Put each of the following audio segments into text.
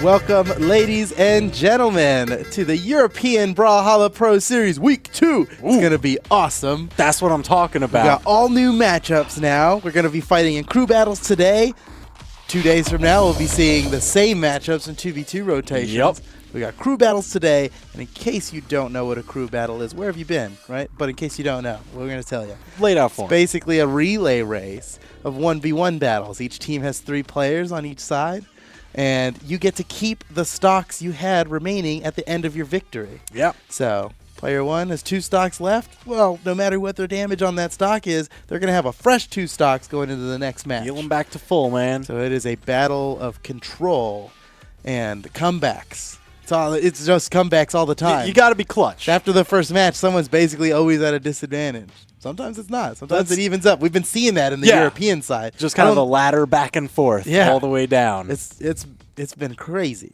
Welcome, ladies and gentlemen, to the European Brawlhalla Pro Series Week 2. It's going to be awesome. That's what I'm talking about. We got all new matchups now. We're going to be fighting in crew battles today. 2 days from now, we'll be seeing the same matchups in 2v2 rotations. Yep. We got crew battles today, and in case you don't know what a crew battle is, where have you been, right? But in case you don't know, we're going to tell you. Laid out for me. Basically a relay race of 1v1 battles. Each team has 3 players on each side, and you get to keep the stocks you had remaining at the end of your victory. Yep. So player 1 has 2 stocks left. Well, no matter what their damage on that stock is, they're going to have a fresh 2 stocks going into the next match. Heal them back to full, man. So it is a battle of control and comebacks. It's just comebacks all the time. You got to be clutch. After the first match, someone's basically always at a disadvantage. Sometimes it's not. Sometimes it evens up. We've been seeing that in the European side. Just kind of a ladder back and forth all the way down. It's been crazy.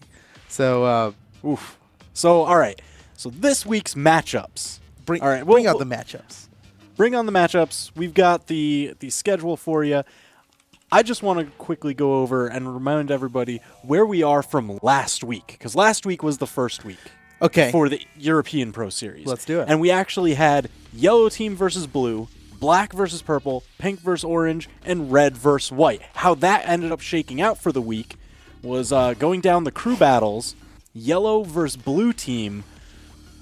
So, oof. So, all right. So this week's matchups. Bring out the matchups. Bring on the matchups. We've got the schedule for you. I just want to quickly go over and remind everybody where we are from last week, because last week was the first week for the European Pro Series. Let's do it. And we actually had yellow team versus blue, black versus purple, pink versus orange, and red versus white. How that ended up shaking out for the week was going down the crew battles, yellow versus blue team.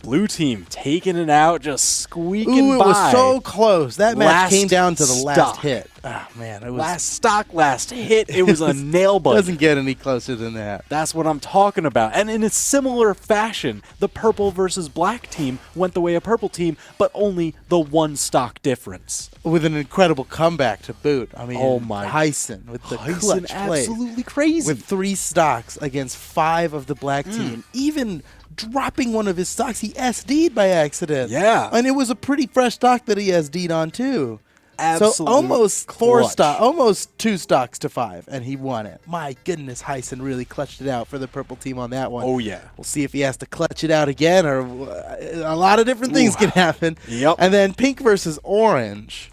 Blue team taking it out, just squeaking by. It was so close. That match came down to the stock. last hit. Oh, man. It was last stock, last hit. It was a nail biter. Doesn't get any closer than that. That's what I'm talking about. And in a similar fashion, the purple versus black team went the way of purple team, but only the 1 stock difference. With an incredible comeback to boot. I mean, oh my. Hyson with the clutch play. Absolutely crazy. With 3 stocks against 5 of the black team. Even dropping one of his stocks, he SD'd by accident. Yeah. And it was a pretty fresh stock that he SD'd on, too. Absolutely. So almost clutch. almost 2 stocks to 5, and he won it. My goodness, Hyson really clutched it out for the purple team on that one. Oh, yeah. We'll see if he has to clutch it out again, or a lot of different things can happen. Yep. And then pink versus orange.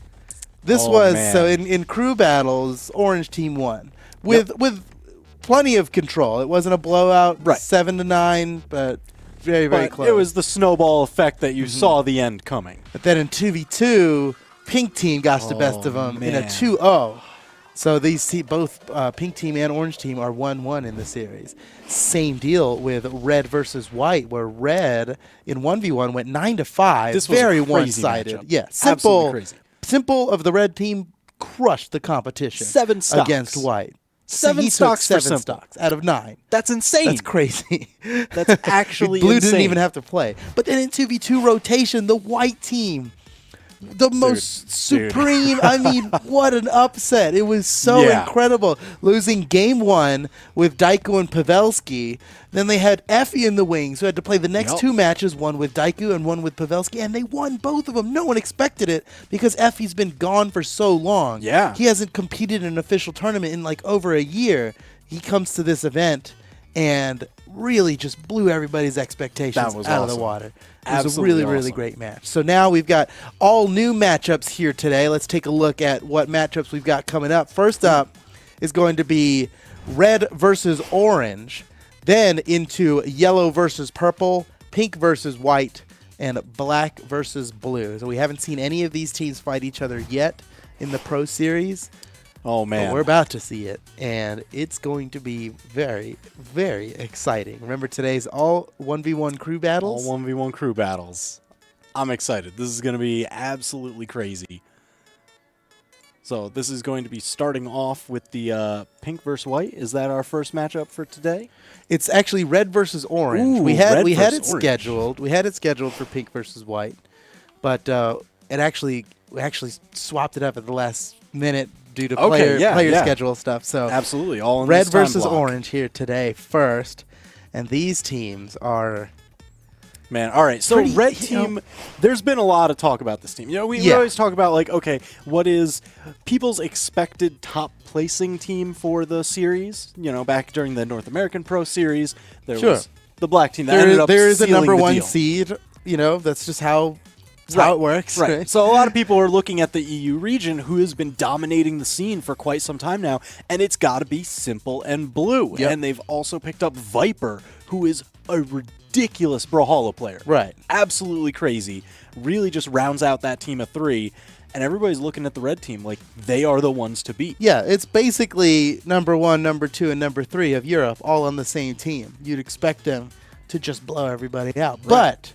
This so in crew battles, orange team won with plenty of control. It wasn't a blowout, 7-9, but very, very close. It was the snowball effect that you saw the end coming. But then in 2v2, pink team got the best of them in a 2-0. So these both pink team and orange team are 1-1 in the series. Same deal with red versus white, where red in 1v1 went 9-5. This was very a crazy one-sided. matchup. Yeah, Absolutely crazy. Simple of the red team crushed the competition. 7 stocks against white. 7 he stocks took for 7 Simple. stocks out of 9. That's insane. That's crazy. That's actually Blue insane. didn't even have to play. But then in 2v2 rotation, the white team, the most supreme, I mean, what an upset. It was so incredible. Losing game 1 with Daiku and Pavelski. Then they had Effie in the wings, who had to play the next 2 matches, one with Daiku and one with Pavelski, and they won both of them. No one expected it because Effie's been gone for so long. Yeah. He hasn't competed in an official tournament in like over a year. He comes to this event and really just blew everybody's expectations out of the water. It was a really, really great match. So now we've got all new matchups here today. Let's take a look at what matchups we've got coming up. First up is going to be red versus orange, then into yellow versus purple, pink versus white, and black versus blue. So we haven't seen any of these teams fight each other yet in the Pro Series. Oh, man. But we're about to see it, and it's going to be very, very exciting. Remember, today's all 1v1 crew battles? All 1v1 crew battles. I'm excited. This is going to be absolutely crazy. So this is going to be starting off with the pink versus white. Is that our first matchup for today? It's actually red versus orange. Ooh, we had it orange. scheduled. We had it scheduled for pink versus white, but we actually swapped it up at the last minute due to player schedule stuff. So absolutely, all in red this time versus block. orange here today first, and these teams are. Man, all right. So red team, there's been a lot of talk about this team. You know, we always talk about like, okay, what is people's expected top placing team for the series? You know, back during the North American Pro Series, there was the black team that ended up there is a sealing number the 1 deal. seed. You know, that's just how That's how it works. Right. So a lot of people are looking at the EU region, who has been dominating the scene for quite some time now, and it's got to be Simple and Blue. Yep. And they've also picked up Viper, who is a ridiculous Brawlhalla player. Right. Absolutely crazy. Really just rounds out that team of 3. And everybody's looking at the red team like they are the ones to beat. Yeah, it's basically number 1, number 2, and number 3 of Europe all on the same team. You'd expect them to just blow everybody out. Right.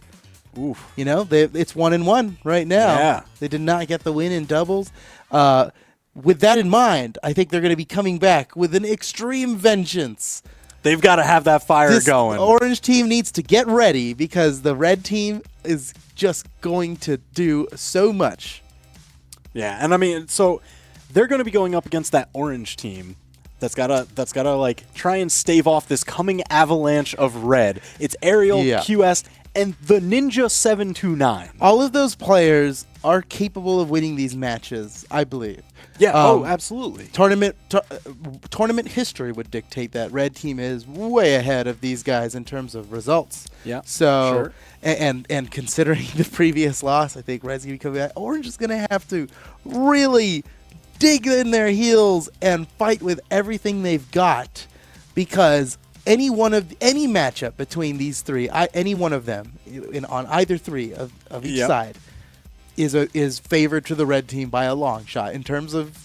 But, oof. You know, it's 1-1 right now. Yeah. They did not get the win in doubles. With that in mind, I think they're going to be coming back with an extreme vengeance. They've got to have that fire going. The orange team needs to get ready because the red team is just going to do so much. Yeah, and I mean, so they're going to be going up against that orange team that's gotta like try and stave off this coming avalanche of red. It's Ariel, QS, and the Ninja 729. All of those players are capable of winning these matches, I believe. Yeah. Absolutely. Tournament history would dictate that red team is way ahead of these guys in terms of results. Yeah. So, and considering the previous loss, I think red's gonna be coming back. Orange is gonna have to really dig in their heels and fight with everything they've got, because any matchup between these 3, any one of them on either 3 of each side is favored to the red team by a long shot in terms of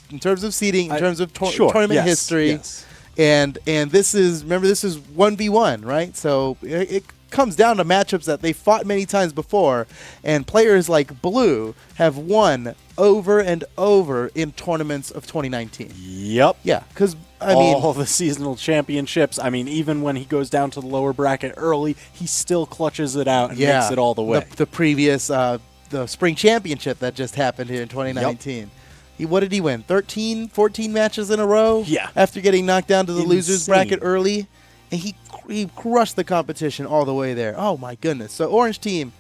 seeding, in terms of tournament history. Yes. And this is 1v1, right? So it comes down to matchups that they fought many times before, and players like Blue have won over and over in tournaments of 2019. Yep. Yeah, because all the seasonal championships. I mean, even when he goes down to the lower bracket early, he still clutches it out and makes it all the way. The previous the spring championship that just happened here in 2019. Yep. What did he win? 13, 14 matches in a row? Yeah. After getting knocked down to the losers bracket early. And he crushed the competition all the way there. Oh, my goodness. So, orange team,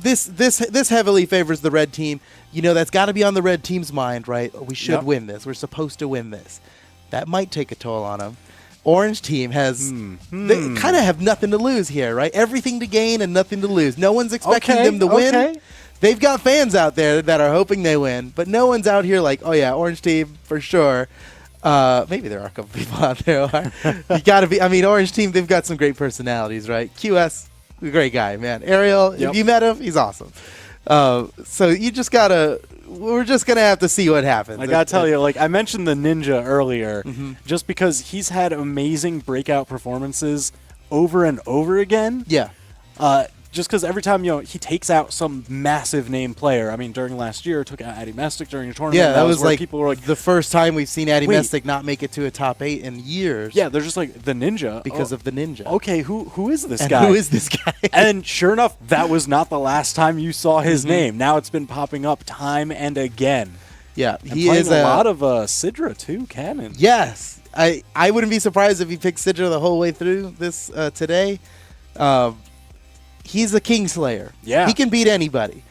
this heavily favors the red team. You know, that's got to be on the red team's mind, right? We should win this. We're supposed to win this. That might take a toll on them. Orange team has they kind of have nothing to lose here, right? Everything to gain and nothing to lose. No one's expecting them to win. They've got fans out there that are hoping they win, but no one's out here like, oh yeah, orange team for sure. Maybe there are a couple people out there who are. You got to be. I mean, orange team, they've got some great personalities, right? QS, a great guy, man. Ariel, if you met him, he's awesome. So you just gotta. We're just going to have to see what happens. I got to tell you, like I mentioned the Ninja earlier, just because he's had amazing breakout performances over and over again. Yeah. Just because every time, he takes out some massive name player. I mean, during last year, took out Addy Mestic during a tournament. Yeah, that was like people were like the first time we've seen Addy Mestic not make it to a top 8 in years. Yeah, they're just like the Ninja because of the Ninja. Okay, who is this guy? Who is this guy? And sure enough, that was not the last time you saw his name. Now it's been popping up time and again. Yeah, and he is a lot of Sidra too, Cannon. Yes, I wouldn't be surprised if he picked Sidra the whole way through this today. He's a Kingslayer. Yeah. He can beat anybody.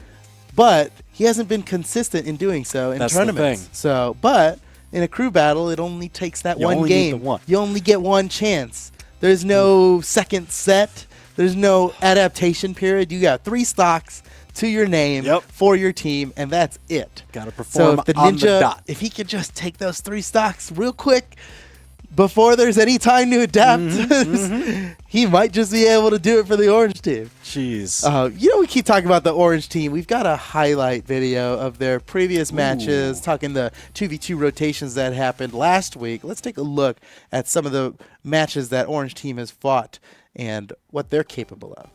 But he hasn't been consistent in doing so in tournaments. So, but in a crew battle, it only takes that one game. You only get one chance. There's no second set. There's no adaptation period. You got 3 stocks to your name for your team, and that's it. Got to perform so if the on Ninja, the dot. If he could just take those 3 stocks real quick, before there's any time to adapt, he might just be able to do it for the orange team. Jeez. We keep talking about the orange team. We've got a highlight video of their previous matches, talking the 2v2 rotations that happened last week. Let's take a look at some of the matches that orange team has fought and what they're capable of.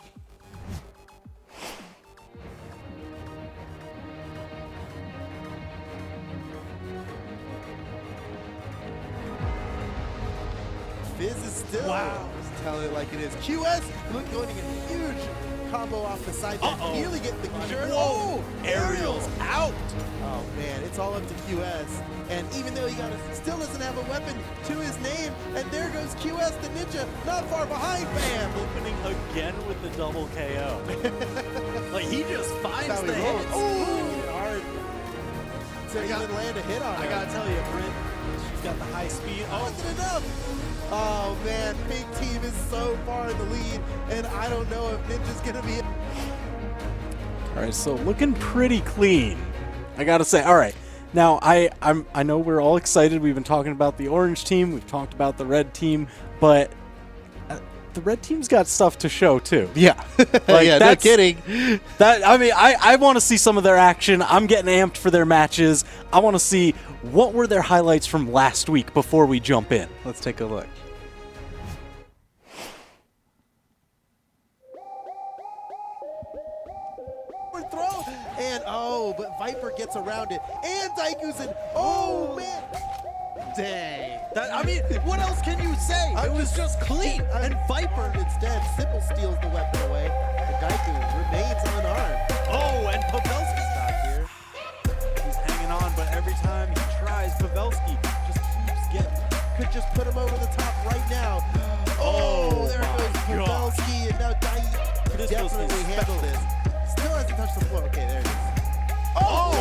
Fizz is still tell it like it is. QS going to get a huge combo off the side. Nearly get the shirt. Oh, Ariel's out. Oh man, it's all up to QS. And even though he still doesn't have a weapon to his name, and there goes QS the Ninja, not far behind. Bam! Opening again with the double KO. Like he just finds the hits. Oh, hard. So he didn't land a hit on him. I gotta tell you, Brent, she's got the high speed. Wasn't enough. Oh man, pink team is so far in the lead, and I don't know if Ninja's gonna be. All right, so looking pretty clean, I gotta say. All right, now I know we're all excited. We've been talking about the orange team, we've talked about the red team, but the red team's got stuff to show too. Yeah, like, yeah, no kidding. I want to see some of their action. I'm getting amped for their matches. I want to see what were their highlights from last week before we jump in. Let's take a look. Throw and but Viper gets around it, and Daiku's in. Oh man, dang! What else can you say? It was just clean. And Viper instead, Simple steals the weapon away. And Daiku remains unarmed. Oh, and Pavelski's back here. He's hanging on, but every time he tries, Pavelski just keeps getting. Could just put him over the top right now. Oh, there goes Pavelski, and now Daiku definitely handled this. Still hasn't touched the floor. Okay, there it is. Oh,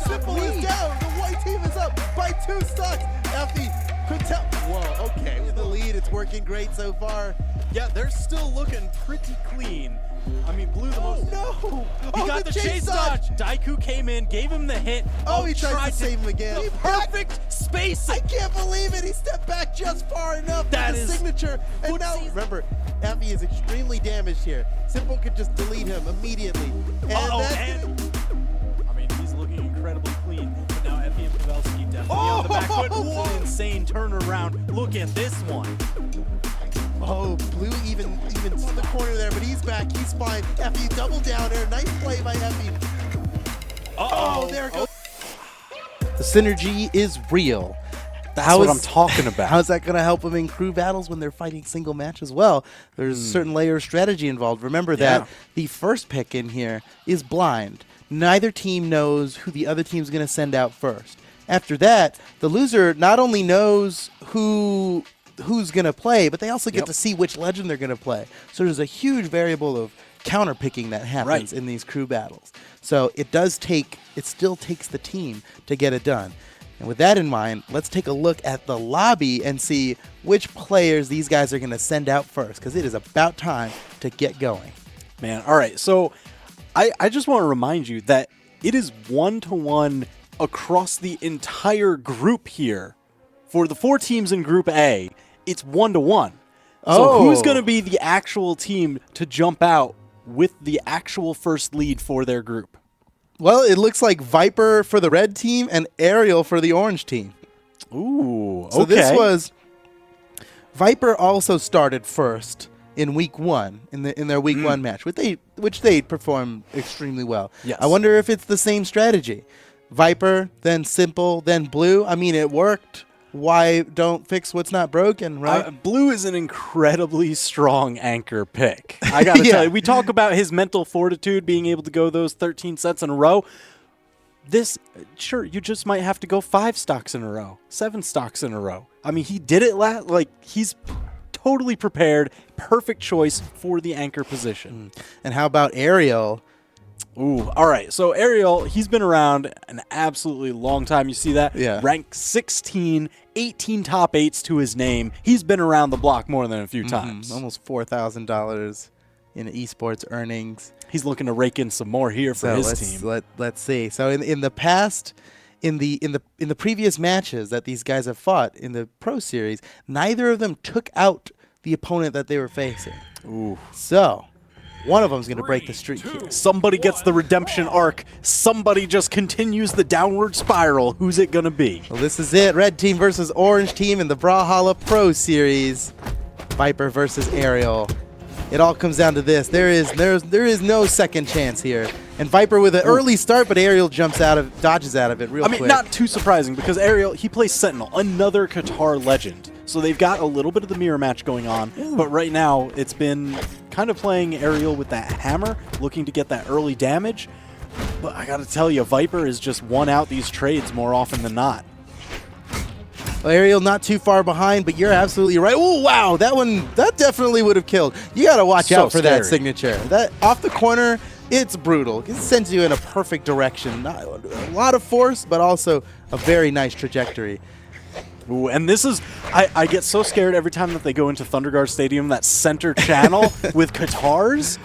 Simple is down. The white team is up by 2 stocks. Effie could tell. Whoa, okay. In the lead, it's working great so far. Yeah, they're still looking pretty clean. Blue the most. No! He got the chase dodge. Daiku came in, gave him the hit. He tried to save him again. Perfect spacing. I can't believe it. He stepped back just far enough for the signature. And now, remember, Effie is extremely damaged here. Simple could just delete him immediately. He's looking incredibly clean. But now Effie and Pavelski definitely on the back foot. It's an insane turnaround. Look at this one. Oh, Blue even to the corner there, but he's back. He's fine. Effie double down there. Nice play by Effie. There it goes. The synergy is real. That's what I'm talking about. How's that going to help them in crew battles when they're fighting single matches? Well, there's a certain layer of strategy involved. Remember that the first pick in here is blind. Neither team knows who the other team's going to send out first. After that, the loser not only knows who's going to play, but they also get to see which legend they're going to play. So there's a huge variable of counter picking that happens in these crew battles. So it still takes the team to get it done. And with that in mind, let's take a look at the lobby and see which players these guys are going to send out first, because it is about time to get going. Man, all right. So I just want to remind you that it is 1-to-1 across the entire group here. For the 4 teams in Group A, it's 1-to-1. So who's going to be the actual team to jump out with the actual first lead for their group? Well, it looks like Viper for the red team and Ariel for the orange team. Ooh, so this was Viper also started first in week 1 in their week 1 match, which they performed extremely well. Yes. I wonder if it's the same strategy. Viper, then Simple, then Blue. It worked. Why don't fix what's not broken, right? Blue is an incredibly strong anchor pick. I got to tell you, we talk about his mental fortitude, being able to go those 13 sets in a row. You just might have to go 5 stocks in a row, 7 stocks in a row. He did it he's totally prepared. Perfect choice for the anchor position. And how about Ariel? Ooh, all right. So Ariel, he's been around an absolutely long time. You see that? Yeah. Rank 16, 18 top 8s to his name. He's been around the block more than a few times. Almost $4,000 in esports earnings. He's looking to rake in some more here for his team. Let's see. So in the past, in the previous matches that these guys have fought in the Pro Series, neither of them took out the opponent that they were facing. Ooh. So one of them is going to break the streak here. Somebody gets the redemption arc. Somebody just continues the downward spiral. Who's it going to be? Well, this is it. Red team versus orange team in the Brawlhalla Pro Series. Viper versus Ariel. It all comes down to this. There is no second chance here. And Viper with an early start, but Ariel dodges out of it real quick. Not too surprising, because Ariel, he plays Sentinel, another Qatar legend. So they've got a little bit of the mirror match going on, but right now it's been kind of playing Ariel with that hammer, looking to get that early damage. But I got to tell you, Viper has just won out these trades more often than not. Well, Ariel not too far behind, but you're absolutely right. Oh, wow, that definitely would have killed. You got to watch out for that signature. That off the corner, it's brutal. It sends you in a perfect direction. Not a lot of force, but also a very nice trajectory. Ooh, and this is, I get so scared every time that they go into Thunderguard Stadium, that center channel with Qatars.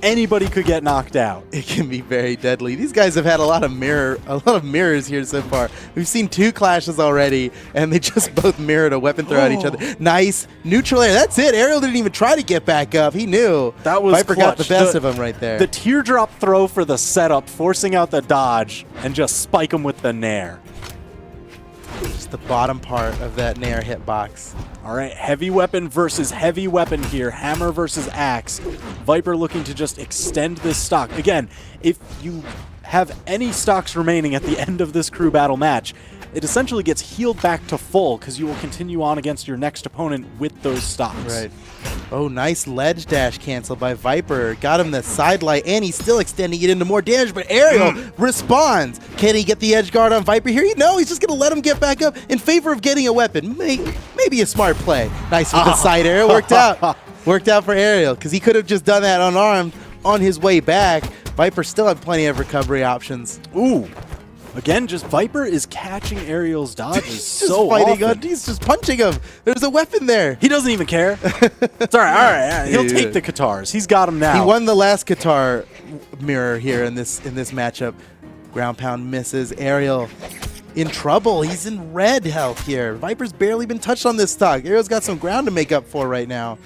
anybody could get knocked out. It can be very deadly. These guys have had a lot of mirrors here so far. We've seen 2 clashes already, and they just both mirrored a weapon throw at each other. Nice neutral air. That's it. Aerial didn't even try to get back up. He knew. That was Viper clutch. got the best of him right there. The teardrop throw for the setup, forcing out the dodge, and just spike him with the nair. Just the bottom part of that nair hitbox. All right, heavy weapon versus heavy weapon here. Hammer versus axe. Viper looking to just extend this stock. Again, if you have any stocks remaining at the end of this crew battle match, it essentially gets healed back to full because you will continue on against your next opponent with those stocks. Right. Oh, nice ledge dash cancel by Viper. Got him the side light, and he's still extending it into more damage, but Aerial responds. Can he get the edge guard on Viper here? No, he's just going to let him get back up in favor of getting a weapon. Maybe a smart play. Nice with the side air. Worked out. Worked out for Aerial because he could have just done that unarmed on his way back. Viper still had plenty of recovery options. Ooh. Again, just Viper is catching Aerial's dodges he's so fighting often. He's just punching him. There's a weapon there. He doesn't even care. It's all right. He'll take the Katars. He's got him now. He won the last Qatar mirror here in this matchup. Ground pound misses. Aerial in trouble. He's in red health here. Viper's barely been touched on this stock. Aerial's got some ground to make up for right now.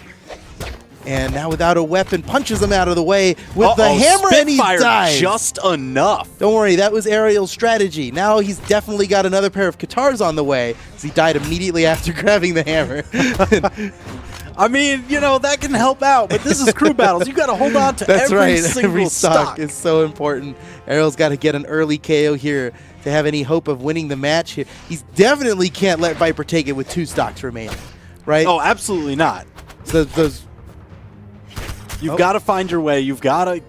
And now without a weapon, punches him out of the way with the hammer, and he dies. Just enough. Don't worry, that was Aerial's strategy. Now he's definitely got another pair of Katars on the way, as he died immediately after grabbing the hammer. I mean, you know, that can help out, but this is crew battles. You got to hold on to every single every stock stock. is so important. Aerial's got to get an early KO here to have any hope of winning the match here. He definitely can't let Viper take it with 2 stocks remaining, right? Oh, absolutely not. So those... You've got to find your way. You've got to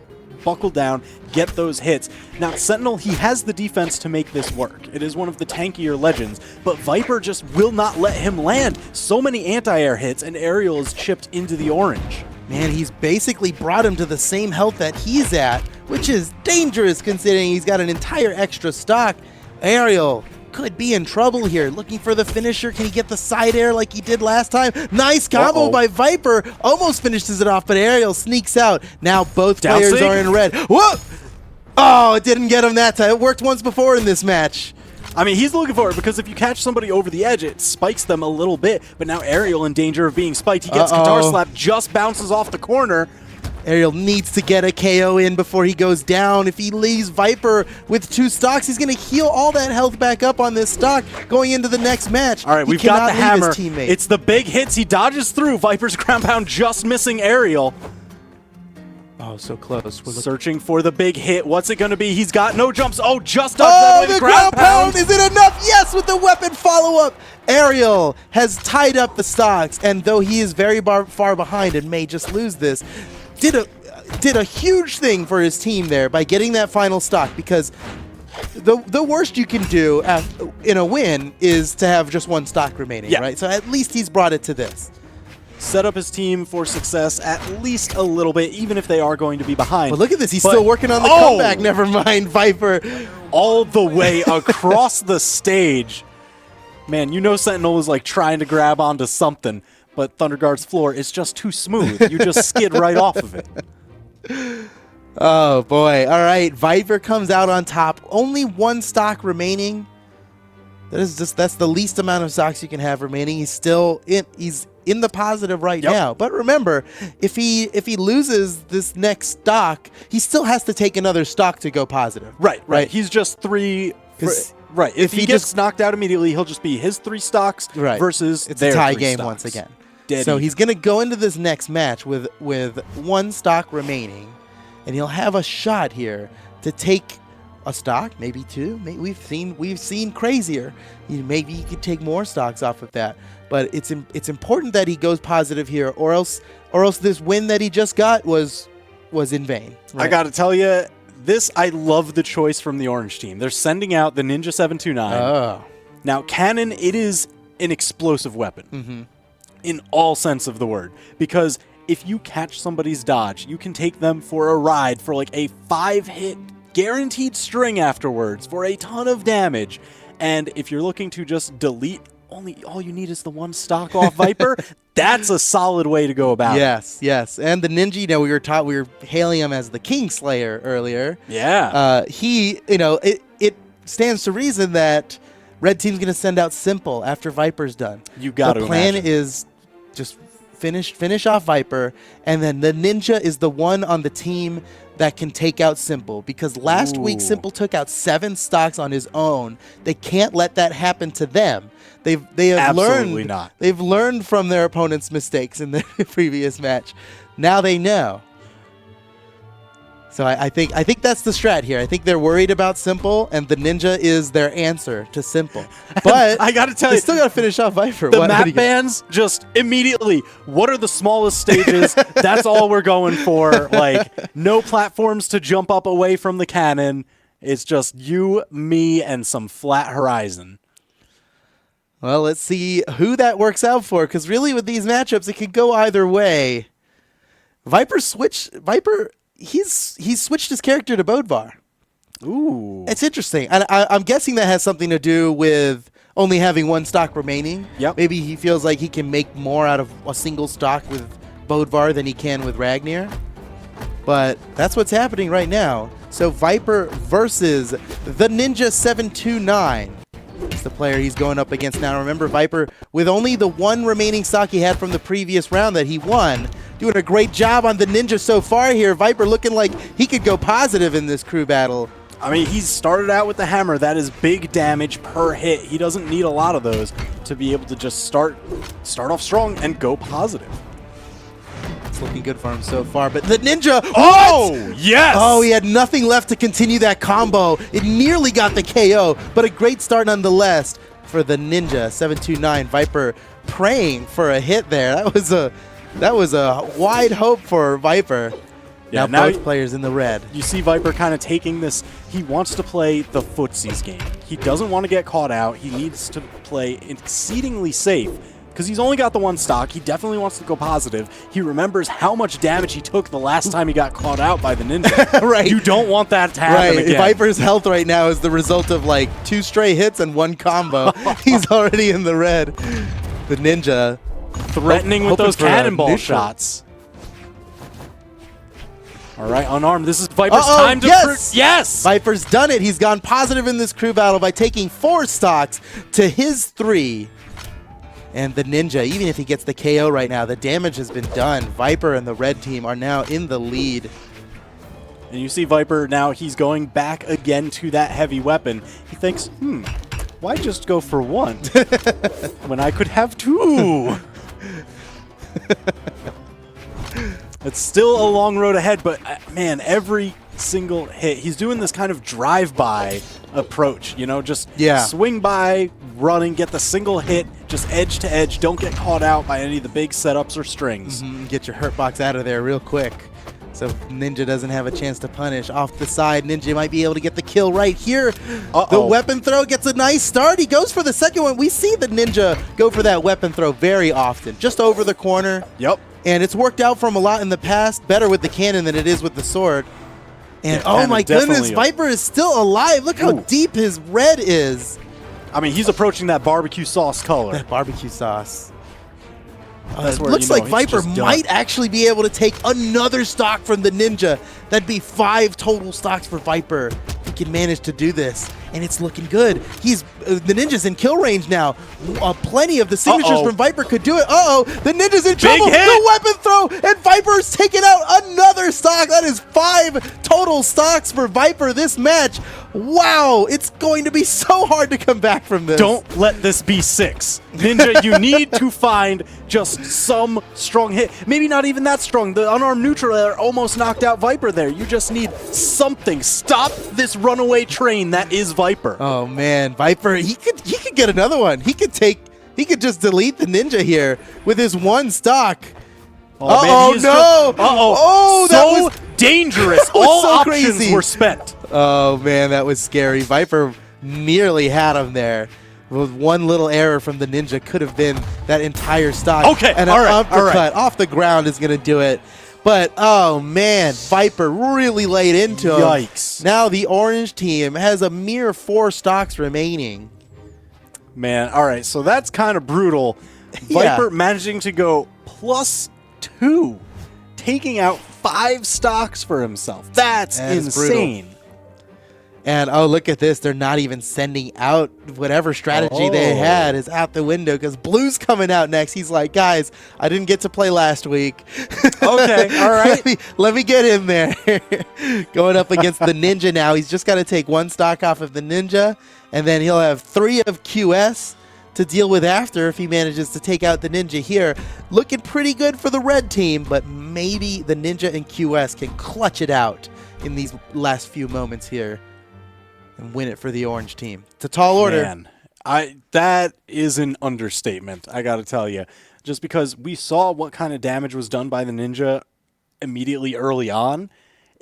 buckle down, get those hits. Now, Sentinel, he has the defense to make this work. It is one of the tankier legends, but Viper just will not let him land. So many anti-air hits, and Aerial is chipped into the orange. Man, he's basically brought him to the same health that he's at, which is dangerous considering he's got an entire extra stock. Aerial could be in trouble here. Looking for the finisher. Can he get the side air like he did last time? Nice combo by Viper. Almost finishes it off, but Aerial sneaks out. Now both players are in red. Whoa! Oh, it didn't get him that time. It worked once before in this match. I mean, he's looking for it because if you catch somebody over the edge, it spikes them a little bit. But now Aerial in danger of being spiked. He gets Qatar Slap, just bounces off the corner. Aerial needs to get a KO in before he goes down. If he leaves Viper with 2 stocks, he's going to heal all that health back up on this stock going into the next match. All right, we've got the hammer. It's the big hits. He dodges through. Viper's ground pound just missing Aerial. Oh, so close. Searching for the big hit. What's it going to be? He's got no jumps. Oh, just dodged the ground pound. Is it enough? Yes, with the weapon follow-up. Aerial has tied up the stocks, and though he is very far behind and may just lose this, did a huge thing for his team there by getting that final stock, because the worst you can do in a win is to have just 1 stock remaining, right? So at least he's brought it to this. Set up his team for success at least a little bit, even if they are going to be behind. But look at this. He's still working on the comeback. Never mind, Viper. All the way across the stage. Man, you know Sentinel was like trying to grab onto something, but Thunderguard's floor is just too smooth. You just skid right off of it. Oh, boy. All right. Viper comes out on top. Only 1 stock remaining. That's the least amount of stocks you can have remaining. He's still in the positive right now. But remember, if he loses this next stock, he still has to take another stock to go positive. Right. He's just 3. Right. If he gets knocked out immediately, he'll just be his 3 stocks versus it's a tie game once again. So he's going to go into this next match with 1 stock remaining, and he'll have a shot here to take a stock, maybe 2. We've seen crazier. Maybe he could take more stocks off of that. But it's important that he goes positive here, or else this win that he just got was in vain. Right? I got to tell you, I love the choice from the orange team. They're sending out the Ninja 729. Oh. Now, Cannon, it is an explosive weapon in all sense of the word, because if you catch somebody's dodge, you can take them for a ride for like a 5-hit guaranteed string afterwards for a ton of damage. And if you're looking to just delete all you need is the one stock off Viper. That's a solid way to go about it. Yes. And the Ninja, you know, we were hailing him as the Kingslayer earlier. Yeah. He, you know, it stands to reason that Red Team's going to send out Simple after Viper's done. You got to The plan imagine. is just finish off Viper, and then the Ninja is the one on the team that can take out Simple, because last week Simple took out 7 stocks on his own. They can't let that happen to them. They have Absolutely learned. not. They've learned from their opponent's mistakes in the previous match. Now they know. So I think that's the strat here. I think they're worried about Simple, and the Ninja is their answer to Simple. But I got to tell they you, still got to finish off Viper. the map bans just immediately. What are the smallest stages? That's all we're going for. Like, no platforms to jump up away from the cannon. It's just you, me, and some flat horizon. Well, let's see who that works out for, because really with these matchups, it could go either way. He's switched his character to Bodvar. Ooh. It's interesting. And I'm guessing that has something to do with only having 1 stock remaining. Yep. Maybe he feels like he can make more out of a single stock with Bodvar than he can with Ragnir. But that's what's happening right now. So Viper versus the Ninja 729. It's the player he's going up against now. Remember, Viper, with only the 1 remaining stock he had from the previous round that he won, doing a great job on the Ninja so far here. Viper looking like he could go positive in this crew battle. I mean, he started out with the hammer. That is big damage per hit. He doesn't need a lot of those to be able to just start off strong and go positive. It's looking good for him so far, but the Ninja... Oh, what? yes! Oh, he had nothing left to continue that combo. It nearly got the KO, but a great start nonetheless for the Ninja 729. Viper praying for a hit there. That was a wide hope for Viper. Yeah, now both players in the red. You see Viper kind of taking this. He wants to play the footsies game. He doesn't want to get caught out. He needs to play exceedingly safe because he's only got the 1 stock. He definitely wants to go positive. He remembers how much damage he took the last time he got caught out by the Ninja. Right. You don't want that to happen again. Viper's health right now is the result of like 2 stray hits and 1 combo. He's already in the red. The Ninja threatening with those cannonball shots. All right, unarmed. This is Viper's time to yes! Viper's done it. He's gone positive in this crew battle by taking 4 stocks to his 3. And the Ninja, even if he gets the KO right now, the damage has been done. Viper and the red team are now in the lead. And you see Viper now, he's going back again to that heavy weapon. He thinks, why just go for 1 when I could have 2? It's still a long road ahead, but man, every single hit, he's doing this kind of drive-by approach, you know, just swing by, running, get the single hit, just edge to edge, don't get caught out by any of the big setups or strings. Get your hurt box out of there real quick. So Ninja doesn't have a chance to punish. Off the side, Ninja might be able to get the kill right here. The weapon throw gets a nice start. He goes for the second one. We see the Ninja go for that weapon throw very often, just over the corner. Yep. And it's worked out for him a lot in the past, better with the cannon than it is with the sword. And oh my goodness, Viper is still alive. Look how deep his red is. I mean, he's approaching that barbecue sauce color. That barbecue sauce. It looks like Viper might actually be able to take another stock from the Ninja. That'd be 5 total stocks for Viper. He can manage to do this, and it's looking good. The Ninja's in kill range now. Plenty of the signatures from Viper could do it. The Ninja's in trouble. The weapon throw, and Viper's taking out another stock. That is 5 total stocks for Viper this match. Wow, it's going to be so hard to come back from this. Don't let this be 6. Ninja, you need to find just some strong hit. Maybe not even that strong. The unarmed neutral almost knocked out Viper there. You just need something. Stop this runaway train that is Viper. Oh man, Viper, he could get another one. He could just delete the Ninja here with his 1 stock. That was dangerous. All so options were spent. Oh man, that was scary. Viper nearly had him there. With 1 little error from the Ninja could have been that entire stock. Okay, and an uppercut off the ground is going to do it. But, oh man, Viper really laid into him. Yikes. Now the orange team has a mere 4 stocks remaining. Man, all right, so that's kind of brutal. Viper managing to go +2, taking out 5 stocks for himself. That's insane. Brutal. And, oh, look at this. They're not even sending out whatever strategy they had is out the window because Blue's coming out next. He's like, guys, I didn't get to play last week. Okay, all right. let me get in there. Going up against the Ninja now. He's just got to take 1 stock off of the Ninja, and then he'll have 3 of QS to deal with after if he manages to take out the Ninja here. Looking pretty good for the red team, but maybe the Ninja and QS can clutch it out in these last few moments here and win it for the orange team. It's a tall order. Man, that is an understatement, I got to tell you. Just because we saw what kind of damage was done by the Ninja immediately early on.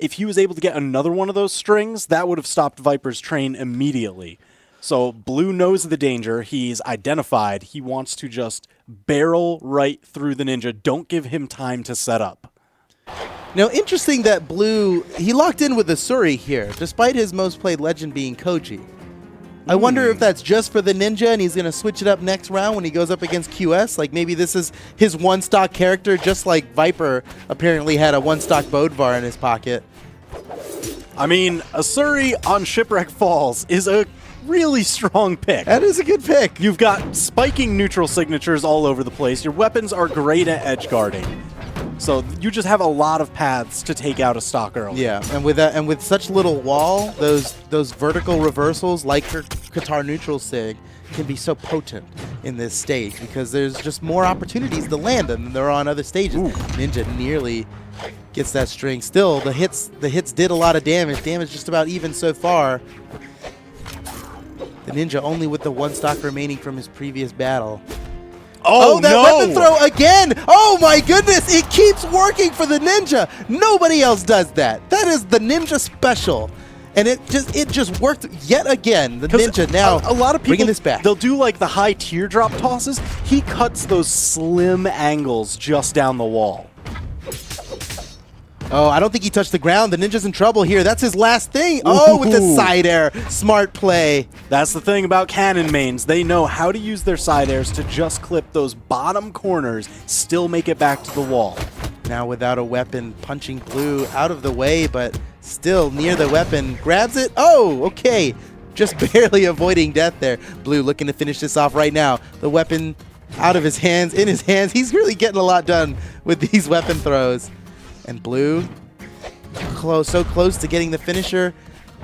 If he was able to get another one of those strings, that would have stopped Viper's train immediately. So Blue knows the danger. He's identified. He wants to just barrel right through the Ninja. Don't give him time to set up. Now, interesting that Blue, he locked in with the Suri here, despite his most played legend being Koji. I wonder if that's just for the Ninja and he's going to switch it up next round when he goes up against QS. Like maybe this is his 1-stock character, just like Viper apparently had a 1-stock Bodvar in his pocket. I mean, a Suri on Shipwreck Falls is a really strong pick. That is a good pick. You've got spiking neutral signatures all over the place. Your weapons are great at edge guarding. So you just have a lot of paths to take out a stock early. Yeah, and with that, and with such little wall, those vertical reversals like her Qatar neutral sig can be so potent in this stage because there's just more opportunities to land them than there are on other stages. Ooh. Ninja nearly gets that string. Still, the hits did a lot of damage. Damage just about even so far. The Ninja only with the 1 stock remaining from his previous battle. Oh, that weapon throw again! Oh my goodness, it keeps working for the Ninja. Nobody else does that. That is the Ninja special. And it just worked yet again. The Ninja now a lot of people bringing this back. They'll do like the high teardrop tosses. He cuts those slim angles just down the wall. Oh, I don't think he touched the ground. The Ninja's in trouble here. That's his last thing. Oh, with the side air. Smart play. That's the thing about cannon mains. They know how to use their side airs to just clip those bottom corners, still make it back to the wall. Now without a weapon, punching Blue out of the way, but still near the weapon. Grabs it. Oh, okay. Just barely avoiding death there. Blue looking to finish this off right now. The weapon out of his hands, in his hands. He's really getting a lot done with these weapon throws. And Blue, so close to getting the finisher.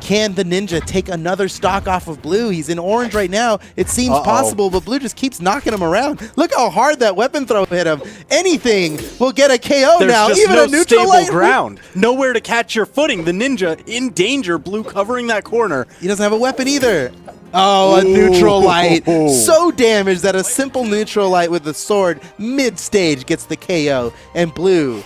Can the Ninja take another stock off of Blue? He's in orange right now. It seems possible, but Blue just keeps knocking him around. Look how hard that weapon throw hit him. Anything will get a KO now. There's even no a neutral stable light ground. Nowhere to catch your footing. The Ninja in danger. Blue covering that corner. He doesn't have a weapon either. Oh, a neutral light. So damaged that a simple neutral light with the sword mid-stage gets the KO. And Blue,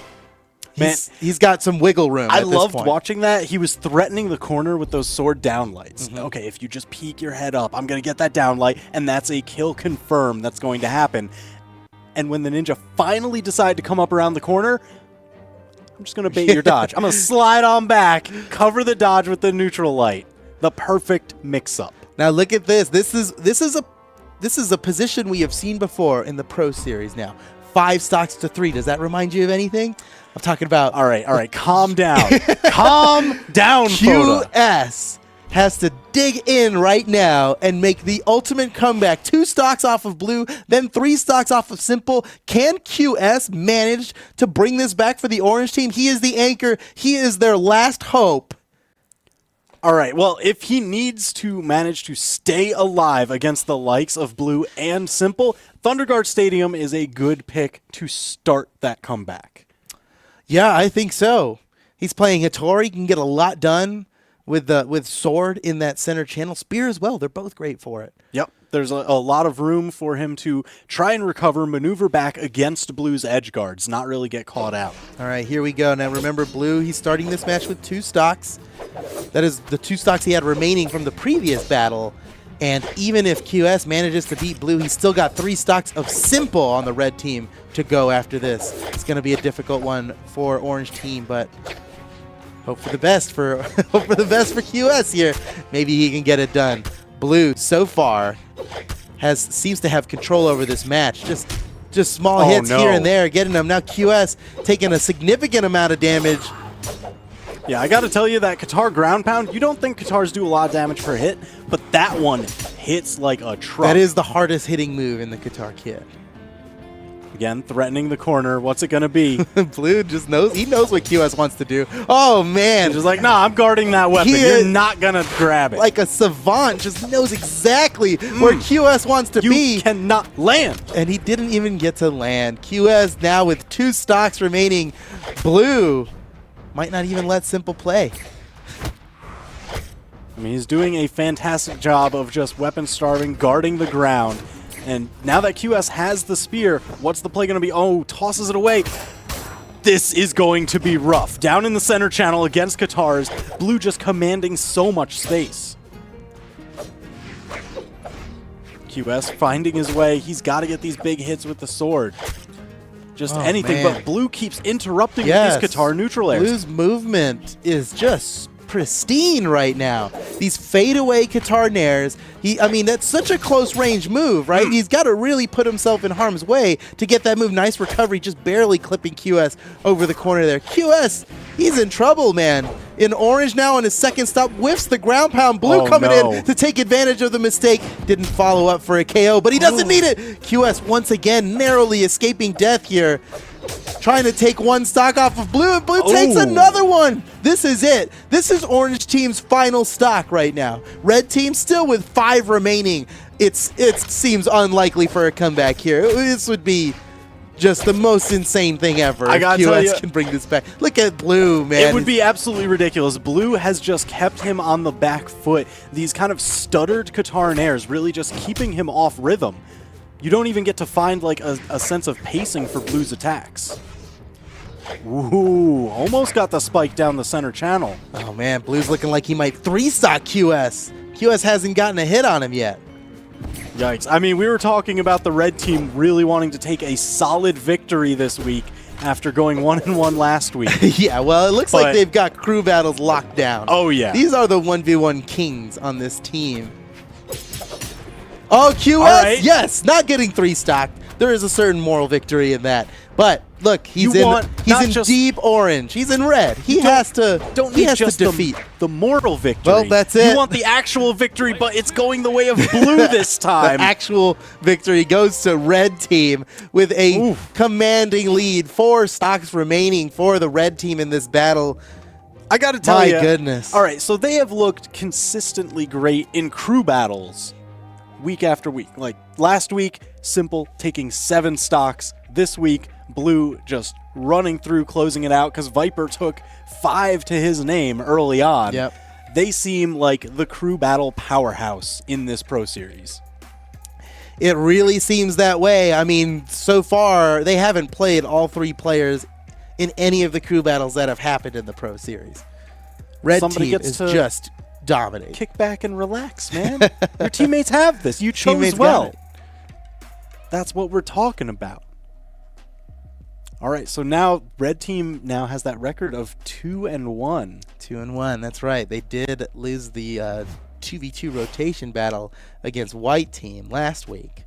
he's got some wiggle room. I loved watching that. He was threatening the corner with those sword downlights. Okay, if you just peek your head up, I'm going to get that downlight, and that's a kill confirm that's going to happen. And when the Ninja finally decide to come up around the corner, I'm just going to bait your dodge. I'm going to slide on back, cover the dodge with the neutral light. The perfect mix-up. Now look at this. This is a position we have seen before in the Pro Series now. 5 stocks to 3. Does that remind you of anything? I'm talking about... All right, calm down. Calm down, QS has to dig in right now and make the ultimate comeback. 2 stocks off of Blue, then 3 stocks off of Simple. Can QS manage to bring this back for the orange team? He is the anchor. He is their last hope. All right, well, if he needs to manage to stay alive against the likes of Blue and Simple, Thunderguard Stadium is a good pick to start that comeback. Yeah, I think so. He's playing Hattori. He can get a lot done with Sword in that center channel. Spear as well. They're both great for it. Yep. There's a lot of room for him to try and recover, maneuver back against Blue's edge guards, not really get caught out. All right, here we go. Now remember, Blue, he's starting this match with 2 stocks. That is the 2 stocks he had remaining from the previous battle. And even if QS manages to beat Blue, he's still got 3 stocks of Simple on the red team to go after this. It's going to be a difficult one for orange team, but hope for the best for QS here. Maybe he can get it done. Blue, so far, seems to have control over this match. Just small hits here and there, getting them. Now QS taking a significant amount of damage. Yeah, I got to tell you that Qatar ground pound, you don't think Qatars do a lot of damage per hit, but that one hits like a truck. That is the hardest hitting move in the Qatar kit. Again, threatening the corner. What's it going to be? Blue just knows. He knows what QS wants to do. Oh, man. He's just like, nah, I'm guarding that weapon. You're not going to grab it. Like a savant, just knows exactly where QS wants to be. You cannot land. And he didn't even get to land. QS now with 2 stocks remaining. Blue might not even let Simple play. I mean, he's doing a fantastic job of just weapon starving, guarding the ground. And now that QS has the spear, what's the play going to be? Oh, tosses it away. This is going to be rough. Down in the center channel against Qatars, Blue just commanding so much space. QS finding his way. He's got to get these big hits with the sword. Just anything, but Blue keeps interrupting with these Qatar neutral airs. Blue's movement is just pristine right now. These fadeaway Qatar nairs. I mean, that's such a close range move, right? He's got to really put himself in harm's way to get that move. Nice recovery, just barely clipping QS over the corner there. QS, he's in trouble, man. In orange now on his second stop, whiffs the ground pound. Blue coming in to take advantage of the mistake. Didn't follow up for a KO, but he doesn't need it. QS once again narrowly escaping death here. Trying to take 1 stock off of Blue, and Blue takes another one. This is it. This is Orange Team's final stock right now. Red Team still with 5 remaining. It seems unlikely for a comeback here. This would be just the most insane thing ever. I gotta tell you, QS can bring this back. Look at Blue, man. It would be absolutely ridiculous. Blue has just kept him on the back foot. These kind of stuttered Qatar airs really just keeping him off rhythm. You don't even get to find like a sense of pacing for Blue's attacks. Ooh, almost got the spike down the center channel. Oh man, Blue's looking like he might 3-stock QS. QS hasn't gotten a hit on him yet. Yikes. I mean, we were talking about the red team really wanting to take a solid victory this week after going 1-1 last week. Yeah, well, it looks like they've got crew battles locked down. Oh yeah. These are the 1v1 kings on this team. Oh, QS, yes, not getting 3-stocked. There is a certain moral victory in that. But look, he's in deep orange. He's in red. He has to defeat the moral victory. Well, that's it. You want the actual victory, but it's going the way of Blue this time. The actual victory goes to Red Team with a commanding lead. 4 stocks remaining for the Red Team in this battle. I got to tell you. My goodness. All right, so they have looked consistently great in crew battles week after week. Like last week, Simple taking 7 stocks. This week, Blue just running through, closing it out because Viper took 5 to his name early on. Yep. They seem like the crew battle powerhouse in this Pro Series. It really seems that way. I mean, so far, they haven't played all 3 players in any of the crew battles that have happened in the Pro Series. Red Team is just dominating. Kick back and relax, man. Your teammates have this. You chose well. That's what we're talking about. All right, so now Red Team now has that record of 2-1. 2-1, that's right. They did lose the 2v2 rotation battle against White Team last week.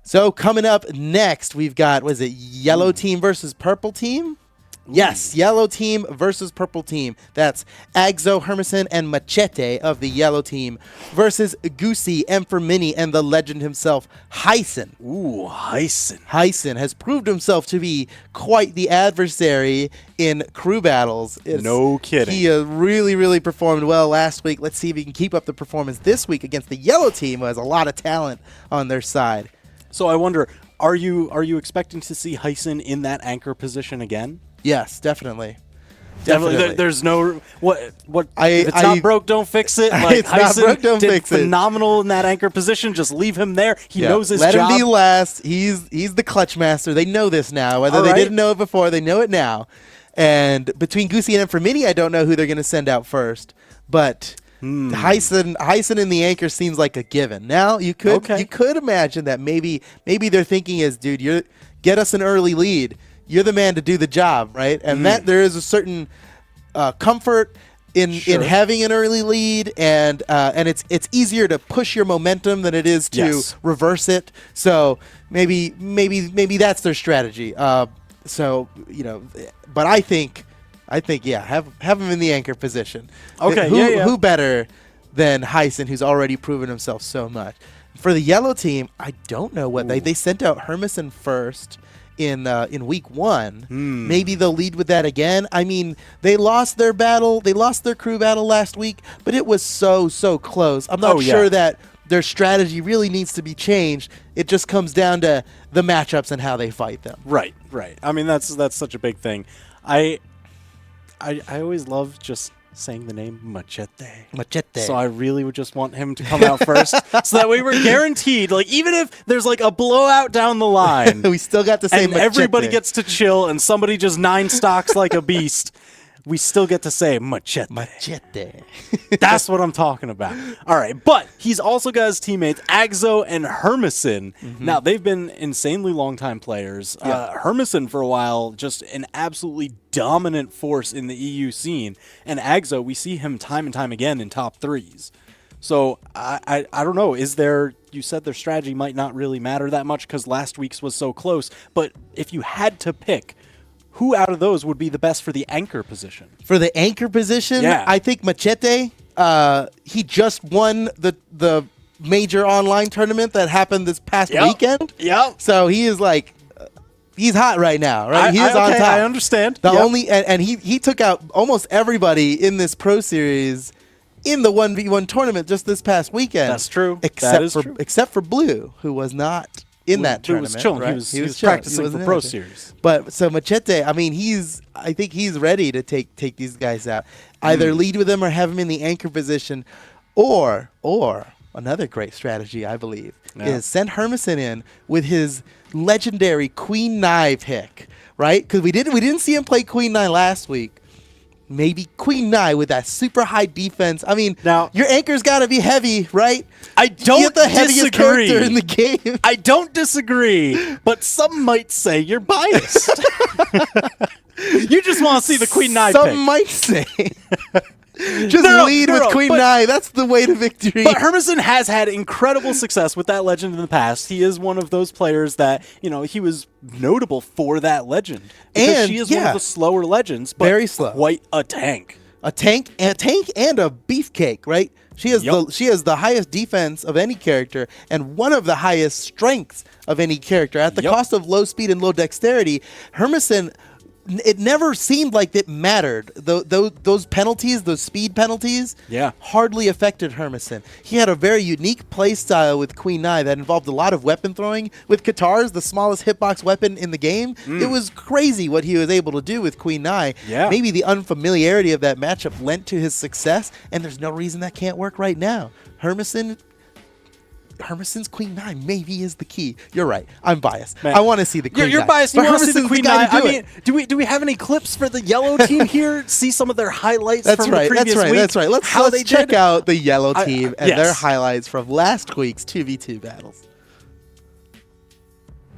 So coming up next, we've got, was it Yellow Team versus Purple Team? Yes, Yellow Team versus Purple Team. That's Agzo, Hermison, and Machete of the Yellow Team versus Goosey, Mini, and the legend himself, Hyson. Ooh, Hyson. Hyson has proved himself to be quite the adversary in crew battles. No kidding. He really, really performed well last week. Let's see if he can keep up the performance this week against the Yellow Team, who has a lot of talent on their side. So I wonder, are you expecting to see Hyson in that anchor position again? Yes, definitely. There's no what. If it's not broke, don't fix it. Like it's not broke, don't fix it. Phenomenal in that anchor position. Just leave him there. He knows his job. Let him be last. He's the clutch master. They know this now. Whether they didn't know it before, they know it now. And between Goosey and Mini, I don't know who they're going to send out first. But Hyson in the anchor seems like a given. Now you could imagine that maybe their thinking is, dude, get us an early lead. You're the man to do the job, right? And that there is a certain comfort in having an early lead, and it's easier to push your momentum than it is to reverse it. So maybe that's their strategy. So but I think have him in the anchor position. Okay, who better than Heisen, who's already proven himself so much. For the yellow team, I don't know what they sent out Hermison first in week 1. Maybe they'll lead with that again. I mean, they lost their crew battle last week, but it was so close. I'm not sure that their strategy really needs to be changed. It just comes down to the matchups and how they fight them. Right. I mean, that's such a big thing. I always love just saying the name Machete. So I really would just want him to come out first, so that way we're guaranteed, like, even if there's like a blowout down the line, we still got to say and Machete. Everybody gets to chill, and somebody just 9 stocks like a beast. We still get to say Machete. That's what I'm talking about. All right, but he's also got his teammates Agzo and Hermison. Now, they've been insanely long-time players. Hermison, for a while, just an absolutely dominant force in the EU scene. And Agzo, we see him time and time again in top 3s. So, I don't know. You said their strategy might not really matter that much because last week's was so close. But if you had to pick, who out of those would be the best for the anchor position? For the anchor position, I think Machete. He just won the major online tournament that happened this past weekend. Yep. So he is like, he's hot right now, right? He is on top. I understand. He took out almost everybody in this Pro Series in the 1v1 tournament just this past weekend. That's true. Except for Blue, who was not in that tournament. Was chilling. Right? He was practicing for Pro Series. But so Machete, I mean, I think he's ready to take these guys out. Either lead with him or have him in the anchor position, or another great strategy, I believe, is send Hermison in with his legendary Queen Nai pick, right? Because we didn't see him play Queen Nai last week. Maybe Queen Nai with that super high defense. I mean, now, your anchor's got to be heavy, right? I don't the heaviest disagree. Character in the game. I don't disagree, but some might say you're biased. You just want to see the Queen Nai pick. Some might say. Lead with Queen Nai. That's the way to victory. But Hermison has had incredible success with that legend in the past. He is one of those players that, he was notable for that legend. Because she is one of the slower legends, but very slow. Quite a tank. A tank and a beefcake, right? She has the highest defense of any character and one of the highest strengths of any character. At the cost of low speed and low dexterity, Hermison, it never seemed like it mattered. Those penalties, those speed penalties, hardly affected Hermison. He had a very unique play style with Queen Nai that involved a lot of weapon throwing. With Katars, the smallest hitbox weapon in the game, it was crazy what he was able to do with Queen Nai. Maybe the unfamiliarity of that matchup lent to his success, and there's no reason that can't work right now. Hermison's Queen Nai maybe is the key. You're right. I'm biased. Man. I want to see the Queen Nai. You're biased. You want to see the Queen Nai. I mean, do we have any clips for the yellow team here? See some of their highlights from the previous week? That's right. Let's check out the yellow team and their highlights from last week's 2v2 battles.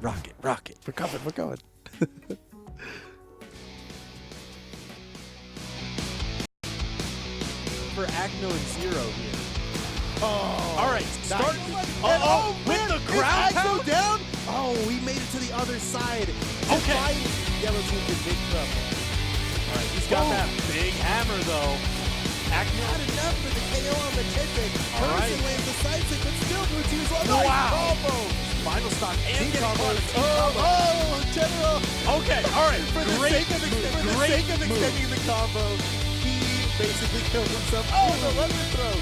Rocket. We're going. For Acno and Zero here. Oh, all right. Start. With the ground pound down. Oh, we made it to the other side. Okay. Yellow team's in big trouble. All right, he's got that big hammer though. Acno. Not enough for the KO on the Machete. Hermison lands the side stick, but still Blue Team's on. Wow. Combo. Final stock and getting Oh, General. Okay. All right. For the sake of extending the combo, he basically killed himself. Oh, the lever throw.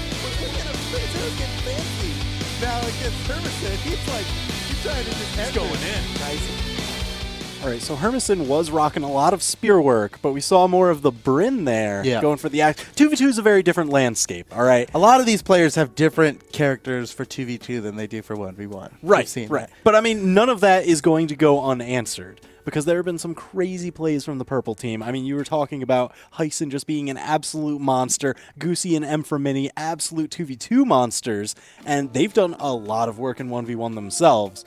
It's getting fancy. Now against Hermison, he's trying to just end going in. Nice. All right, so Hermison was rocking a lot of spear work, but we saw more of the Bryn there going for the act. 2v2 is a very different landscape, all right? A lot of these players have different characters for 2v2 than they do for 1v1. Right. But, I mean, none of that is going to go unanswered because there have been some crazy plays from the purple team. I mean, you were talking about Heisen just being an absolute monster, Goosey and Mini, absolute 2v2 monsters, and they've done a lot of work in 1v1 themselves.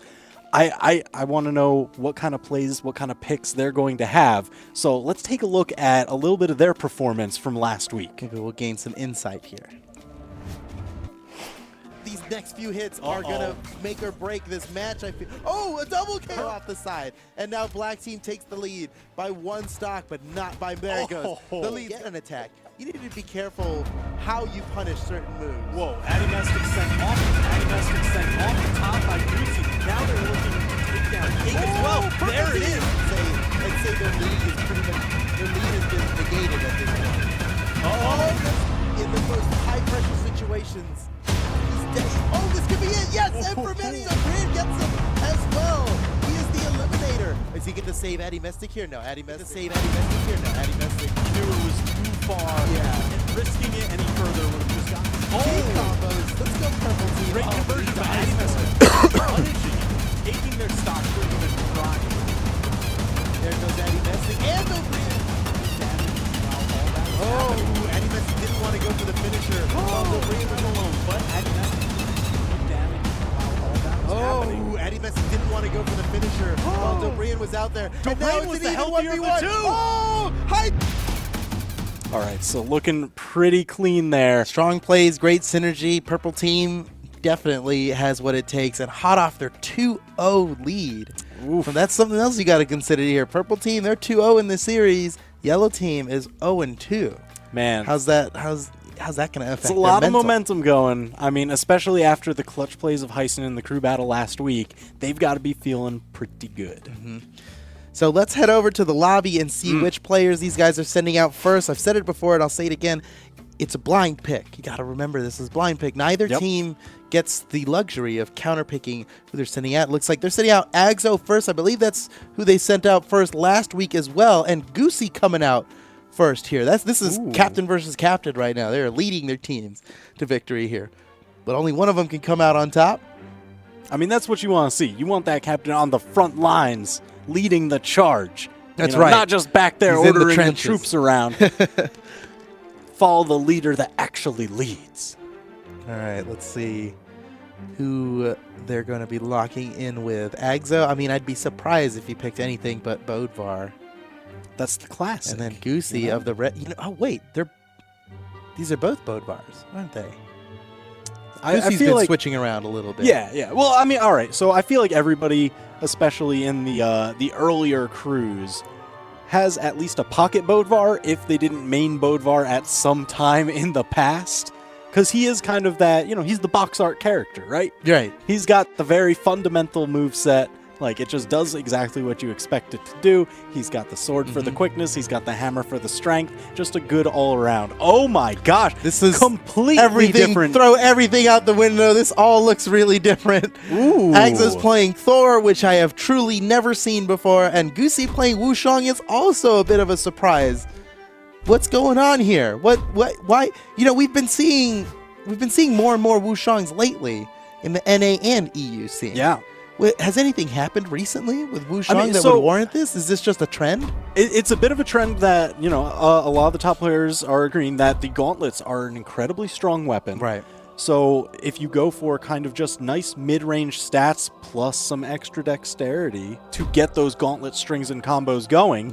I want to know what kind of plays, what kind of picks they're going to have. So let's take a look at a little bit of their performance from last week. Maybe we'll gain some insight here. These next few hits are going to make or break this match, I feel. Oh, a double KO off the side. And now black team takes the lead by 1 stock, but not by, there it goes. The lead, get an attack. You need to be careful how you punish certain moves. Whoa, Adimestic sent off. Adimestic sent off the top by Goosey. Now they're looking to take down Cake as well. There it is. I'd say their lead is pretty much, their lead has been negated at this point. In the most high-pressure situations, he's dead. Oh, this could be it. Yes, and for many, Brand gets him as well. He is the eliminator. Is he going to save Adimestic here? No, Adimestic. Save Adimestic here? No, Adimestic. Knew it was too far. Yeah. And risking it any further would have just gotten. Combos. Let's go purple team. Great conversion by Adimestic. Punishing it, taking their stock, bringing them to crying. There goes Adimestic and the Brand. Adimestic didn't want to go for the finisher. The Brand was alone, but Adimestic took damage while all that was happening. Adimestic didn't want to go for the finisher while Dobrian was out there. And now Dobrian was it's the an even healthier of the 1v1. two. Oh, hi. All right, so looking pretty clean there. Strong plays, great synergy. Purple team definitely has what it takes and hot off their 2-0 lead. So that's something else you got to consider here. Purple team, they're 2-0 in the series. Yellow team is 0-2. Man, how's that going to affect? It's a lot of momentum going. I mean, especially after the clutch plays of Heisen in the crew battle last week, they've got to be feeling pretty good. So let's head over to the lobby and see which players these guys are sending out first. I've said it before and I'll say it again. It's a blind pick. You got to remember this is blind pick. Neither team gets the luxury of counterpicking who they're sending out. Looks like they're sending out Agzo first. I believe that's who they sent out first last week as well. And Goosey coming out first here. This is captain versus captain right now. They're leading their teams to victory here. But only one of them can come out on top. I mean, that's what you want to see. You want that captain on the front lines leading the charge. That's right. Not just back there He's ordering the troops around. Follow the leader that actually leads. All right, let's see who they're going to be locking in with. Agzo, I mean, I'd be surprised if he picked anything but Bodvar. That's the classic. And then Goosey of the red. Oh, wait. These are both Bodvars, aren't they? Goosey's been like, switching around a little bit. Yeah. Well, I mean, all right. So I feel like everybody, especially in the earlier crews, has at least a pocket Bodvar if they didn't main Bodvar at some time in the past. Because he is kind of that, he's the box art character, right? Right. He's got the very fundamental moveset. Like, it just does exactly what you expect it to do. He's got the sword for the quickness. He's got the hammer for the strength. Just a good all-around. Oh, my gosh. This is completely different. Throw everything out the window. This all looks really different. Ooh. Agzo's playing Thor, which I have truly never seen before. And Goosey playing Wushang is also a bit of a surprise. What's going on here? Why? We've been seeing more and more Wushangs lately in the NA and EU scene. Yeah. Has anything happened recently with Wushang that would warrant this? Is this just a trend? It's a bit of a trend that, a lot of the top players are agreeing that the gauntlets are an incredibly strong weapon. Right. So if you go for kind of just nice mid-range stats plus some extra dexterity to get those gauntlet strings and combos going,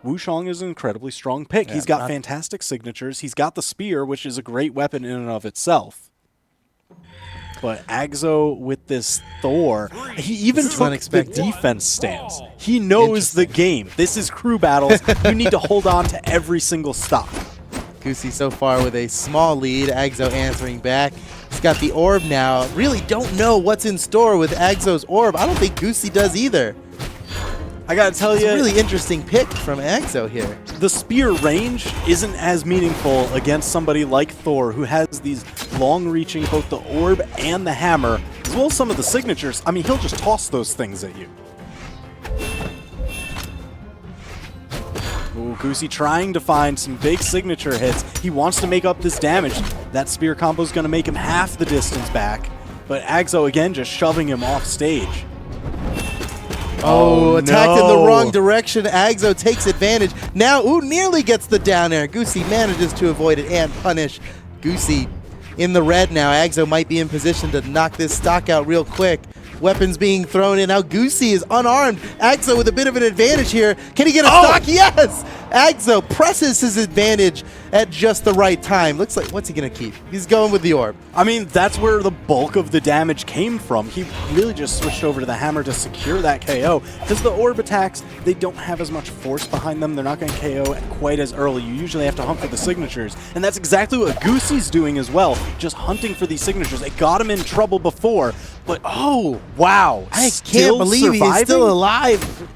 Wushang is an incredibly strong pick. He's got fantastic signatures. He's got the spear, which is a great weapon in and of itself. But Agzo with this Thor, he even took the defense stance. He knows the game. This is crew battles. You need to hold on to every single stock. Goosey so far with a small lead. Agzo answering back. He's got the orb now. Really don't know what's in store with Agzo's orb. I don't think Goosey does either. I gotta tell you, it's a really interesting pick from Agzo here. The spear range isn't as meaningful against somebody like Thor, who has these long-reaching, both the orb and the hammer, as well as some of the signatures. I mean, he'll just toss those things at you. Ooh, Goosey trying to find some big signature hits. He wants to make up this damage. That spear combo is going to make him half the distance back, but Agzo again just shoving him off stage. Oh, attacked in the wrong direction. Agzo takes advantage. Now, nearly gets the down air. Goosey manages to avoid it and punish. Goosey in the red now. Agzo might be in position to knock this stock out real quick. weapons being thrown in. Now Goosey is unarmed. Agzo with a bit of an advantage here. Can he get a stock? Yes! Agzo presses his advantage at just the right time. Looks like, what's he going to keep? He's going with the orb. I mean, that's where the bulk of the damage came from. He really just switched over to the hammer to secure that KO, because the orb attacks, they don't have as much force behind them. They're not going to KO quite as early. You usually have to hunt for the signatures, and that's exactly what Goosey's doing as well, just hunting for these signatures. It got him in trouble before, but oh, wow. I can't believe he's still alive.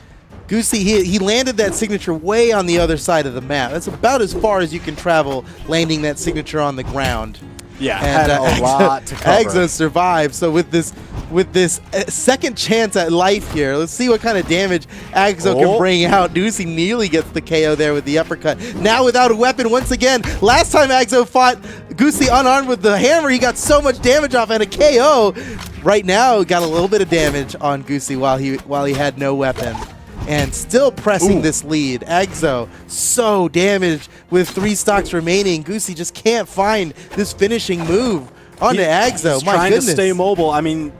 Goosey, he landed that signature way on the other side of the map. That's about as far as you can travel, landing that signature on the ground. Yeah, and had a lot to cover. Agzo survived. So with this second chance at life here, let's see what kind of damage Agzo can bring out. Goosey nearly gets the KO there with the uppercut. Now without a weapon once again. Last time Agzo fought Goosey unarmed with the hammer, he got so much damage off and a KO. Right now, got a little bit of damage on Goosey while he had no weapon. And still pressing this lead. Agzo so damaged with 3 stocks remaining. Goosey just can't find this finishing move onto Agzo. He's trying to stay mobile. I mean,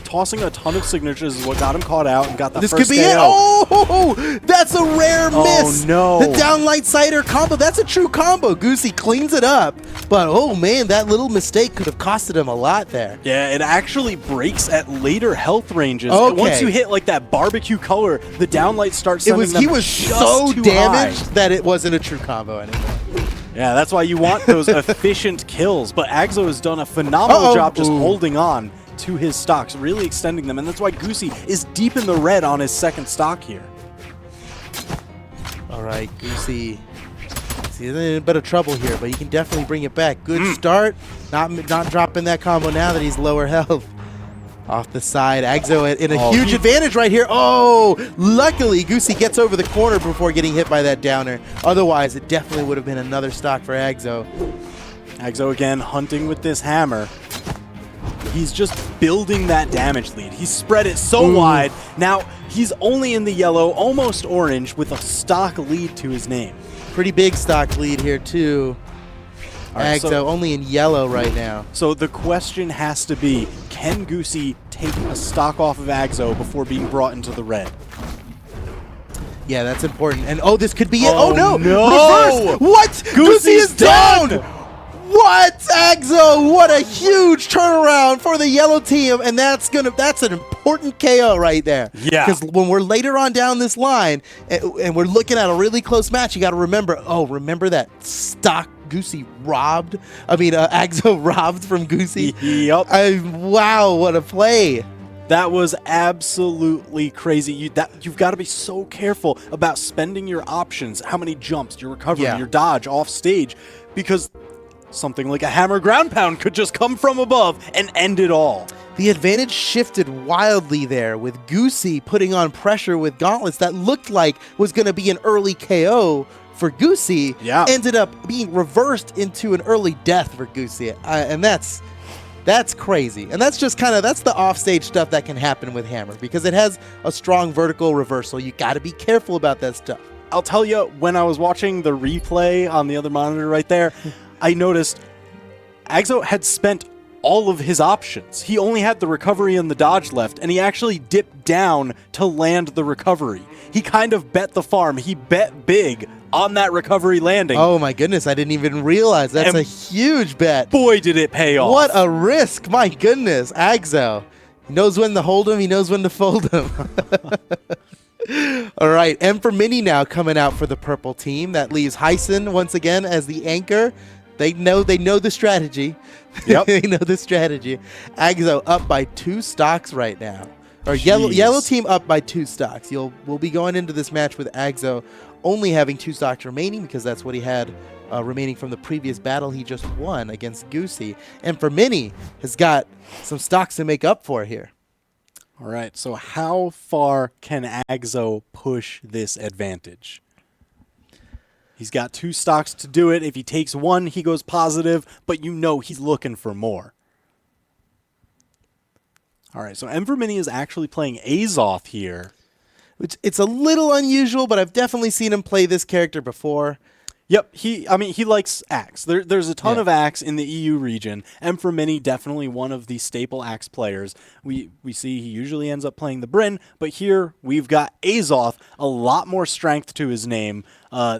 tossing a ton of signatures is what got him caught out and got the first KO. This could be it. Oh, that's a rare miss. Oh, no. The downlight cider combo. That's a true combo. Goosey cleans it up. But, oh, man, that little mistake could have costed him a lot there. Yeah, it actually breaks at later health ranges. Okay. Once you hit, like, that barbecue color, the downlight starts sending them He was so damaged that it wasn't a true combo anymore. Yeah, that's why you want those efficient kills. But Agzo has done a phenomenal job just holding on to his stocks, really extending them. And that's why Goosey is deep in the red on his second stock here. All right, Goosey. He's in a bit of trouble here, but he can definitely bring it back. Good start. Not dropping that combo now that he's lower health. Off the side, Agzo in a huge advantage right here. Oh, luckily Goosey gets over the corner before getting hit by that downer. Otherwise, it definitely would have been another stock for Agzo. Agzo again hunting with this hammer. He's just building that damage lead. He spread it so wide. Now he's only in the yellow, almost orange, with a stock lead to his name. Pretty big stock lead here too. Right, Agzo only in yellow right now. So the question has to be, can Goosey take a stock off of Agzo before being brought into the red? Yeah, that's important. And this could be it. Oh no! Reverse! What? Goosey is down! What? Agzo, what a huge turnaround for the yellow team, and that's an important KO right there. Yeah. Because when we're later on down this line and we're looking at a really close match, you got to remember, remember that stock Goosey robbed? I mean, Agzo robbed from Goosey? Yep. Wow, what a play. That was absolutely crazy. You've got to be so careful about spending your options, how many jumps, your recovery, your dodge off stage, because something like a hammer ground pound could just come from above and end it all. The advantage shifted wildly there with Goosey putting on pressure with gauntlets that looked like was going to be an early KO for Goosey. Yeah. Ended up being reversed into an early death for Goosey. And that's crazy. And that's just that's the offstage stuff that can happen with hammer because it has a strong vertical reversal. You got to be careful about that stuff. I'll tell you, when I was watching the replay on the other monitor right there, I noticed Agzo had spent all of his options. He only had the recovery and the dodge left, and he actually dipped down to land the recovery. He kind of bet the farm. He bet big on that recovery landing. Oh my goodness, I didn't even realize. That's a huge bet. Boy, did it pay off. What a risk. My goodness, Agzo. He knows when to hold him. He knows when to fold him. All right, M for Mini now coming out for the purple team. That leaves Hyson once again as the anchor. They know the strategy. Yep. They know the strategy. Agzo up by 2 stocks right now. Or yellow team up by 2 stocks. We'll be going into this match with Agzo only having 2 stocks remaining because that's what he had remaining from the previous battle he just won against Goosey. And for Mini has got some stocks to make up for here. All right, so how far can Agzo push this advantage? He's got 2 stocks to do it. If he takes 1, he goes positive, but he's looking for more. All right, so M for Mini is actually playing Azoth here. Which it's a little unusual, but I've definitely seen him play this character before. Yep, he likes Axe. There's a ton of Axe in the EU region, and for many, definitely one of the staple Axe players. We see he usually ends up playing the Bryn, but here we've got Azoth, a lot more strength to his name.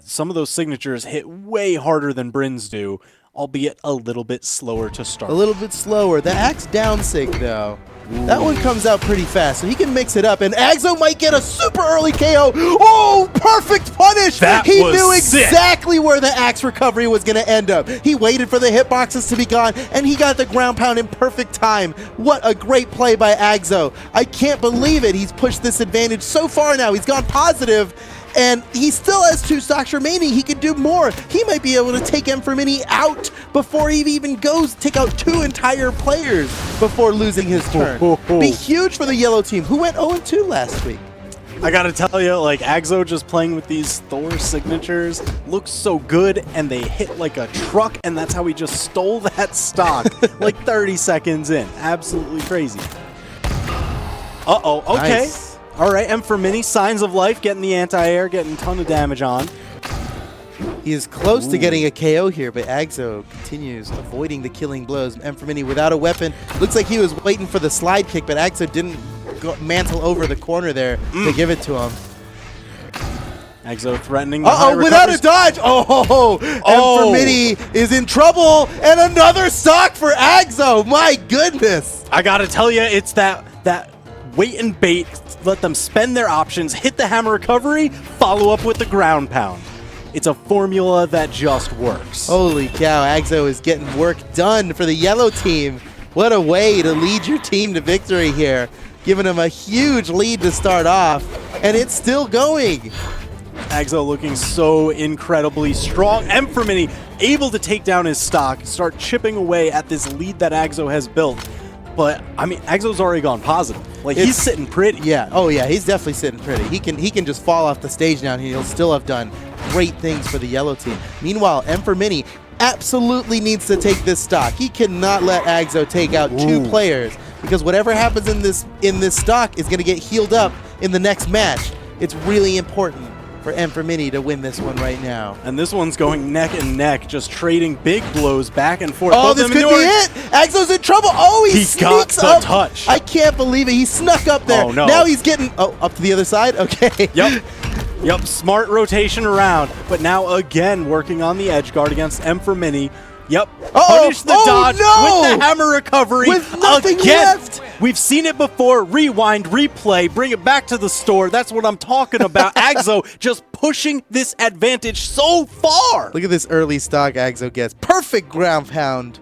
Some of those signatures hit way harder than Bryns do, albeit a little bit slower to start. A little bit slower. The Axe down sig, though. Ooh. That one comes out pretty fast, so he can mix it up. And Agzo might get a super early KO. Oh, perfect punish! He knew exactly where the Axe recovery was going to end up. He waited for the hitboxes to be gone, and he got the ground pound in perfect time. What a great play by Agzo. I can't believe it. He's pushed this advantage so far now. He's gone positive. And he still has 2 stocks remaining. He could do more. He might be able to take Mfremini out before he even goes, take out 2 entire players before losing his turn. Be huge for the yellow team, who went 0-2 last week. I gotta tell you, like, Agzo just playing with these Thor signatures looks so good, and they hit like a truck, and that's how he just stole that stock like 30 seconds in. Absolutely crazy. Uh-oh, okay. Nice. All right, Mfremini, Signs of Life, getting the anti-air, getting a ton of damage on. He is close to getting a KO here, but Agzo continues avoiding the killing blows. Mfremini without a weapon. Looks like he was waiting for the slide kick, but Agzo didn't mantle over the corner there to give it to him. Agzo threatening the high without a dodge! Mfremini is in trouble, and another stock for Agzo! My goodness! I gotta tell you, it's that wait and bait. Let them spend their options, hit the hammer recovery, follow up with the ground pound. It's a formula that just works. Holy cow, Agzo is getting work done for the yellow team. What a way to lead your team to victory here. Giving them a huge lead to start off, and it's still going. Agzo looking so incredibly strong. Mfremini able to take down his stock, start chipping away at this lead that Agzo has built. But, I mean, Agzo's already gone positive. Like, he's sitting pretty. Yeah. Oh, yeah. He's definitely sitting pretty. He can just fall off the stage now, and he'll still have done great things for the yellow team. Meanwhile, Mfremini absolutely needs to take this stock. He cannot let Agzo take out 2 players, because whatever happens in this stock is going to get healed up in the next match. It's really important for Mfremini to win this one right now. And this one's going neck and neck, just trading big blows back and forth. Oh, this could be it! Agzo's in trouble! Oh, he sneaks got the up. touch. I can't believe it. He snuck up there. Oh, no. Now he's getting... Oh, up to the other side? Okay. Yep, smart rotation around. But now again working on the edge guard against Mfremini. Yep, punish the dodge with the hammer recovery. With nothing left. We've seen it before. Rewind, replay, bring it back to the store. That's what I'm talking about. Agzo just pushing this advantage so far. Look at this early stock Agzo gets. Perfect ground pound.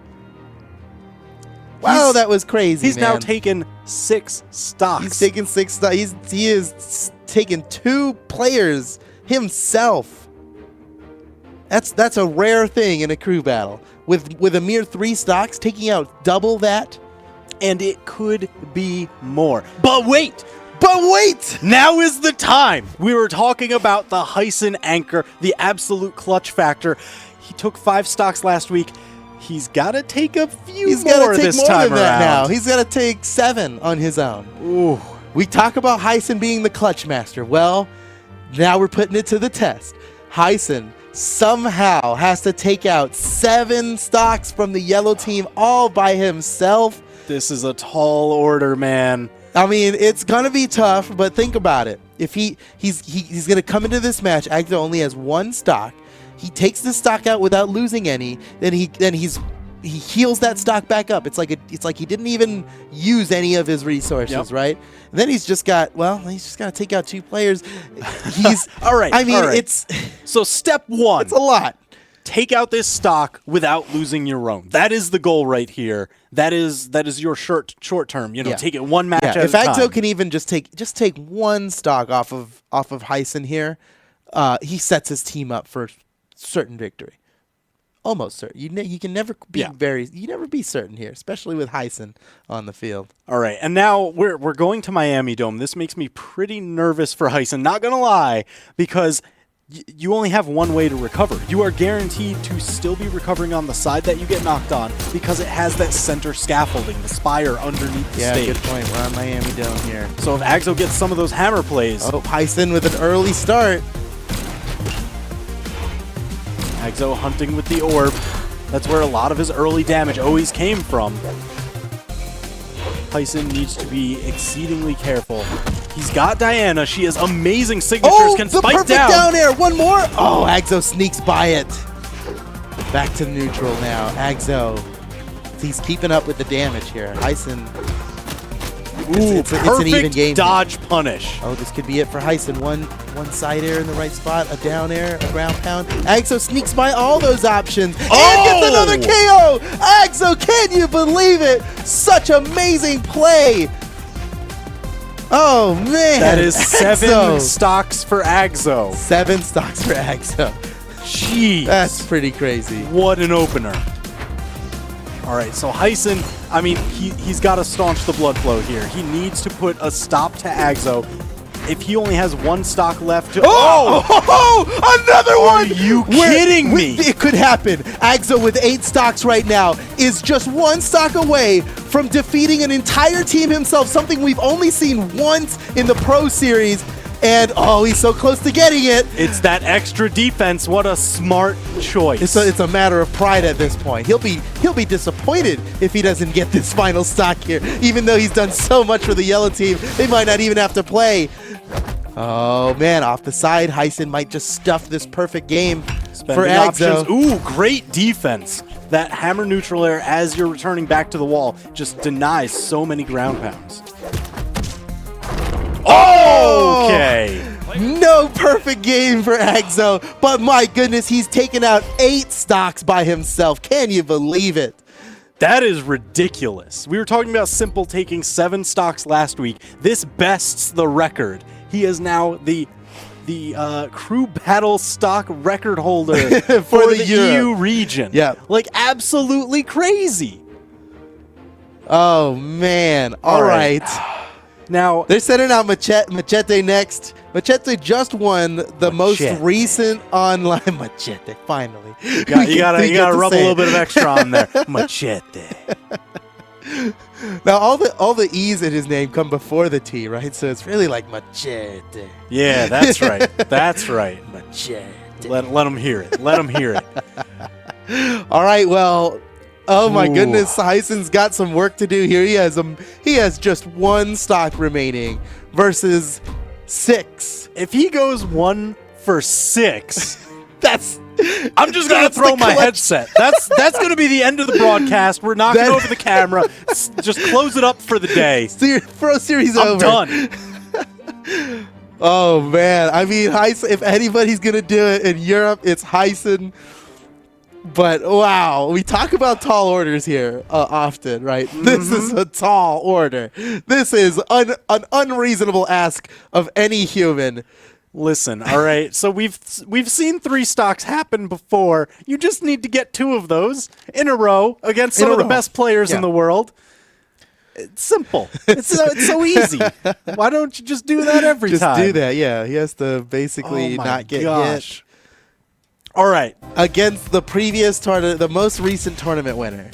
Wow, that was crazy, He's now taken 6 stocks. He's taken 6 stocks. He is taken 2 players himself. That's a rare thing in a crew battle. With a mere 3 stocks, taking out double that. And it could be more. But wait! Now is the time! We were talking about the Hyson anchor, the absolute clutch factor. He took 5 stocks last week. He's got to take a few more this time around. Now. He's got to take 7 on his own. Ooh. We talk about Hyson being the clutch master. Well, now we're putting it to the test. Hyson somehow has to take out 7 stocks from the yellow team all by himself. This is a tall order, man. I mean, it's gonna be tough, but think about it. If he's gonna come into this match, Agzo only has 1 stock. He takes the stock out without losing any. Then he heals that stock back up. It's like he didn't even use any of his resources, right? And then he's just got to take out 2 players. He's all right. I mean, all right. it's so step 1. It's a lot. Take out this stock without losing your own. That is the goal right here. That is your short term. You know, take it 1 match at a time. If Agzo can even just take 1 stock off of Hyson here, he sets his team up for certain victory. Almost certain. You can never be you never be certain here, especially with Hyson on the field. All right, and now we're going to Miami Dome. This makes me pretty nervous for Hyson, not gonna lie, because you only have 1 way to recover. You are guaranteed to still be recovering on the side that you get knocked on because it has that center scaffolding, the spire underneath the stage. Yeah, good point. We're on Miami Dome here. So if Agzo gets some of those hammer plays... Oh, Hyson with an early start. Agzo hunting with the orb. That's where a lot of his early damage always came from. Hyson needs to be exceedingly careful. He's got Diana. She has amazing signatures. Can the spike perfect down air. One more. Oh, Agzo sneaks by it. Back to neutral now. Agzo. He's keeping up with the damage here. Hyson. It's an even game. Dodge punish. Oh, this could be it for Hyson. One side air in the right spot, a down air, a ground pound. Agzo sneaks by all those options and gets another KO. Agzo, can you believe it? Such amazing play. Oh, man. That is Agzo. 7 stocks for Agzo. 7 stocks for Agzo. Jeez. That's pretty crazy. What an opener. All right, so Hyson, I mean, he's got to staunch the blood flow here. He needs to put a stop to Agzo. If he only has 1 stock left to... Another one! Are you kidding me? It could happen. Agzo with 8 stocks right now is just 1 stock away from defeating an entire team himself, something we've only seen once in the Pro Series. And, he's so close to getting it. It's that extra defense. What a smart choice. It's a matter of pride at this point. He'll be disappointed if he doesn't get this final stock here. Even though he's done so much for the yellow team, they might not even have to play. Oh, man, off the side, Hyson might just stuff this perfect game for Agzo. Ooh, great defense. That hammer neutral air as you're returning back to the wall just denies so many ground pounds. Okay. No perfect game for Agzo, but my goodness, he's taken out 8 stocks by himself. Can you believe it? That is ridiculous. We were talking about Simple taking 7 stocks last week. This bests the record. He is now the crew battle stock record holder for the EU region. Yeah. Like, absolutely crazy. Oh, man. All right. Now, they're sending out Machete next. Machete just won the most recent online Machete. Finally, you gotta rub a little bit of extra on there. Machete. Now all the E's in his name come before the T, right? So it's really like Machete. Yeah, that's right. That's right. Machete. Let him hear it. Let him hear it. All right. Well. Oh my goodness, Hyson's got some work to do here. He has just 1 stock remaining versus 6. If he goes 1 for 6, I'm just gonna that's throw the my clutch. headset. That's gonna be the end of the broadcast. We're knocking over the camera. Just close it up for the day. Pro Series I'm over. done. Oh man, I mean, Hyson, if anybody's gonna do it in Europe, it's Hyson. But wow, we talk about tall orders here often, right? This is a tall order. This is an unreasonable ask of any human. Listen, all right. So we've seen 3 stocks happen before. You just need to get 2 of those in a row against some of the best players in the world. It's simple. It's so easy. Why don't you just do that every time? Just do that, yeah. He has to basically not get hit. All right. Against the previous tournament, the most recent tournament winner.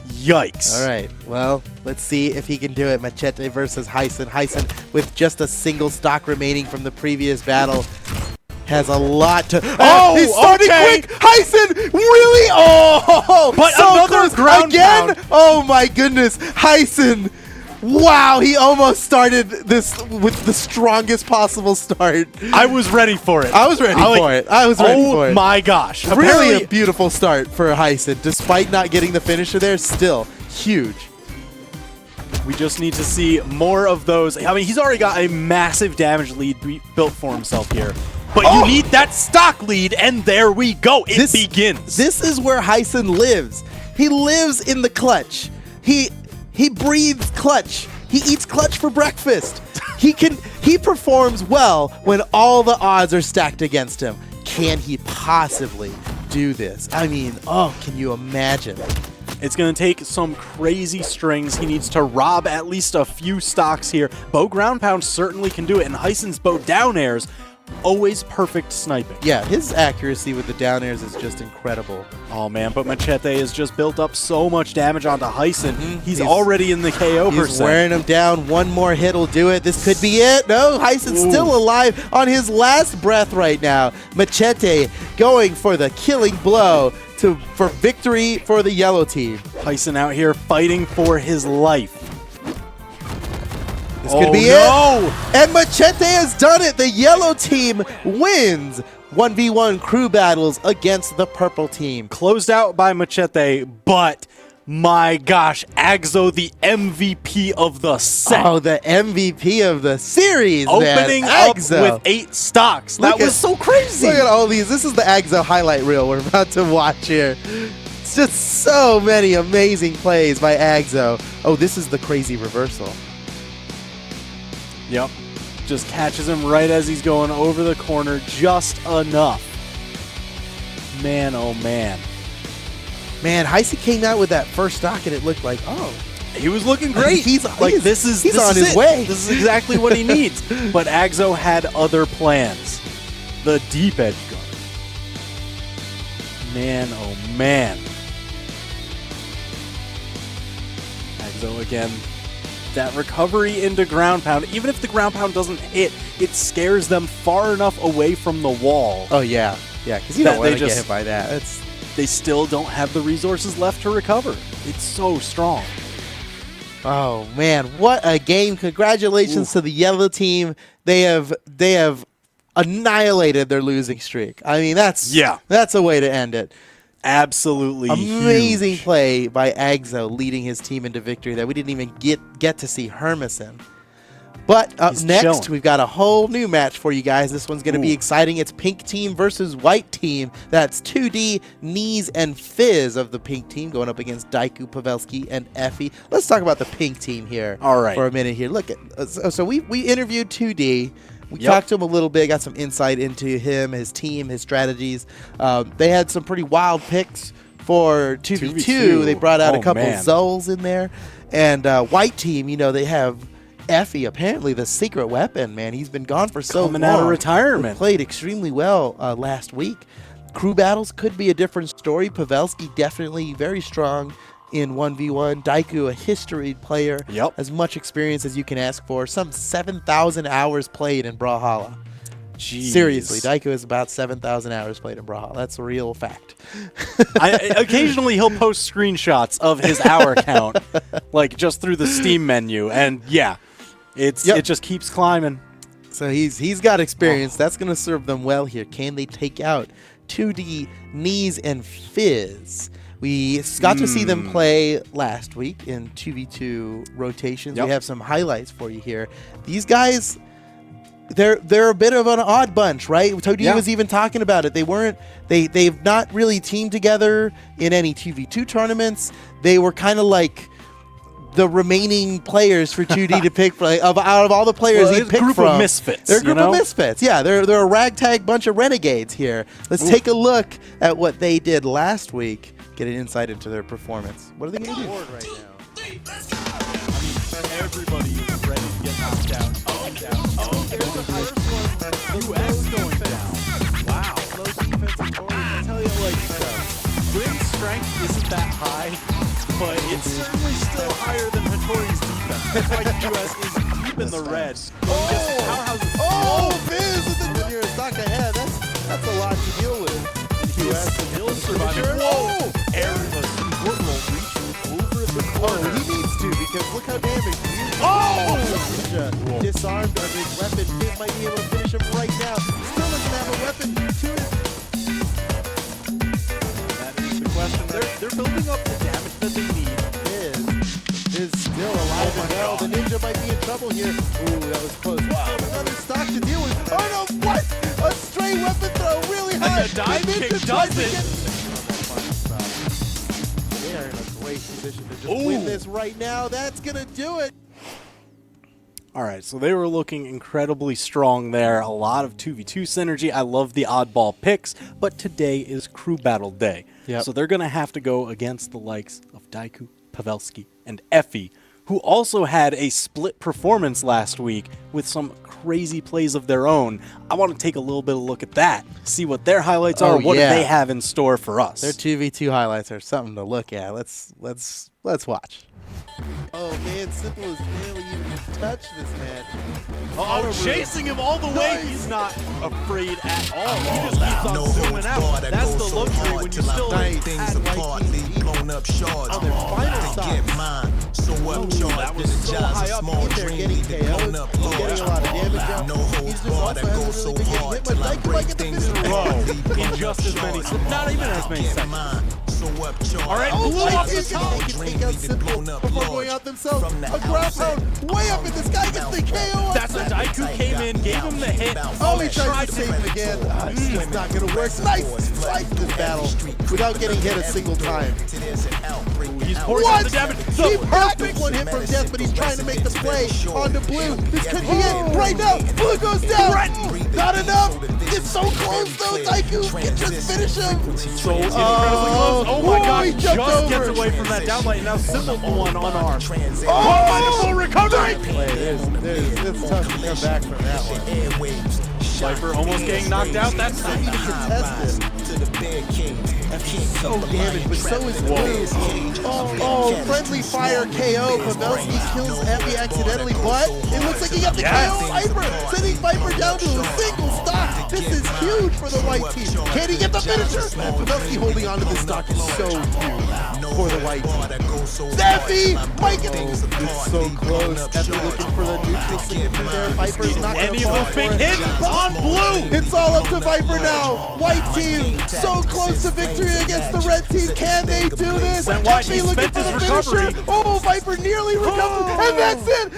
Yikes. All right. Well, let's see if he can do it. Machete versus Hyson. Hyson, with just a single stock remaining from the previous battle, has a lot to... he's starting quick! Hyson! Really? Oh! But so another close. ground Again? pound. Oh, my goodness. Hyson... Wow, he almost started this with the strongest possible start. I was ready for it. I was ready for it. Oh my gosh. Really a beautiful start for Hyson, despite not getting the finisher there, still huge. We just need to see more of those. I mean, he's already got a massive damage lead built for himself here. But you need that stock lead, and there we go. It begins. This is where Hyson lives. He lives in the clutch. He breathes clutch. He eats clutch for breakfast. He performs well when all the odds are stacked against him. Can he possibly do this? I mean, can you imagine? It's going to take some crazy strings. He needs to rob at least a few stocks here. Bow ground pound certainly can do it, and Hyson's bow down airs always perfect sniping. Yeah, his accuracy with the down airs is just incredible. Oh, man, but Machete has just built up so much damage onto Hyson. He's already in the KO percent. He's wearing him down. One more hit will do it. This could be it. No, Hyson's still alive on his last breath right now. Machete going for the killing blow for victory for the yellow team. Hyson out here fighting for his life. This could be it. And Machete has done it. The yellow team wins 1v1 crew battles against the purple team. Closed out by Machete, but my gosh, Agzo, the MVP of the set. Oh, the MVP of the series, Opening man. up with 8 stocks. That was so crazy. Look at all these. This is the Agzo highlight reel we're about to watch here. It's just so many amazing plays by Agzo. Oh, this is the crazy reversal. Yep. Just catches him right as he's going over the corner just enough. Man, oh man. Man, Heisey came out with that first stock and it looked like, oh. He was looking great. He's on his way. This is exactly what he needs. But Agzo had other plans. The deep edge guard. Man, oh man. Agzo again. That recovery into ground pound, even if the ground pound doesn't hit, it scares them far enough away from the wall. Oh, yeah. Yeah, because you don't want to get hit by that. They still don't have the resources left to recover. It's so strong. Oh, man. What a game. Congratulations to the yellow team. They have annihilated their losing streak. I mean, that's a way to end it. Absolutely amazing huge play by Agzo leading his team into victory that we didn't even get to see Hermison. But up next, we've got a whole new match for you guys. This one's going to be exciting. It's pink team versus white team. That's 2D, Knees, and Fizz of the pink team going up against Daiku, Pavelski, and Effie. Let's talk about the pink team here for a minute here. Look, so we interviewed 2D. We talked to him a little bit, got some insight into him, his team, his strategies. They had some pretty wild picks for 2v2. They brought out a couple Zulls in there. And white team, they have Effie, apparently the secret weapon, man. He's been gone for so long. Coming out of retirement. He played extremely well last week. Crew battles could be a different story. Pavelski definitely very strong in 1v1. Daiku, a history player, as much experience as you can ask for. Some 7,000 hours played in Brawlhalla. Jeez. Seriously, Daiku has about 7,000 hours played in Brawlhalla. That's a real fact. Occasionally, he'll post screenshots of his hour count, like just through the Steam menu, and it just keeps climbing. So he's got experience. That's going to serve them well here. Can they take out 2D, Knees, and Fizz? We got to see them play last week in 2v2 rotations. We have some highlights for you here. These guys, they're a bit of an odd bunch, right? Todi was even talking about it. They've not really teamed together in any 2v2 tournaments. They were kind of like the remaining players for 2D to pick from, out of all the players he picked from. They're a group of misfits. They're a group of misfits. Yeah, they're a ragtag bunch of renegades here. Let's take a look at what they did last week. Get an insight into their performance. What are they going to do? Right now. Everybody is ready to get knocked out. There's the first one. US going down. Wow. Low defensive Tory. I'll tell you Wind strength isn't that high, but it's certainly still higher than Hattori's defense. That's why US is deep in the red. Fizz when you're a stock ahead. That's a lot to deal with. US still surviving. Whoa! Airless support will reach over the corner. He needs to, because look how damaged he is. Disarmed of his weapon. Fizz might be able to finish him right now. Still doesn't have a weapon to it. That is the question. They're building up the damage that they need. Fizz is still alive and well. The ninja might be in trouble here. Ooh, that was close. Wow, another stock to deal with. Oh no, what? A stray weapon throw really high. And the dive kick does it. They are in a great position to just win this right now. That's going to do it. All right, so they were looking incredibly strong there. A lot of 2v2 synergy. I love the oddball picks, but today is crew battle day. So they're going to have to go against the likes of Daiku, Pavelski, and Effie, who also had a split performance last week with some crazy plays of their own. I want to take a little bit of a look at that, see what their highlights are, what do they have in store for us. Their 2v2 highlights are something to look at. Let's watch. Oh man, Simple is barely even touched this man. Chasing him all the way. He's not afraid at all. He just keeps on zooming out. That's the luxury when you still things apart, leave blown up shards. Oh, they're final to get mine. So upcharged, energize a small dream, leave it blown up large. Getting a lot of damage out. No holds barred, I go so hard till I break things apart. In just as many, not even as many seconds. All right, Blue off the top. They can take out Simple before going out themselves. A ground pound way up in the sky gets the KO. That's a Daiku came in, gave him the hit. Oh, he tried to save him again. It's not going to work. Nice fight this battle without getting hit a single time. He's pouring out the damage. He practiced one hit from death, but he's trying to make the play onto Blue. This could be it. Right now, Blue goes down. Not enough. It's so close though. Daiku can just finish him. So incredibly close. Oh my God, he just jumped gets over. away from that downlight. Now Simple one unarmed. Oh, full recovery. It's tough to come back from that one. Viper almost getting knocked out. That's not even contested. So damaged, but so is Blue. Oh, friendly fire KO. Pavelski kills Effie accidentally, but it looks like he got the KO Viper, sending Viper down to a single stock. This is huge for the white team. Can he get the finisher? Pavelski holding on to this stock is so huge for the white team. Effie, Mike, it's so close. Effie looking for the neutral signature there. Viper's not going to fall for big hits on Blue. It's all up to Viper now. White team so close to victory against the red team. Can they do this? Effie looking for the finisher. Oh, Viper nearly recovered, and that's it.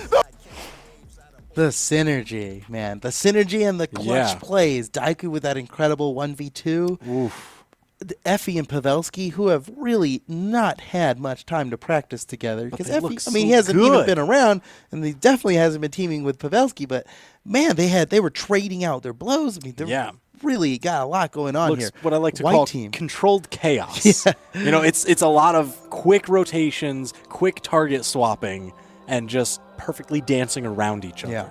The synergy, man. The synergy and the clutch plays. Daiku with that incredible 1v2. Oof. Effie and Pavelski, who have really not had much time to practice together. Because Effie, he hasn't even been around, and he definitely hasn't been teaming with Pavelski. But man, they were trading out their blows. I mean, they really got a lot going on here. What I like to call controlled chaos. You know, it's a lot of quick rotations, quick target swapping, and just perfectly dancing around each other. Yeah.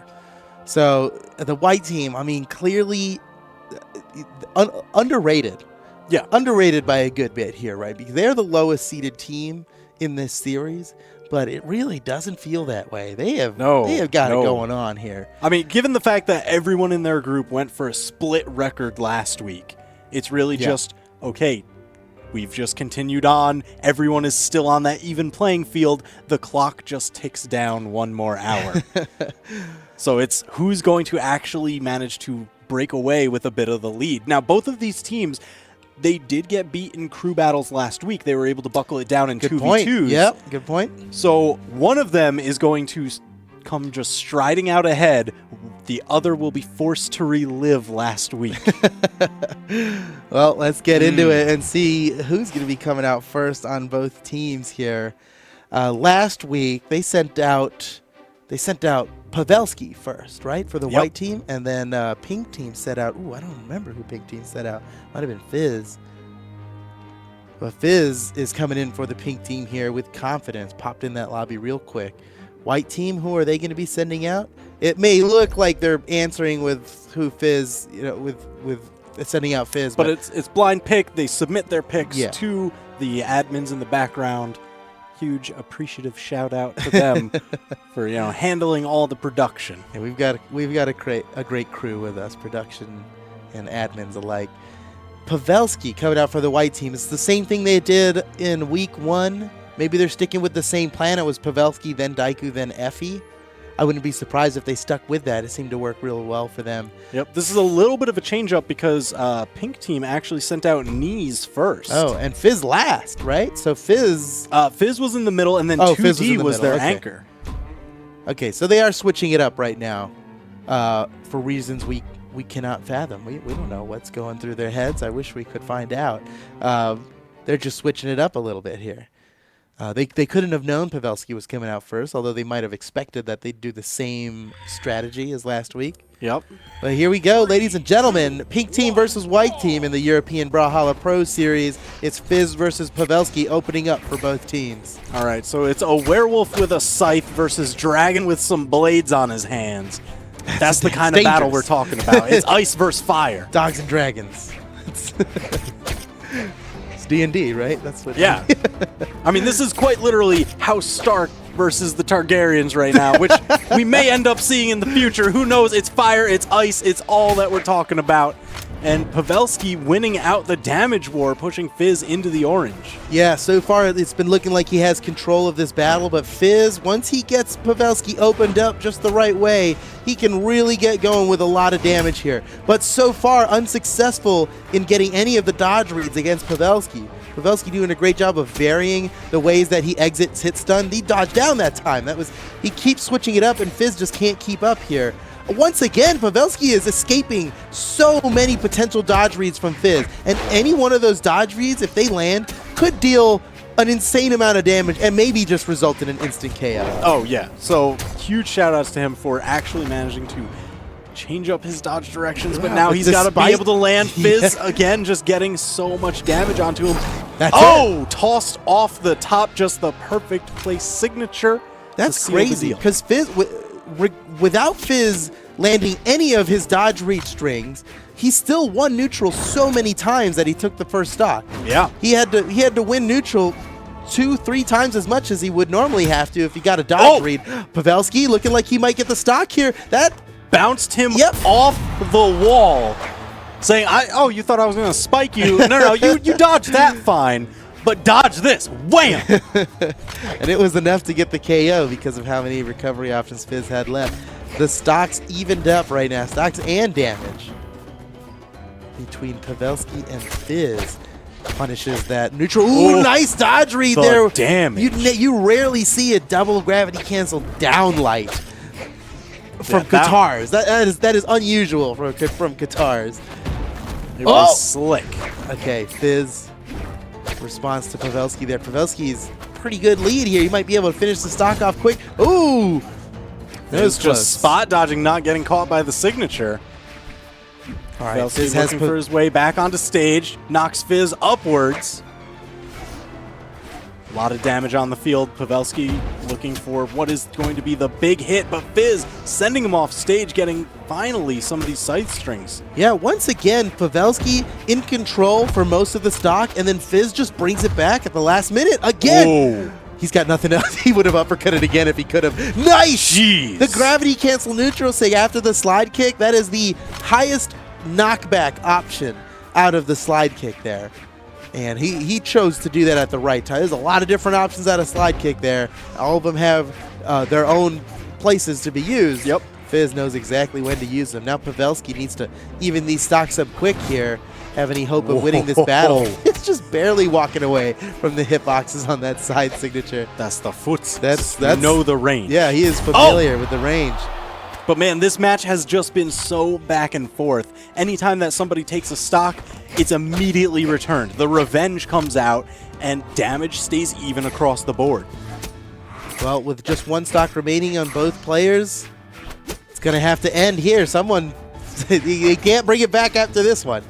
So the white team, I mean, clearly underrated. Yeah. Underrated by a good bit here, right? Because they're the lowest seeded team in this series, but it really doesn't feel that way. They have got it going on here. I mean, given the fact that everyone in their group went for a split record last week, it's really just, okay, we've just continued on. Everyone is still on that even playing field. The clock just ticks down one more hour. So it's who's going to actually manage to break away with a bit of the lead. Now, both of these teams, they did get beat in crew battles last week. They were able to buckle it down in 2v2s. Yep, good point. So one of them is going to come just striding out ahead. The other will be forced to relive last week. Well, let's get into it and see who's going to be coming out first on both teams here. Last week, they sent out Pavelski first, right, for the white team, and then pink team set out. Ooh, I don't remember who pink team set out. Might have been Fizz. But Fizz is coming in for the pink team here with confidence. Popped in that lobby real quick. White team, who are they going to be sending out? It may look like they're answering with who Fizz, with sending out Fizz, but it's blind pick. They submit their picks to the admins in the background. Huge appreciative shout out to them for handling all the production. Yeah, we've got a great crew with us, production and admins alike. Pavelski coming out for the white team. It's the same thing they did in week 1. Maybe they're sticking with the same plan. It was Pavelski, then Daiku, then Effie. I wouldn't be surprised if they stuck with that. It seemed to work real well for them. Yep, this is a little bit of a change-up because pink team actually sent out Knees first. Oh, and Fizz last, right? So Fizz... Fizz was in the middle, and then 2D was their anchor. Okay, so they are switching it up right now for reasons we cannot fathom. We don't know what's going through their heads. I wish we could find out. They're just switching it up a little bit here. They couldn't have known Pavelski was coming out first, although they might have expected that they'd do the same strategy as last week. Yep. But here we go, ladies and gentlemen. Pink team versus white team in the European Brawlhalla Pro Series. It's Fizz versus Pavelski opening up for both teams. All right, so it's a werewolf with a scythe versus dragon with some blades on his hands. That's the kind of battle we're talking about. It's ice versus fire. Dogs and dragons. It's D&D, right? That's what. Yeah. I mean, this is quite literally House Stark versus the Targaryens right now, which we may end up seeing in the future. Who knows? It's fire, it's ice, it's all that we're talking about. And Pavelski winning out the damage war, pushing Fizz into the orange. Yeah, so far it's been looking like he has control of this battle, but Fizz, once he gets Pavelski opened up just the right way, he can really get going with a lot of damage here. But so far, unsuccessful in getting any of the dodge reads against Pavelski. Pavelski doing a great job of varying the ways that he exits hit stun. He dodged down that time. He keeps switching it up, and Fizz just can't keep up here. Once again, Pavelski is escaping so many potential dodge reads from Fizz, and any one of those dodge reads, if they land, could deal an insane amount of damage and maybe just result in an instant KO. Oh, yeah. So huge shout-outs to him for actually managing to change up his dodge directions, but now he's got to be able to land Fizz again, just getting so much damage onto him. Tossed off the top, just the perfect place signature. That's crazy, because Fizz, without Fizz landing any of his dodge reach strings, he still won neutral so many times that he took the first stock. Yeah. He had to win neutral 2-3 times as much as he would normally have to if he got a dodge read. Pavelski looking like he might get the stock here. That bounced him off the wall, saying, you thought I was going to spike you. No, you dodged that fine, but dodge this. Wham! And it was enough to get the KO because of how many recovery options Fizz had left. The stocks evened up right now, stocks and damage between Pavelski and Fizz. Punishes that neutral. Ooh, nice dodge read there. Damage. You rarely see a double gravity cancel down light from Katars. That is unusual from Katars. It was slick. Okay, Fizz response to Pavelski there. Pavelski's pretty good lead here. He might be able to finish the stock off quick. Ooh! That was just spot dodging, not getting caught by the signature. All right, Fizz looking for his way back onto stage, knocks Fizz upwards. A lot of damage on the field. Pavelski looking for what is going to be the big hit, but Fizz sending him off stage, getting finally some of these scythe strings. Yeah, once again, Pavelski in control for most of the stock, and then Fizz just brings it back at the last minute again. Whoa. He's got nothing else. He would have uppercutted again if he could have. Nice! Jeez. The gravity cancel neutral say after the slide kick, that is the highest knockback option out of the slide kick there. And he chose to do that at the right time. There's a lot of different options out of slide kick there. All of them have their own places to be used. Yep. Fizz knows exactly when to use them. Now Pavelski needs to even these stocks up quick here. Have any hope of winning this battle? It's just barely walking away from the hitboxes on that side signature. That's the foot. That's you know the range. Yeah, he is familiar with the range. But man, this match has just been so back and forth. Anytime that somebody takes a stock, it's immediately returned. The revenge comes out, and damage stays even across the board. Well, with just one stock remaining on both players, it's going to have to end here. Someone, they can't bring it back after this one.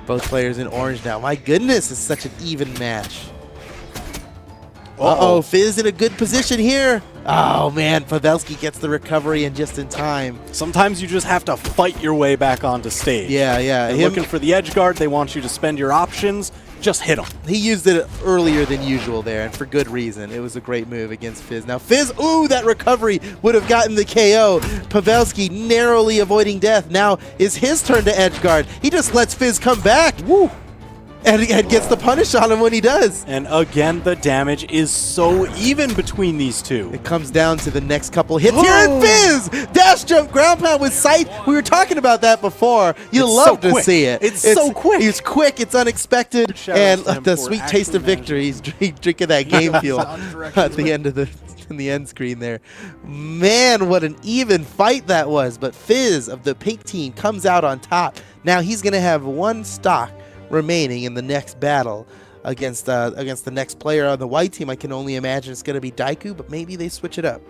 Both players in orange now. My goodness, it's such an even match. Uh-oh, Fizz in a good position here. Oh, man, Pavelski gets the recovery and just in time. Sometimes you just have to fight your way back onto stage. Yeah. They're looking for the edge guard. They want you to spend your options. Just hit him. He used it earlier than usual there, and for good reason. It was a great move against Fizz. Now, Fizz, ooh, that recovery would have gotten the KO. Pavelski narrowly avoiding death. Now is his turn to edge guard. He just lets Fizz come back. Woo! And gets the punish on him when he does. And again, the damage is so even between these two. It comes down to the next couple hits here, and Fizz! Dash jump, ground pound with sight. We were talking about that before. You love to see it. It's so quick. It's quick, it's unexpected, and the sweet taste of victory. He's drinking that game fuel at the end of in the end screen there. Man, what an even fight that was. But Fizz of the pink team comes out on top. Now he's going to have one stock remaining in the next battle against the next player on the white team. I can only imagine it's going to be Daiku, but maybe they switch it up.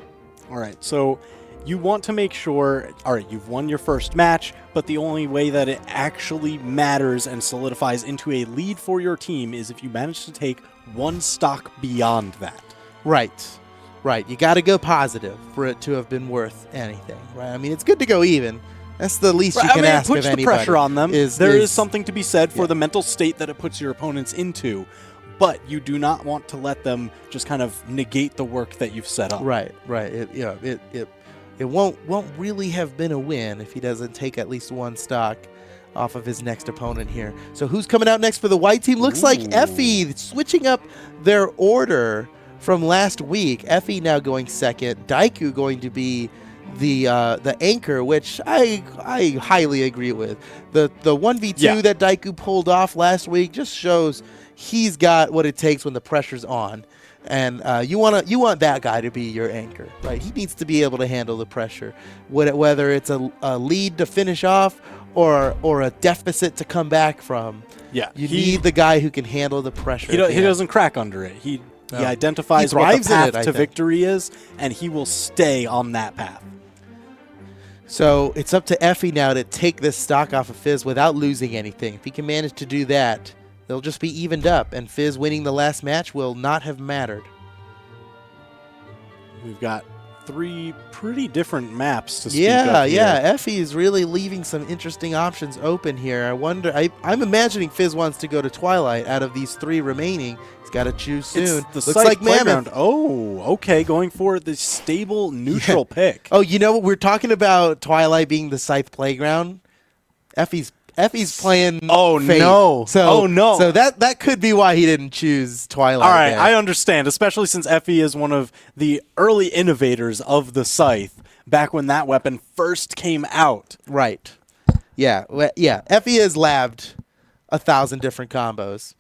All right, so you want to make sure, all right, you've won your first match, but the only way that it actually matters and solidifies into a lead for your team is if you manage to take one stock beyond that. Right. You got to go positive for it to have been worth anything, right? I mean, it's good to go even. That's the least you can ask of anybody. It puts the pressure on them. There is something to be said for the mental state that it puts your opponents into, but you do not want to let them just kind of negate the work that you've set up. Right. It won't really have been a win if he doesn't take at least one stock off of his next opponent here. So who's coming out next for the white team? Looks like Effie switching up their order from last week. Effie now going second. Daiku going to be the anchor, which I highly agree with. The 1v2 that Daiku pulled off last week just shows he's got what it takes when the pressure's on. And you want that guy to be your anchor, right? He needs to be able to handle the pressure, whether it's a lead to finish off or a deficit to come back from. Yeah, you need the guy who can handle the pressure. He doesn't crack under it. He identifies what the path to victory is, and he will stay on that path. So it's up to Effie now to take this stock off of Fizz without losing anything. If he can manage to do that, they'll just be evened up, and Fizz winning the last match will not have mattered. We've got 3 pretty different maps to speak of here. Effie is really leaving some interesting options open here. I wonder, I'm imagining Fizz wants to go to Twilight out of these 3 remaining. He's got to choose soon. It's the Looks like Mammoth. Oh, okay, going for the stable neutral pick. Oh, you know what? We're talking about Twilight being the Scythe playground. Effie's playing. Oh Fate. no! So that could be why he didn't choose Twilight. All right, I understand, especially since Effie is one of the early innovators of the Scythe back when that weapon first came out. Right. Yeah. Effie has labbed 1,000 different combos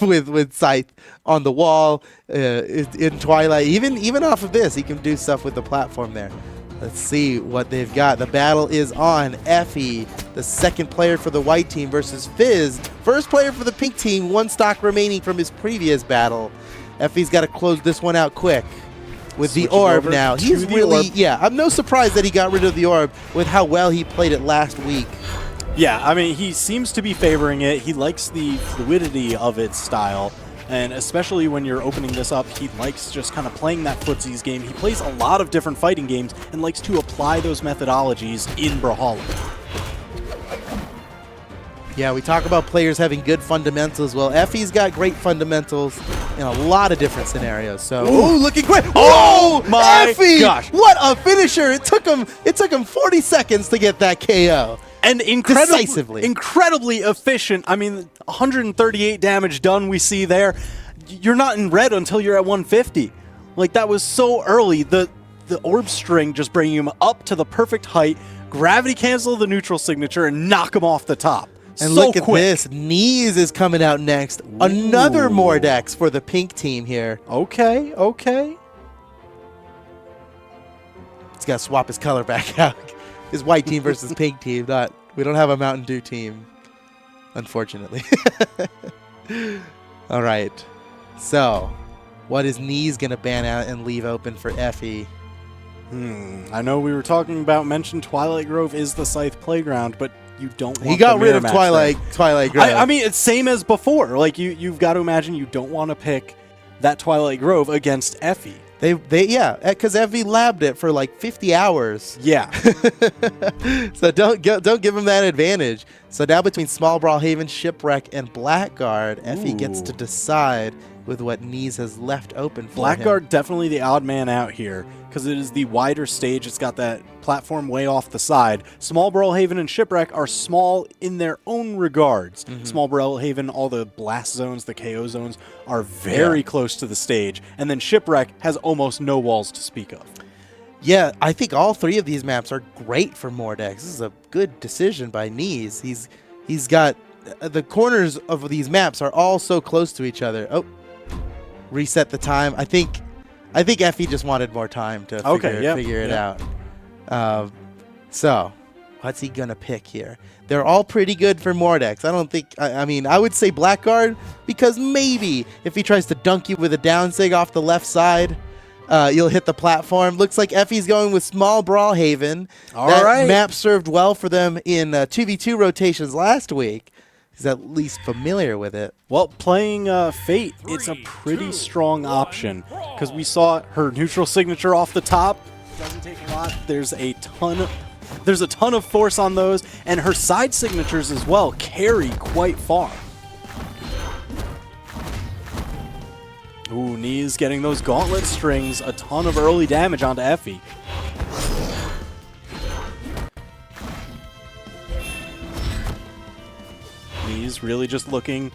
with Scythe on the wall in Twilight. Even off of this, he can do stuff with the platform there. Let's see what they've got. The battle is on. Effie, the second player for the white team, versus Fizz, first player for the pink team, 1 stock remaining from his previous battle. Effie's got to close this one out quick with the orb now. He's really, I'm no surprise that he got rid of the orb with how well he played it last week. Yeah, I mean, he seems to be favoring it. He likes the fluidity of its style. And especially when you're opening this up, he likes just kind of playing that footsies game. He plays a lot of different fighting games and likes to apply those methodologies in Brawlhalla. Yeah, we talk about players having good fundamentals. Well, Effie's got great fundamentals in a lot of different scenarios. So, looking great! Oh my Effie! Gosh! What a finisher! It took him 40 seconds to get that KO. And incredibly efficient. I mean, 138 damage done we see there. You're not in red until you're at 150. Like, that was so early. The orb string just bringing him up to the perfect height, gravity cancel the neutral signature, and knock him off the top. And look at this. Knees is coming out next. Ooh. Another Mordex for the pink team here. Okay. He's got to swap his color back out. His white team versus pink team. We don't have a Mountain Dew team, unfortunately. All right. So, what is Knees going to ban out and leave open for Effie? I know we were mentioned Twilight Grove is the Scythe playground, but you don't want He got rid of Twilight Grove. I mean, it's same as before. Like, you've got to imagine you don't want to pick that Twilight Grove against Effie. Because Effie labbed it for like 50 hours. Yeah. So don't give him that advantage. So now between Small Brawlhaven, Shipwreck, and Blackguard, Effie gets to decide with what Knees has left open for Blackguard him. Definitely the odd man out here because it is the wider stage. It's got that platform way off the side. Small Brawlhaven and Shipwreck are small in their own regards. Small Brawlhaven, all the blast zones, the KO zones are very close to the stage. And then Shipwreck has almost no walls to speak of. Yeah, I think all 3 of these maps are great for Mordex. This is a good decision by Knees. He's got the corners of these maps are all so close to each other. Oh, reset the time. I think Effie just wanted more time to figure it out. So What's he going to pick here? They're all pretty good for Mordex. I don't think, I mean, I would say Blackguard because maybe if he tries to dunk you with a down sig off the left side, you'll hit the platform. Looks like Effie's going with small Brawlhaven. That map served well for them in 2v2 rotations last week. He's at least familiar with it. Well, playing Fate, it's a pretty strong option because we saw her neutral signature off the top. Doesn't take a lot. There's a ton of force on those, and her side signatures as well carry quite far. Ooh, Knees getting those gauntlet strings, a ton of early damage onto Effie. Knees really just looking,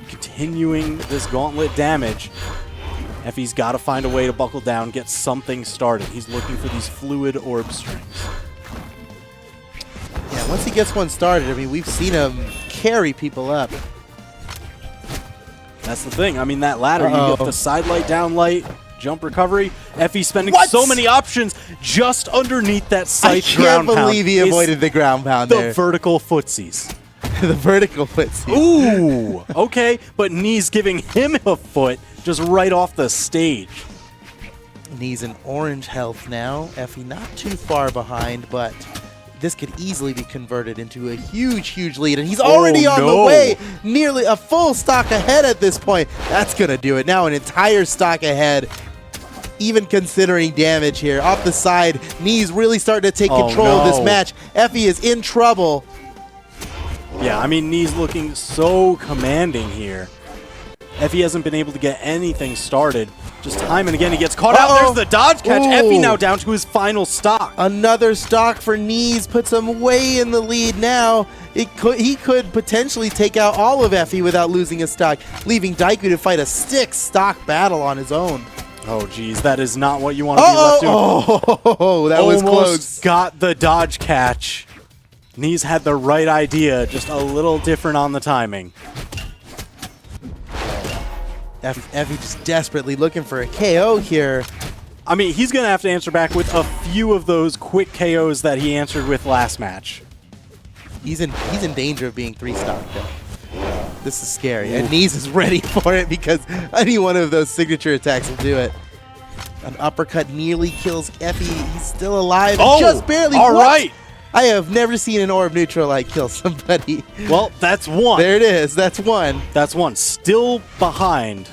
continuing this gauntlet damage. Effie's got to find a way to buckle down, get something started. He's looking for these fluid orb strings. Yeah, once he gets one started, I mean, we've seen him carry people up. That's the thing. I mean, that ladder, you get the side light, down light, jump recovery. Effie spending so many options just underneath that sight ground pound. I can't believe he avoided the ground pound there. The vertical footsies. The vertical footsies. Ooh, okay, but Knees giving him a foot just right off the stage. Knees in orange health now. Effie not too far behind, but this could easily be converted into a huge, huge lead. And he's already on the way, nearly a full stock ahead at this point. That's going to do it. Now an entire stock ahead, even considering damage here. Off the side, Knees really starting to take control of this match. Effie is in trouble. Yeah, I mean, Knees looking so commanding here. Effie hasn't been able to get anything started. Just time and again, he gets caught out. There's the dodge catch. Effie now down to his final stock. Another stock for Knees puts him way in the lead now. He could potentially take out all of Effie without losing a stock, leaving Daiku to fight a 6-stock battle on his own. Oh, geez, that is not what you want to be left doing. Oh, that was close. Got the dodge catch. Knees had the right idea, just a little different on the timing. Effie just desperately looking for a KO here. I mean, he's going to have to answer back with a few of those quick KOs that he answered with last match. He's in danger of being 3-stock, though. This is scary. And Knees is ready for it because any one of those signature attacks will do it. An uppercut nearly kills Effie. He's still alive. Just barely. All right. I have never seen an orb neutral like kill somebody. Well, that's one. There it is. That's one. That's one. Still behind.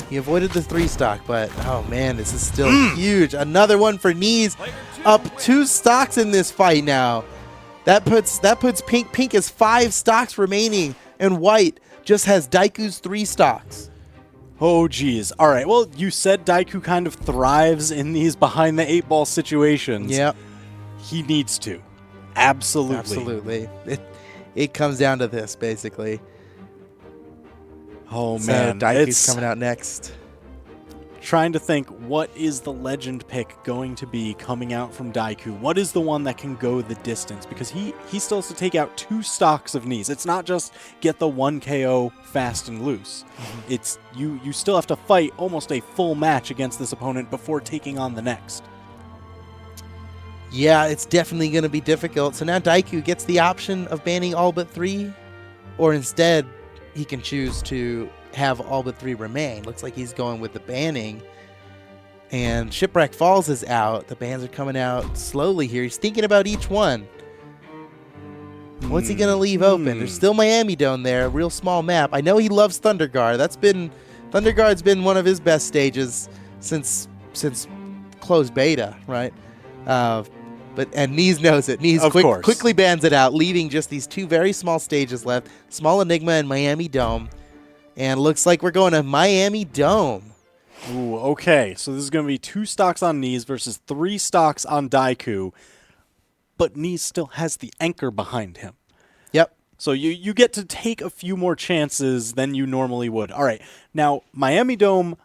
He avoided the 3-stock, but oh man, this is still huge. Another one for Knees. Up 2 stocks in this fight now. That puts Pink. Pink has 5 stocks remaining, and White just has Daiku's 3 stocks. Oh, geez. All right. Well, you said Daiku kind of thrives in these behind the 8-ball situations. Yep. He needs to. Absolutely. Absolutely. It comes down to this, basically. Oh, man. Daiku's coming out next. Trying to think, what is the legend pick going to be coming out from Daiku? What is the one that can go the distance? Because he still has to take out 2 stocks of Knees. It's not just get the 1 KO fast and loose. It's you still have to fight almost a full match against this opponent before taking on the next. Yeah, it's definitely going to be difficult. So now Daiku gets the option of banning all but 3, or instead he can choose to have all but 3 remain. Looks like he's going with the banning. And Shipwreck Falls is out. The bans are coming out slowly here. He's thinking about each one. What's he going to leave open? There's still Miami Dome there, a real small map. I know he loves Thunderguard. Thunderguard's been one of his best stages since closed beta, right? And Knees knows it. Knees quickly bans it out, leaving just these 2 very small stages left. Small Enigma and Miami Dome. And looks like we're going to Miami Dome. Ooh, okay. So this is going to be 2 stocks on Knees versus 3 stocks on Daiku. But Knees still has the anchor behind him. Yep. So you get to take a few more chances than you normally would. All right. Now, Miami Dome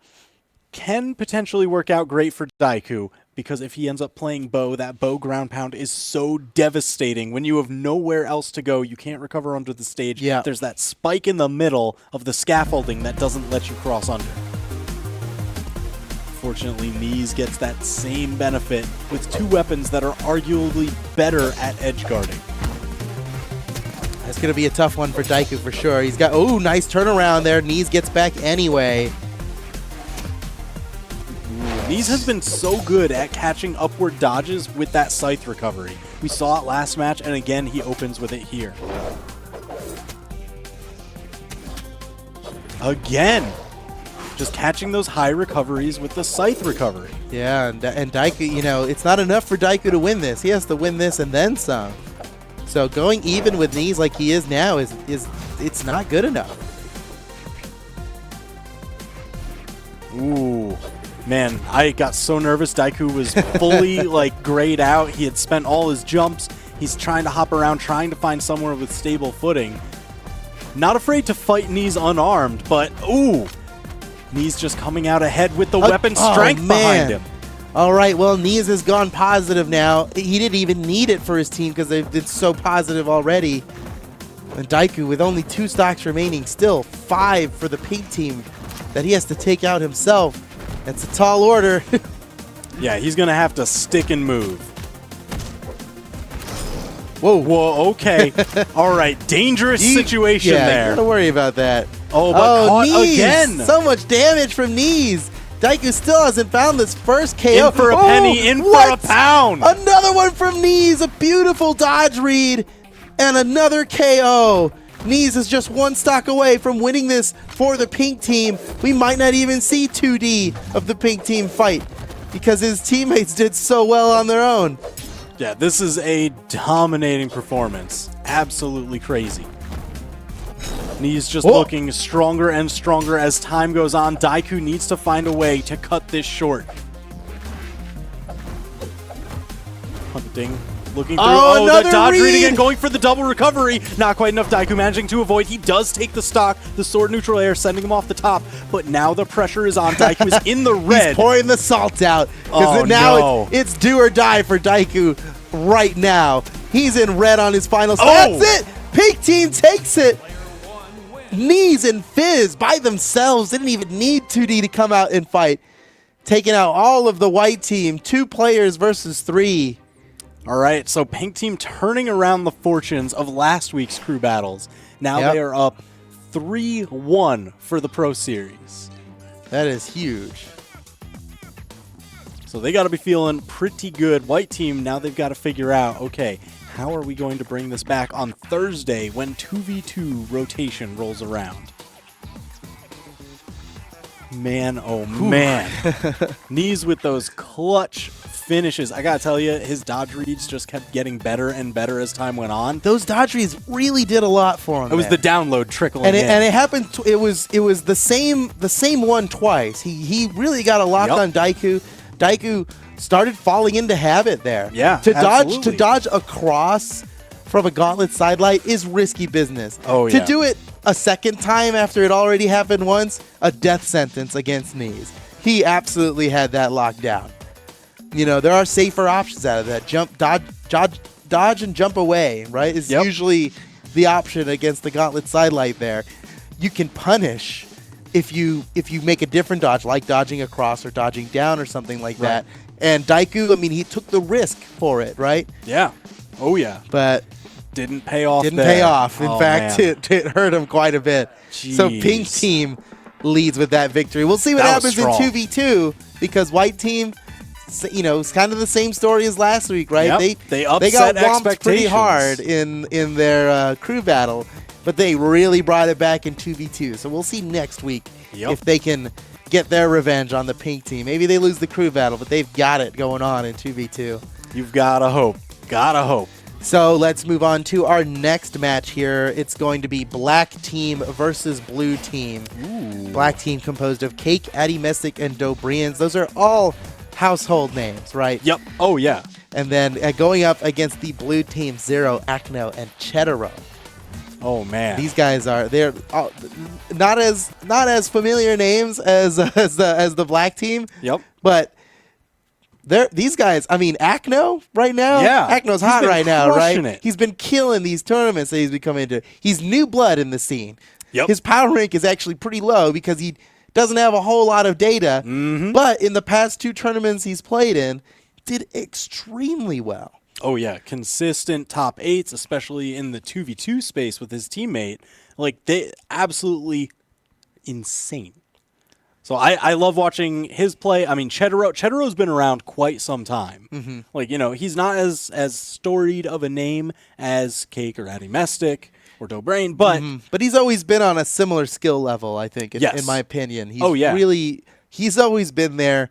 can potentially work out great for Daiku, because if he ends up playing bow, that bow ground pound is so devastating. When you have nowhere else to go, you can't recover under the stage. Yeah. There's that spike in the middle of the scaffolding that doesn't let you cross under. Unfortunately, Knees gets that same benefit with two weapons that are arguably better at edge guarding. That's going to be a tough one for Daiku for sure. He's got, oh, nice turnaround there. Knees gets back anyway. Knees has been so good at catching upward dodges with that scythe recovery. We saw it last match, and again, he opens with it here. Again, just catching those high recoveries with the scythe recovery. Yeah, and Daiku, you know, it's not enough for Daiku to win this. He has to win this and then some. So going even with Knees like he is now is it's not good enough. Ooh. Man, I got so nervous. Daiku was fully like grayed out. He had spent all his jumps. He's trying to hop around, trying to find somewhere with stable footing. Not afraid to fight Knees unarmed, but ooh, Knees just coming out ahead with the weapon strength behind him. All right, well, Knees has gone positive now. He didn't even need it for his team because they've been so positive already. And Daiku, with only 2 stocks remaining, still 5 for the pink team that he has to take out himself. That's a tall order. Yeah, he's going to have to stick and move. Whoa, okay. All right, dangerous situation there. Don't worry about that. Oh, but caught Knees. again. So much damage from Knees. Daiku still hasn't found this first KO. In for a penny, in for a pound. Another one from Knees. A beautiful dodge read and another KO. Knees is just 1 stock away from winning this for the pink team. We might not even see 2D of the pink team fight because his teammates did so well on their own. Yeah, this is a dominating performance. Absolutely crazy. Knees just looking stronger and stronger as time goes on. Daiku needs to find a way to cut this short. Hunting. Looking through. Oh, the dodge read again, going for the double recovery. Not quite enough. Daiku managing to avoid. He does take the stock. The sword neutral air, sending him off the top. But now the pressure is on. Daiku is in the red. He's pouring the salt out. Because now it's do or die for Daiku right now. He's in red on his final. That's it. Pink team takes it. Knees and Fizz by themselves didn't even need 2D to come out and fight. Taking out all of the white team. 2 players versus 3. All right, so pink team turning around the fortunes of last week's crew battles. Now they are up 3-1 for the Pro Series. That is huge. So they got to be feeling pretty good. White team, now they've got to figure out, okay, how are we going to bring this back on Thursday when 2v2 rotation rolls around? Man, oh man. Knees with those clutch finishes. I gotta tell you, his dodge reads just kept getting better and better as time went on. Those dodge reads really did a lot for him. It was the download trickling in. And it happened. It was the same one twice. He really got a lock on Daiku. Daiku started falling into habit there. Yeah, to dodge across from a gauntlet sidelight is risky business. Oh yeah. To do it a second time after it already happened once, a death sentence against Knees. He absolutely had that locked down. You know, there are safer options out of that. Dodge and jump away, right? Is usually the option against the gauntlet sidelight there. You can punish if you make a different dodge, like dodging across or dodging down or something like that. And Daiku, I mean, he took the risk for it, right? Yeah. Oh, yeah. But didn't pay off. In fact, it hurt him quite a bit. Jeez. So pink team leads with that victory. We'll see what happens in 2v2 because white team, you know, it's kind of the same story as last week, right? Yep. They got whomped pretty hard in their crew battle, but they really brought it back in 2v2. So we'll see next week if they can get their revenge on the pink team. Maybe they lose the crew battle, but they've got it going on in 2v2. You've got to hope. Gotta hope. So let's move on to our next match here. It's going to be Black Team versus Blue Team. Ooh. Black Team composed of Cake, Addy Messick, and Dobrians. Those are all household names, right? Yep. Oh, yeah. And then going up against the Blue Team, Zero, Acno, and Chetaro. Oh man, these guys they're not as familiar names as the Black Team. Yep. But these guys. I mean, Acno right now. Yeah, Acno's hot right now, right? It. He's been killing these tournaments that he's been coming into. He's new blood in the scene. Yep. His power rank is actually pretty low because he doesn't have a whole lot of data, Mm-hmm. but in the past 2 tournaments he's played in, did extremely well. Oh, yeah. Consistent top 8s, especially in the 2v2 space with his teammate. Like, they absolutely insane. So I love watching his play. I mean, Cheddaro's been around quite some time. Mm-hmm. Like, he's not as storied of a name as Cake or Addy Mestic or Dobrain, but But he's always been on a similar skill level, I think, in, Yes. in my opinion. He's he's always been there.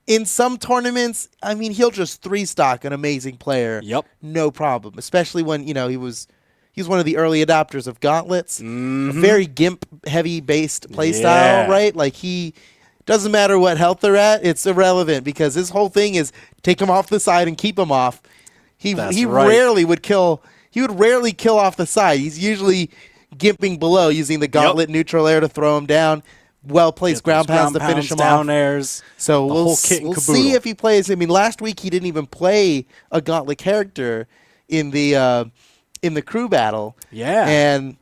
In some tournaments, I mean, he'll just 3-stock an amazing player. Yep. No problem, especially when, he's one of the early adopters of gauntlets. Mm-hmm. A very gimp-heavy based playstyle, Yeah. right? Like, he doesn't matter what health they're at, it's irrelevant because his whole thing is take him off the side and keep him off. He right. rarely would kill. He would rarely kill off the side. He's usually gimping below, using the gauntlet neutral air to throw him down. Well-placed ground pounds to finish him down off. airs. So the we'll whole kit and we'll caboodle. see if he plays. I mean, last week he didn't even play a gauntlet character in the crew battle. Yeah. And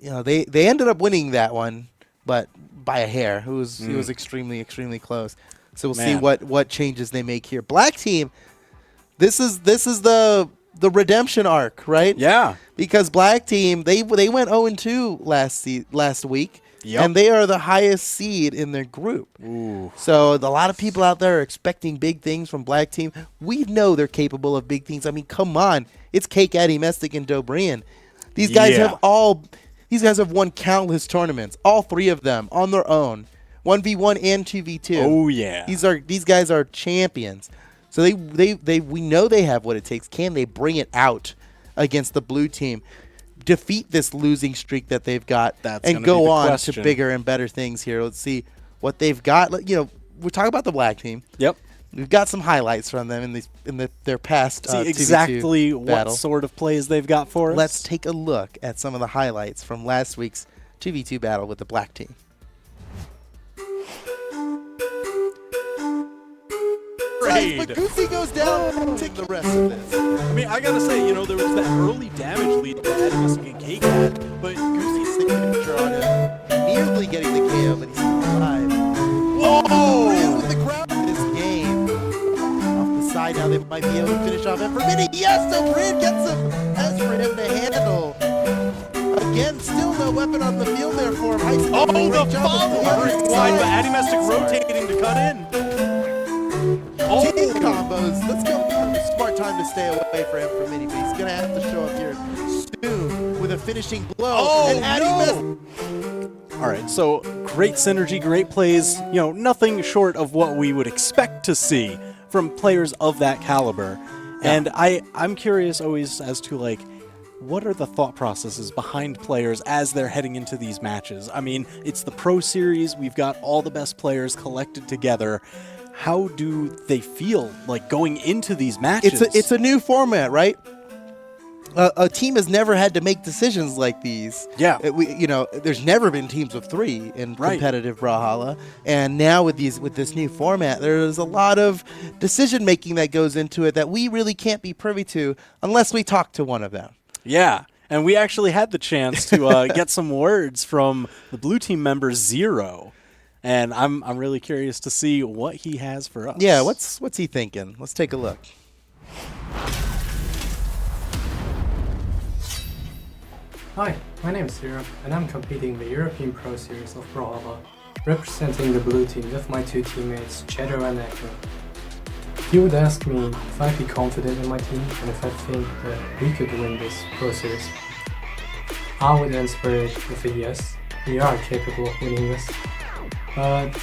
they ended up winning that one, but by a hair. It was extremely, extremely close. So we'll see Man. what changes they make here. Black team, this is the redemption arc, right? Yeah. Because Black team, they went 0-2 last week. Yep. And they are the highest seed in their group. Ooh. So a lot of people out there are expecting big things from Black team. We know they're capable of big things. I mean, come on. It's Cake, Addy Mestic, and Dobrian. These guys have won countless tournaments. All 3 of them on their own. 1v1 and 2v2. Oh, yeah. These guys are champions. So we know they have what it takes. Can they bring it out against the blue team? Defeat this losing streak that they've got and go on to bigger and better things here. Let's see what they've got. We're talking about the Black team. Yep. We've got some highlights from them in their past See 2v2 exactly what battle. sort of plays they've got for us. Let's take a look at some of the highlights from last week's 2v2 battle with the Black team. But Goosey goes down to the rest of this. I mean, I gotta say, there was that early damage lead that Addy Mestic and Cake had, but Goosey's signature on him, nearly getting the KO, but he's still alive. Whoa! Real with the crowd in this game. Off the side now, they might be able to finish off Evermini. Yes, so Brand gets him. As for him to handle. Again, still no weapon on the field there for him. the follow! Wide, but Addy Mestic rotating to cut in. Team combos. Let's go. Smart time to stay away for him for Mini, but he's going to have to show up here soon with a finishing blow. And All right, so great synergy, great plays. Nothing short of what we would expect to see from players of that caliber. Yeah. And I'm curious always as to, what are the thought processes behind players as they're heading into these matches? I mean, it's the Pro Series. We've got all the best players collected together. How do they feel going into these matches? It's a new format, right? A team has never had to make decisions like these. Yeah. There's never been teams of 3 in competitive Brawlhalla, and now with this new format, there's a lot of decision making that goes into it that we really can't be privy to unless we talk to one of them. Yeah. And we actually had the chance to get some words from the blue team member Zero. And I'm really curious to see what he has for us. Yeah, what's he thinking? Let's take a look. Hi, my name is Zero, and I'm competing in the European Pro Series of Brawlhalla, representing the blue team with my 2 teammates, Cheddar and Echo. If you would ask me if I'd be confident in my team and if I think that we could win this Pro Series, I would answer it with a yes. We are capable of winning this. But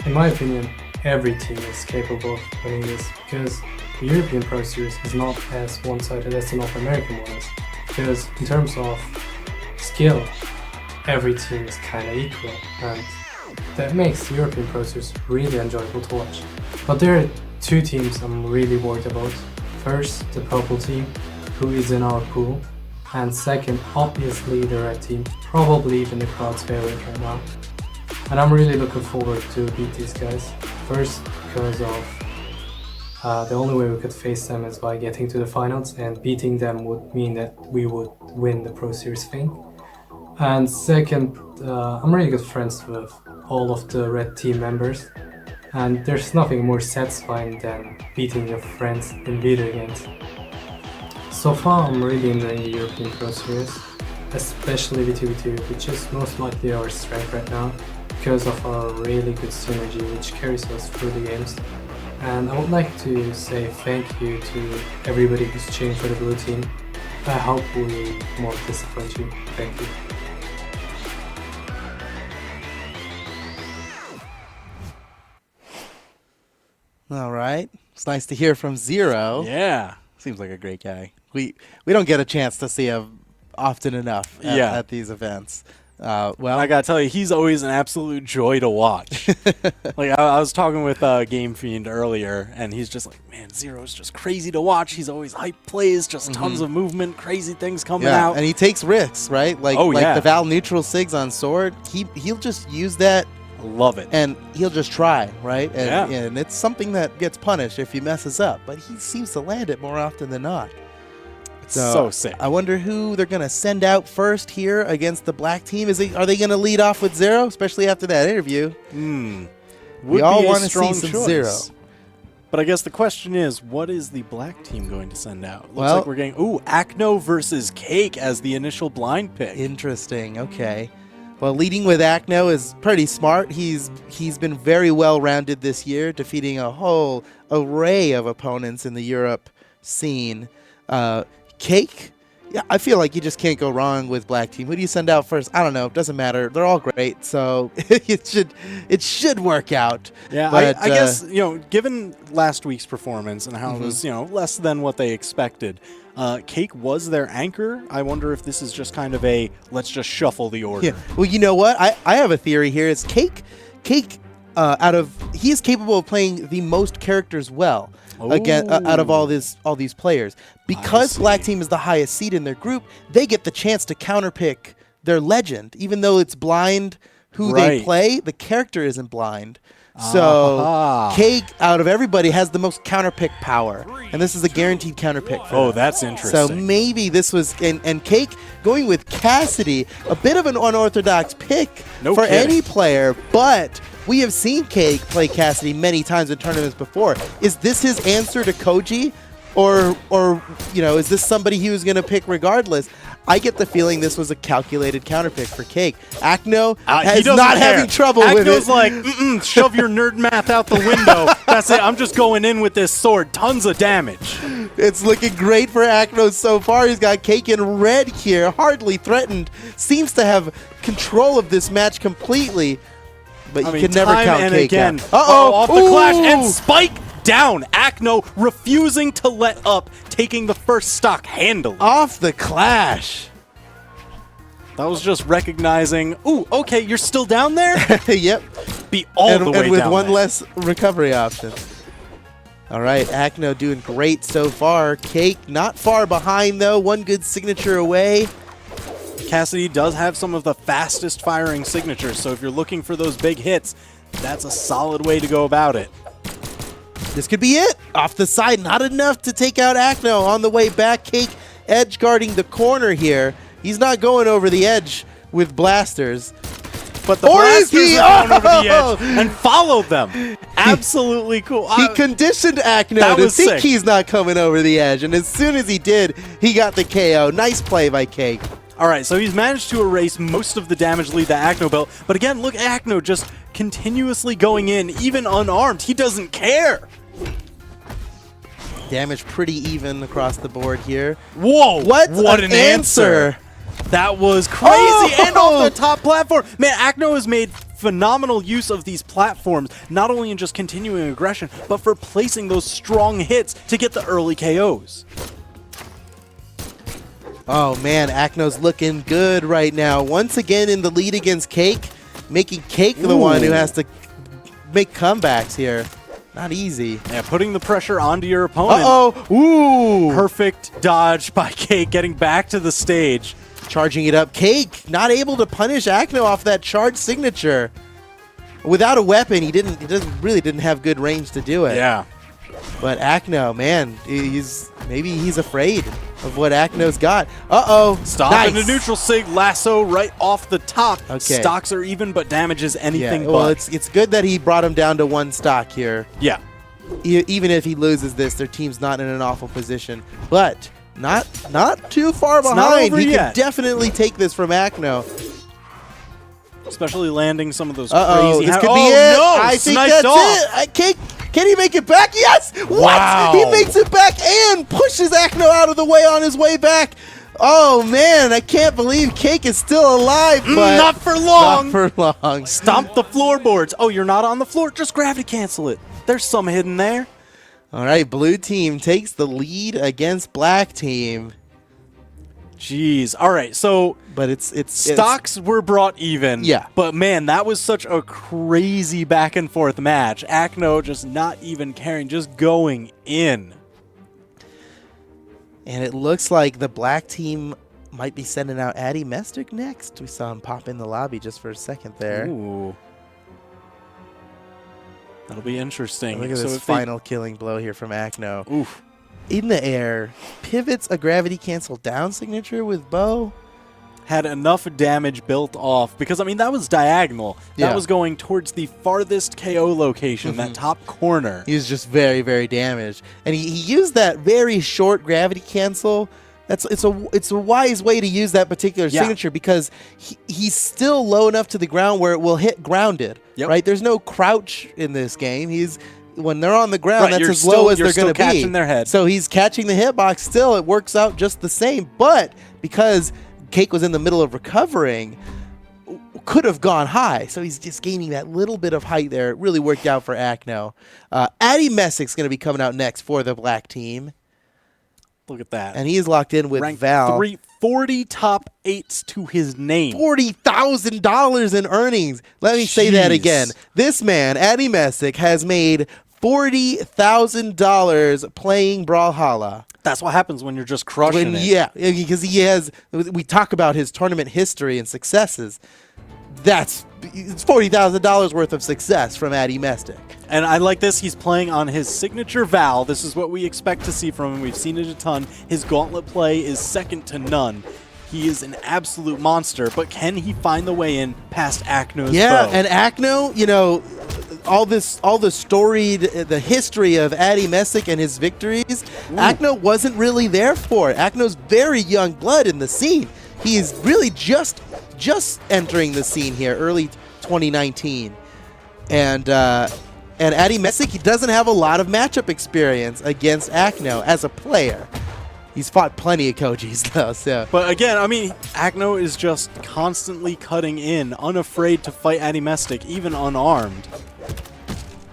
in my opinion, every team is capable of winning this because the European Pro Series is not as one-sided as the North American one is. Because in terms of skill, every team is kind of equal, and that makes the European Pro Series really enjoyable to watch. But there are 2 teams I'm really worried about. First, the purple team, who is in our pool, and second, obviously the red team, probably even the crowd's favorite right now. And I'm really looking forward to beat these guys. First, because of the only way we could face them is by getting to the finals, and beating them would mean that we would win the Pro Series thing. And second, I'm really good friends with all of the red team members. And there's nothing more satisfying than beating your friends in video games. So far, I'm really enjoying the European Pro Series, especially V2v2, which is most likely our strength right now, because of our really good synergy which carries us through the games. And I would like to say thank you to everybody who's cheering for the blue team. I hope we won't disappoint you. Thank you. All right. It's nice to hear from Zero. Yeah. Seems like a great guy. We don't get a chance to see him often enough at these events. Well, I gotta tell you, he's always an absolute joy to watch. Like I was talking with Game Fiend earlier, and he's just like, man, Zero's just crazy to watch. He's always hype plays, just tons of movement, crazy things coming out. And he takes risks, right? Like the Val neutral Sigs on Sword, he'll just use that. I love it. And he'll just try, right? And it's something that gets punished if he messes up, but he seems to land it more often than not. So sick. I wonder who they're going to send out first here against the black team. Are they going to lead off with Zero, especially after that interview? We all want to see some Zero. But I guess the question is, what is the black team going to send out? Looks like we're getting, Acno versus Cake as the initial blind pick. Interesting. Okay. Well, leading with Acno is pretty smart. He's been very well-rounded this year, defeating a whole array of opponents in the Europe scene. Cake, yeah, I feel like you just can't go wrong with black team. Who do you send out first? I don't know. It doesn't matter. They're all great, so it should work out. Yeah, but, I guess given last week's performance and how it was less than what they expected, Cake was their anchor. I wonder if this is just kind of a let's just shuffle the order. Yeah. Well, you know what? I have a theory here. Is Cake he is capable of playing the most characters well. Again, out of all these players, because black team is the highest seed in their group, they get the chance to counterpick their legend, even though it's blind who they play. The character isn't blind, so Cake out of everybody has the most counterpick power, and this is a guaranteed counterpick. For them. That's interesting. So maybe this was and Cake going with Cassidy, a bit of an unorthodox pick for any player, but. We have seen Cake play Cassidy many times in tournaments before. Is this his answer to Koji? Or is this somebody he was going to pick regardless? I get the feeling this was a calculated counterpick for Cake. Acno is not having trouble with it. Acno's like, shove your nerd math out the window. That's it. I'm just going in with this sword. Tons of damage. It's looking great for Acno so far. He's got Cake in red here, hardly threatened. Seems to have control of this match completely. But you can never count Cake out. Off the clash and spike down. Acno refusing to let up, taking the first stock handily. Off the clash. That was just recognizing, okay, you're still down there? Yep. Be all the way down and with there. one less recovery option. All right, Acno doing great so far. Cake not far behind, though. One good signature away. Cassidy does have some of the fastest firing signatures, so if you're looking for those big hits, that's a solid way to go about it. This could be it. Off the side, not enough to take out Acno. On the way back, Cake edge guarding the corner here. He's not going over the edge with blasters. But the blasters are going over the edge and followed them. Absolutely cool. He conditioned Acno to think he's not coming over the edge, and as soon as he did, he got the KO. Nice play by Cake. All right, so he's managed to erase most of the damage lead that Acno built. But again, look at Acno just continuously going in, even unarmed. He doesn't care. Damage pretty even across the board here. Whoa, what an answer. That was crazy. And off the top platform. Man, Acno has made phenomenal use of these platforms, not only in just continuing aggression, but for placing those strong hits to get the early KOs. Oh, man, Acno's looking good right now. Once again in the lead against Cake, making Cake the one who has to make comebacks here. Not easy. Yeah, putting the pressure onto your opponent. Ooh. Perfect dodge by Cake, getting back to the stage. Charging it up. Cake not able to punish Acno off that charged signature. Without a weapon, he really didn't have good range to do it. Yeah. But Acno, man, maybe he's afraid. of what Akno's got. Uh-oh. Stop nice. into neutral sig. Lasso right off the top. Okay. Stocks are even, but damages anything but. Well, it's good that he brought him down to 1 stock here. Yeah. Even if he loses this, their team's not in an awful position. But not too far behind. He can definitely take this from Akno. Especially landing some of those crazy. crazy. This could be it. No, I think that's it. Can he make it back? Yes. Wow. What? He makes it back and pushes Akno out of the way on his way back. Oh man, I can't believe Cake is still alive. But not for long. Not for long. Stomp the floorboards. Oh, you're not on the floor. Just gravity cancel it. There's some hidden there. All right, blue team takes the lead against black team. Jeez. All right, so but it's stocks were brought even. Yeah. But man, that was such a crazy back and forth match. Akno just not even caring, just going in. And it looks like the black team might be sending out Addy Mestick next. We saw him pop in the lobby just for a second there. Ooh. That'll be interesting. Look at this final killing blow here from Akno. Oof. In the air, pivots a gravity cancel down signature with bow. Had enough damage built off because, I mean, that was diagonal. Yeah. That was going towards the farthest KO location, that top corner. He was just very, very damaged. And he used that very short gravity cancel. It's a wise way to use that particular signature because he's still low enough to the ground where it will hit grounded. Yep. Right? There's no crouch in this game. When they're on the ground, that's as low as they're going to be. Catching their head. So he's catching the hitbox still. It works out just the same. But because Cake was in the middle of recovering, could have gone high. So he's just gaining that little bit of height there. It really worked out for Akno. Addy Messick's going to be coming out next for the black team. Look at that. And he is locked in with Ranked Val. 40 top 8s to his name. $40,000 in earnings. Let me say that again. This man, Addy Messick, has made $40,000 playing Brawlhalla. That's what happens when you're just crushing it. Yeah, because we talk about his tournament history and successes. It's $40,000 worth of success from Addy Messick. And I like this. He's playing on his signature Val. This is what we expect to see from him. We've seen it a ton. His gauntlet play is second to none. He is an absolute monster, but can he find the way in past Akno's bow? And Akno, all the storied, the history of Addy Messick and his victories, Akno wasn't really there for it. Akno's very young blood in the scene. He is really just entering the scene here, early 2019. And Addy Messick, he doesn't have a lot of matchup experience against Akno as a player. He's fought plenty of Kojis, though. So. But again, I mean, Akno is just constantly cutting in, unafraid to fight Addy Messick, even unarmed.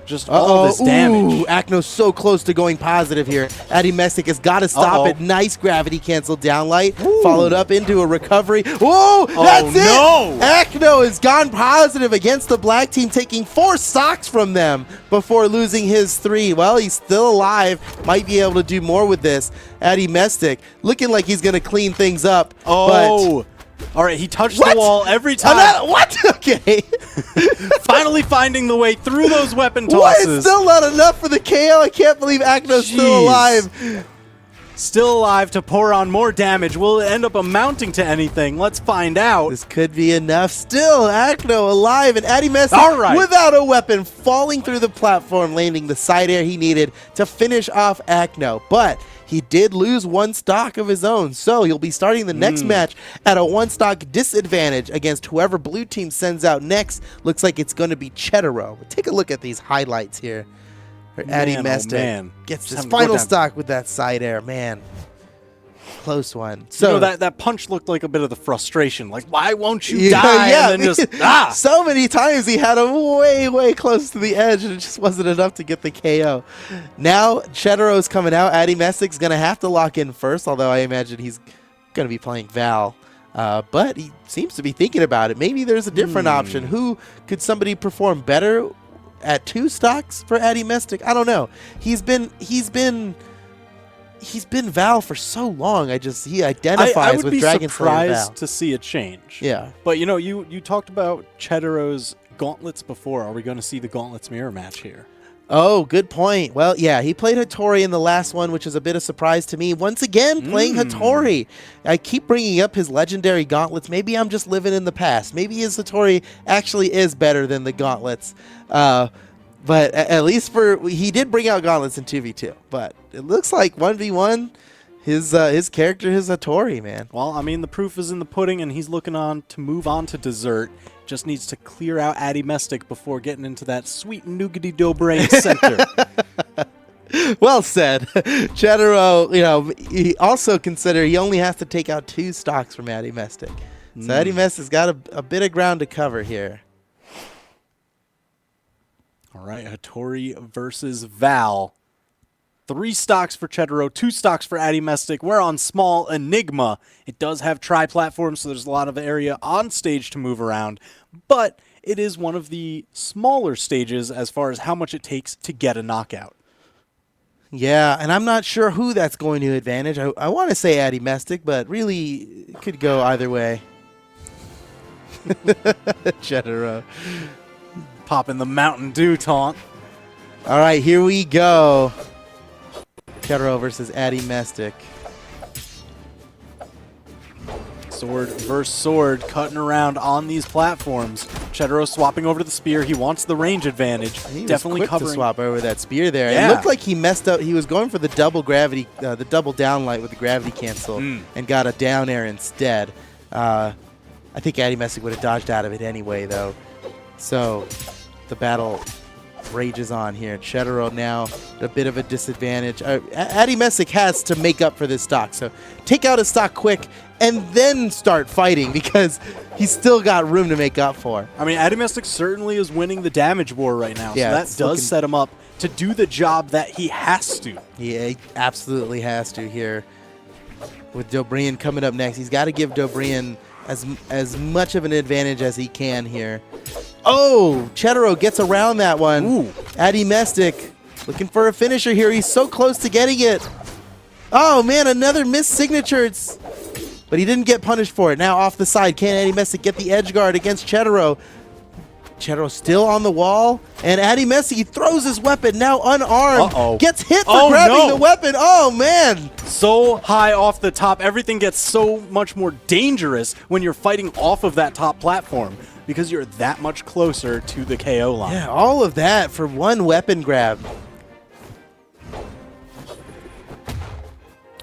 Just all this damage. Ooh, Akno's so close to going positive here. Addy Messick has got to stop it. Nice gravity cancel downlight. Followed up into a recovery. Whoa, that's it! No. Akno has gone positive against the black team, taking 4 stocks from them before losing his 3. Well, he's still alive. Might be able to do more with this. Addy Messick looking like he's going to clean things up. Oh. All right, he touched the wall every time. What? Okay. Finally finding the way through those weapon What? tosses. It's still not enough for the KO. I can't believe Akno's still alive. Still alive to pour on more damage. Will it end up amounting to anything? Let's find out. This could be enough. Still, Akno alive, and Addy Messick without a weapon, falling through the platform, landing the side air he needed to finish off Akno. But he did lose 1 stock of his own, so he'll be starting the next match at a 1 stock disadvantage against whoever blue team sends out next. Looks like it's going to be Chetero. Take a look at these highlights here. Addy Messick gets his final stock with that side air. Man, close one. So that punch looked like a bit of the frustration. Like, why won't you die? Yeah. And then just So many times he had him way, way close to the edge, and it just wasn't enough to get the KO. Now Chetero's coming out. Addy Messick's going to have to lock in first, although I imagine he's going to be playing Val. But he seems to be thinking about it. Maybe there's a different option. Could somebody perform better at 2 stocks for Addy Messick? I don't know. He's been Val for so long. He identifies with Dragon Slayer Val. I would be surprised to see a change. Yeah. But you talked about Chetero's gauntlets before. Are we going to see the gauntlets mirror match here? Oh, good point. Well, yeah, he played Hattori in the last one, which is a bit of surprise to me. Once again, playing Hattori. I keep bringing up his legendary gauntlets. Maybe I'm just living in the past. Maybe his Hattori actually is better than the gauntlets. But at least he did bring out gauntlets in 2v2. But it looks like 1v1, his character is Hattori, man. Well, I mean, the proof is in the pudding, and he's looking on to move on to dessert. Just needs to clear out Addy Mestic before getting into that sweet nougaty dough brain center. Well said. Chetaro, he also consider he only has to take out 2 stocks from Addy Mestic. So Addy Mestic's got a bit of ground to cover here. All right, Hattori versus Val. 3 stocks for Chetaro, 2 stocks for Addy Mestic. We're on small Enigma. It does have tri-platforms, so there's a lot of area on stage to move around. But it is one of the smaller stages as far as how much it takes to get a knockout. Yeah, and I'm not sure who that's going to advantage. I want to say Addy Mestic, but really it could go either way. Chetaro. Popping the Mountain Dew taunt. All right, here we go. Chetaro versus Addy Mestic. Sword versus sword, cutting around on these platforms. Chetaro swapping over to the spear. He wants the range advantage. He definitely was quick covering. to swap over that spear there. Yeah. It looked like he messed up. He was going for the double gravity, the double down light with the gravity cancel, and got a down air instead. I think Addy Mestic would have dodged out of it anyway, though. So the battle rages on here. Chetaro now a bit of a disadvantage. Addy Mestic has to make up for this stock, so take out his stock quick and then start fighting because he's still got room to make up for. I mean, Addy Mestic certainly is winning the damage war right now, Yeah, so that does set him up to do the job that he has to. Yeah, he absolutely has to here. With Dobrian coming up next, he's got to give Dobrian as much of an advantage as he can here. Oh, Chetaro gets around that one. Ooh. Addy Mestic looking for a finisher here. He's so close to getting it. Oh, man, another missed signature. But he didn't get punished for it. Now off the side, can Addy Mestic get the edge guard against Chetaro? Chetaro still on the wall, and Addy Mestic throws his weapon, now unarmed. Gets hit for grabbing the weapon. Oh, man. So high off the top, everything gets so much more dangerous when you're fighting off of that top platform because you're that much closer to the KO line. Yeah, all of that for one weapon grab.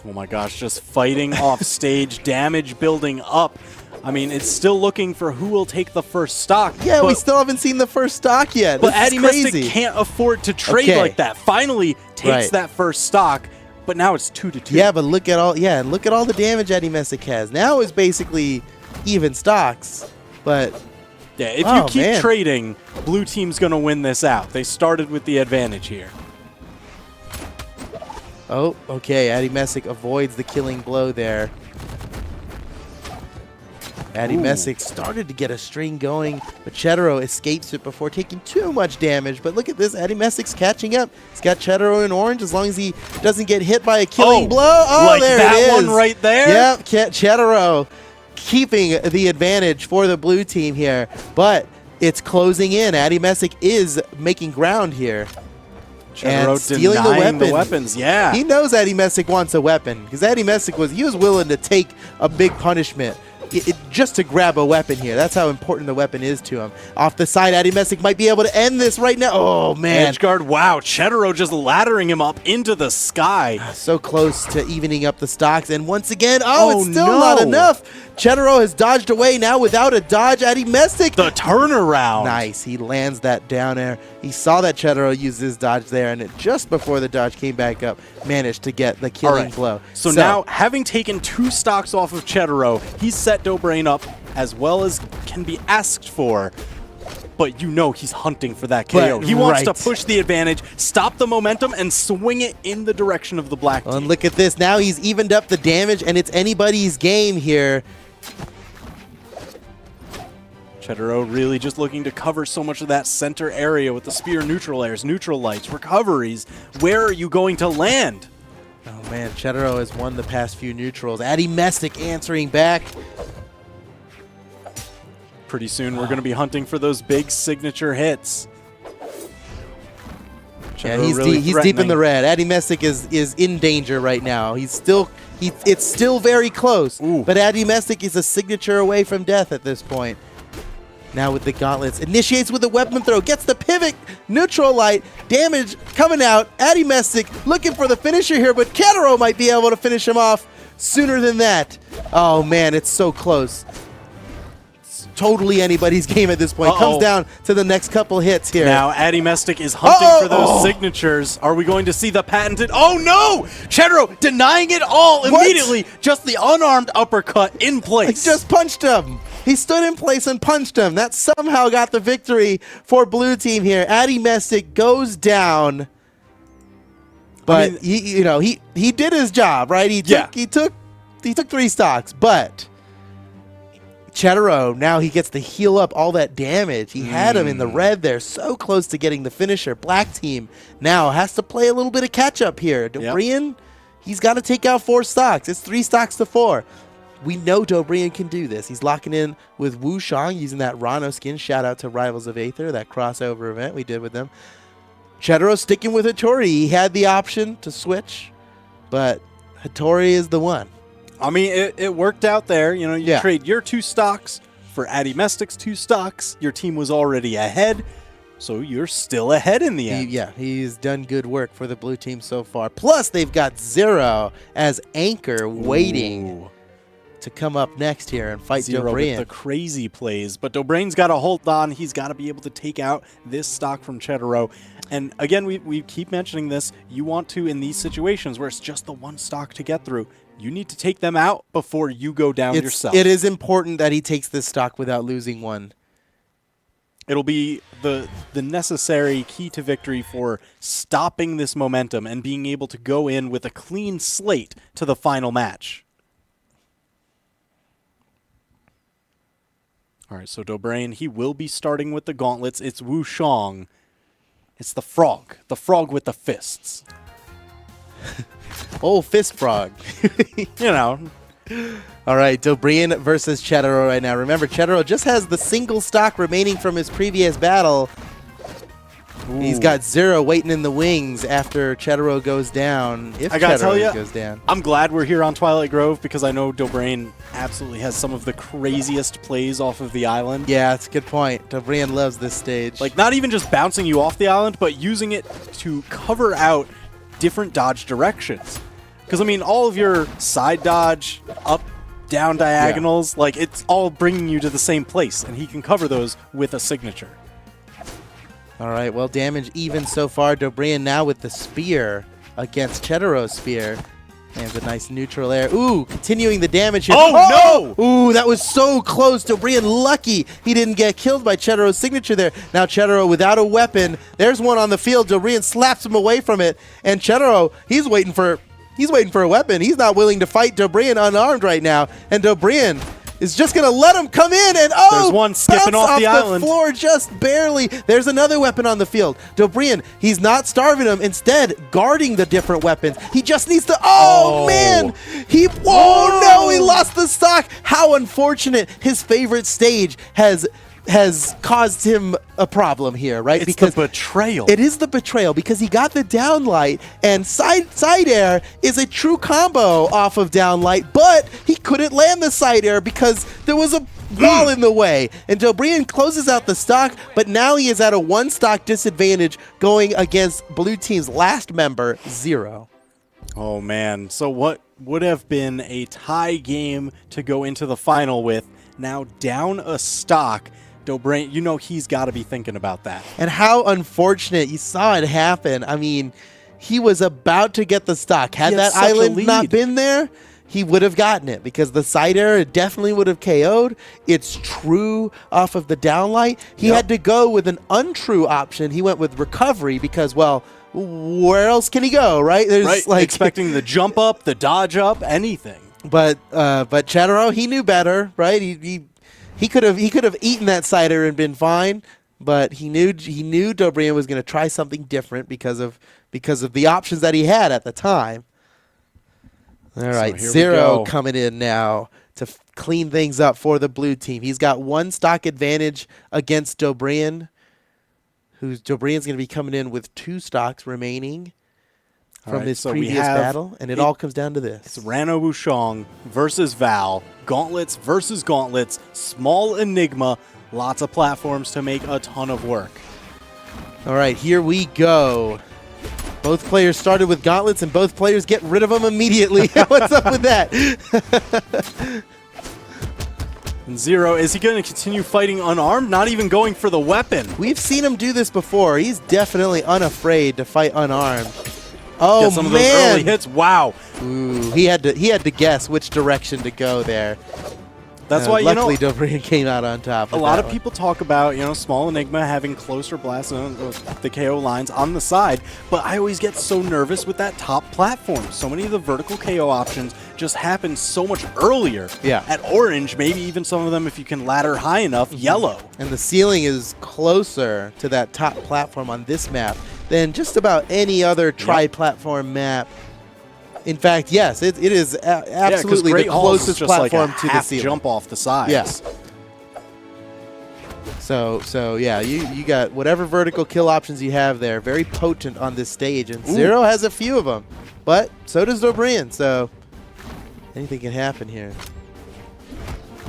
Oh my gosh, just fighting off stage, damage building up. I mean, it's still looking for who will take the first stock. Yeah, we still haven't seen the first stock yet. But Addy Mestic can't afford to trade like that. Finally takes that first stock, but now it's 2-2. Yeah, but look at all the damage Addy Mestic has. Now it's basically even stocks. But yeah, if you keep trading, blue team's gonna win this out. They started with the advantage here. Oh, okay. Addy Mestic avoids the killing blow there. Addy Mestic started to get a string going, but Chetaro escapes it before taking too much damage. But look at this. Addy Mestic's catching up. He's got Chetaro in orange as long as he doesn't get hit by a killing blow. Oh, like there that it is. one right there? Yep, Chetaro keeping the advantage for the blue team here. But it's closing in. Addy Mestic is making ground here. Chetaro and stealing the weapons, yeah. He knows Addy Mestic wants a weapon because Addy Mestic was willing to take a big punishment just to grab a weapon here. That's how important the weapon is to him. Off the side, Addy Mestic might be able to end this right now. Oh, man. Edgeguard, wow. Chetaro just laddering him up into the sky. So close to evening up the stocks. And once again, it's still not enough. Chetaro has dodged away now without a dodge. Addy Mestic. The turnaround. Nice. He lands that down air. He saw that Chetaro use his dodge there, and just before the dodge came back up, managed to get the killing blow. So now, having taken 2 stocks off of Chetaro, he's set Dobrain up as well as can be asked for. But you know he's hunting for that KO. He wants to push the advantage, stop the momentum, and swing it in the direction of the black team. And look at this. Now he's evened up the damage, and it's anybody's game here. Chetaro really just looking to cover so much of that center area with the spear neutral airs, neutral lights, recoveries. Where are you going to land? Oh, man. Chetaro has won the past few neutrals. Addy Mestic answering back. Pretty soon we're going to be hunting for those big signature hits. Yeah, he's deep in the red. Addy Messick is in danger right now. It's still very close. Ooh. But Addy Messick is a signature away from death at this point. Now with the gauntlets, initiates with a weapon throw, gets the pivot, neutral light, damage coming out. Addy Messick looking for the finisher here, but Ketero might be able to finish him off sooner than that. Oh man, it's so close. It's totally anybody's game at this point. Comes down to the next couple hits here. Now Addy Messick is hunting for those signatures. Are we going to see the patented? Oh no! Ketero denying it all immediately. Just the unarmed uppercut in place. He just punched him. He stood in place and punched him. That somehow got the victory for blue team here. Addy Messick goes down, but he did his job, right? He took 3 stocks, but Ketero, now he gets to heal up all that damage. He had him in the red there, so close to getting the finisher. Black team now has to play a little bit of catch up here. Dobrian, he's got to take out 4 stocks. It's 3 stocks to 4. We know Dobrian can do this. He's locking in with Wu Shang using that Rano skin. Shout out to Rivals of Aether, that crossover event we did with them. Ketero sticking with Hattori. He had the option to switch, but Hattori is the one. I mean, it worked out there. You trade your 2 stocks for Addy Messick's 2 stocks. Your team was already ahead, so you're still ahead in the end. He's done good work for the blue team so far. Plus, they've got Zero as anchor waiting to come up next here and fight Zero Dobrian. with the crazy plays, but Dobrian's got to hold on. He's got to be able to take out this stock from Ketero. And again, we keep mentioning this. You want to, in these situations where it's just the 1 stock to get through, you need to take them out before you go down yourself. It is important that he takes this stock without losing 1. It'll be the necessary key to victory for stopping this momentum and being able to go in with a clean slate to the final match. All right, so Dobrian, he will be starting with the gauntlets. It's Wu Shang. It's the frog with the fists. Oh, fist frog. All right, Dobrian versus Ketero right now. Remember, Ketero just has the single stock remaining from his previous battle. Ooh. He's got Zero waiting in the wings after Ketero goes down. If Ketero goes down. I'm glad we're here on Twilight Grove because I know Dobrian absolutely has some of the craziest plays off of the island. Yeah, that's a good point. Dobrian loves this stage. Like, not even just bouncing you off the island, but using it to cover out different dodge directions. Because, I mean, all of your side dodge, up, down diagonals, like, it's all bringing you to the same place, and he can cover those with a signature. All right, well, damage even so far. Dobrian now with the spear against Ketero's spear. And a nice neutral air. Ooh, continuing the damage here. Oh, no! Ooh, that was so close. Dobrian lucky he didn't get killed by Ketero's signature there. Now Ketero without a weapon. There's one on the field. Dobrian slaps him away from it. And Ketero, he's waiting for a weapon. He's not willing to fight Dobrian unarmed right now. And Dobrian is just going to let him come in, and there's one skipping off the island. Floor just barely. There's another weapon on the field. Dobrian, he's not starving him, instead guarding the different weapons. He just needs to, man! No, he lost the stock. How unfortunate. His favorite stage has caused him a problem here, right? Because the betrayal. It is the betrayal because he got the downlight, and side air is a true combo off of downlight, but he couldn't land the side air because there was a wall in the way. And Dobrian closes out the stock, but now he is at a 1 stock disadvantage going against blue team's last member, Zero. Oh man, so what would have been a tie game to go into the final with, now down a stock. Dobrian, he's got to be thinking about that. And how unfortunate. You saw it happen. I mean, he was about to get the stock. Had that island not been there, he would have gotten it because the side air definitely would have KO'd. It's true off of the downlight. He had to go with an untrue option. He went with recovery because, well, where else can he go, right? There's expecting the jump up, the dodge up, anything. But Ketero, he knew better, right? He could have eaten that cider and been fine, but he knew Dobrian was going to try something different because of the options that he had at the time. All right, Zero coming in now to clean things up for the blue team. He's got 1 stock advantage against Dobrian, Dobrian's going to be coming in with 2 stocks remaining from this so previous battle, and it all comes down to this. It's Rano Bouchong versus Val, Gauntlets versus Gauntlets, small Enigma, lots of platforms to make a ton of work. All right, here we go. Both players started with gauntlets, and both players get rid of them immediately. What's up with that? And Zero, is he going to continue fighting unarmed, not even going for the weapon? We've seen him do this before. He's definitely unafraid to fight unarmed. Oh, get some of those early hits. Wow. Ooh, he had to guess which direction to go there. That's why, luckily, Dobrian came out on top. A lot of people talk about, small Enigma having closer blasts on the KO lines on the side, but I always get so nervous with that top platform. So many of the vertical KO options just happen so much earlier. Yeah. At orange, maybe even some of them, if you can ladder high enough, yellow. And the ceiling is closer to that top platform on this map than just about any other tri-platform map. In fact, yes, it is absolutely the closest platform to the ceiling. Jump off the sides. Yes. So yeah, you got whatever vertical kill options you have there, very potent on this stage, and Zero has a few of them, but so does Dobrian. So anything can happen here.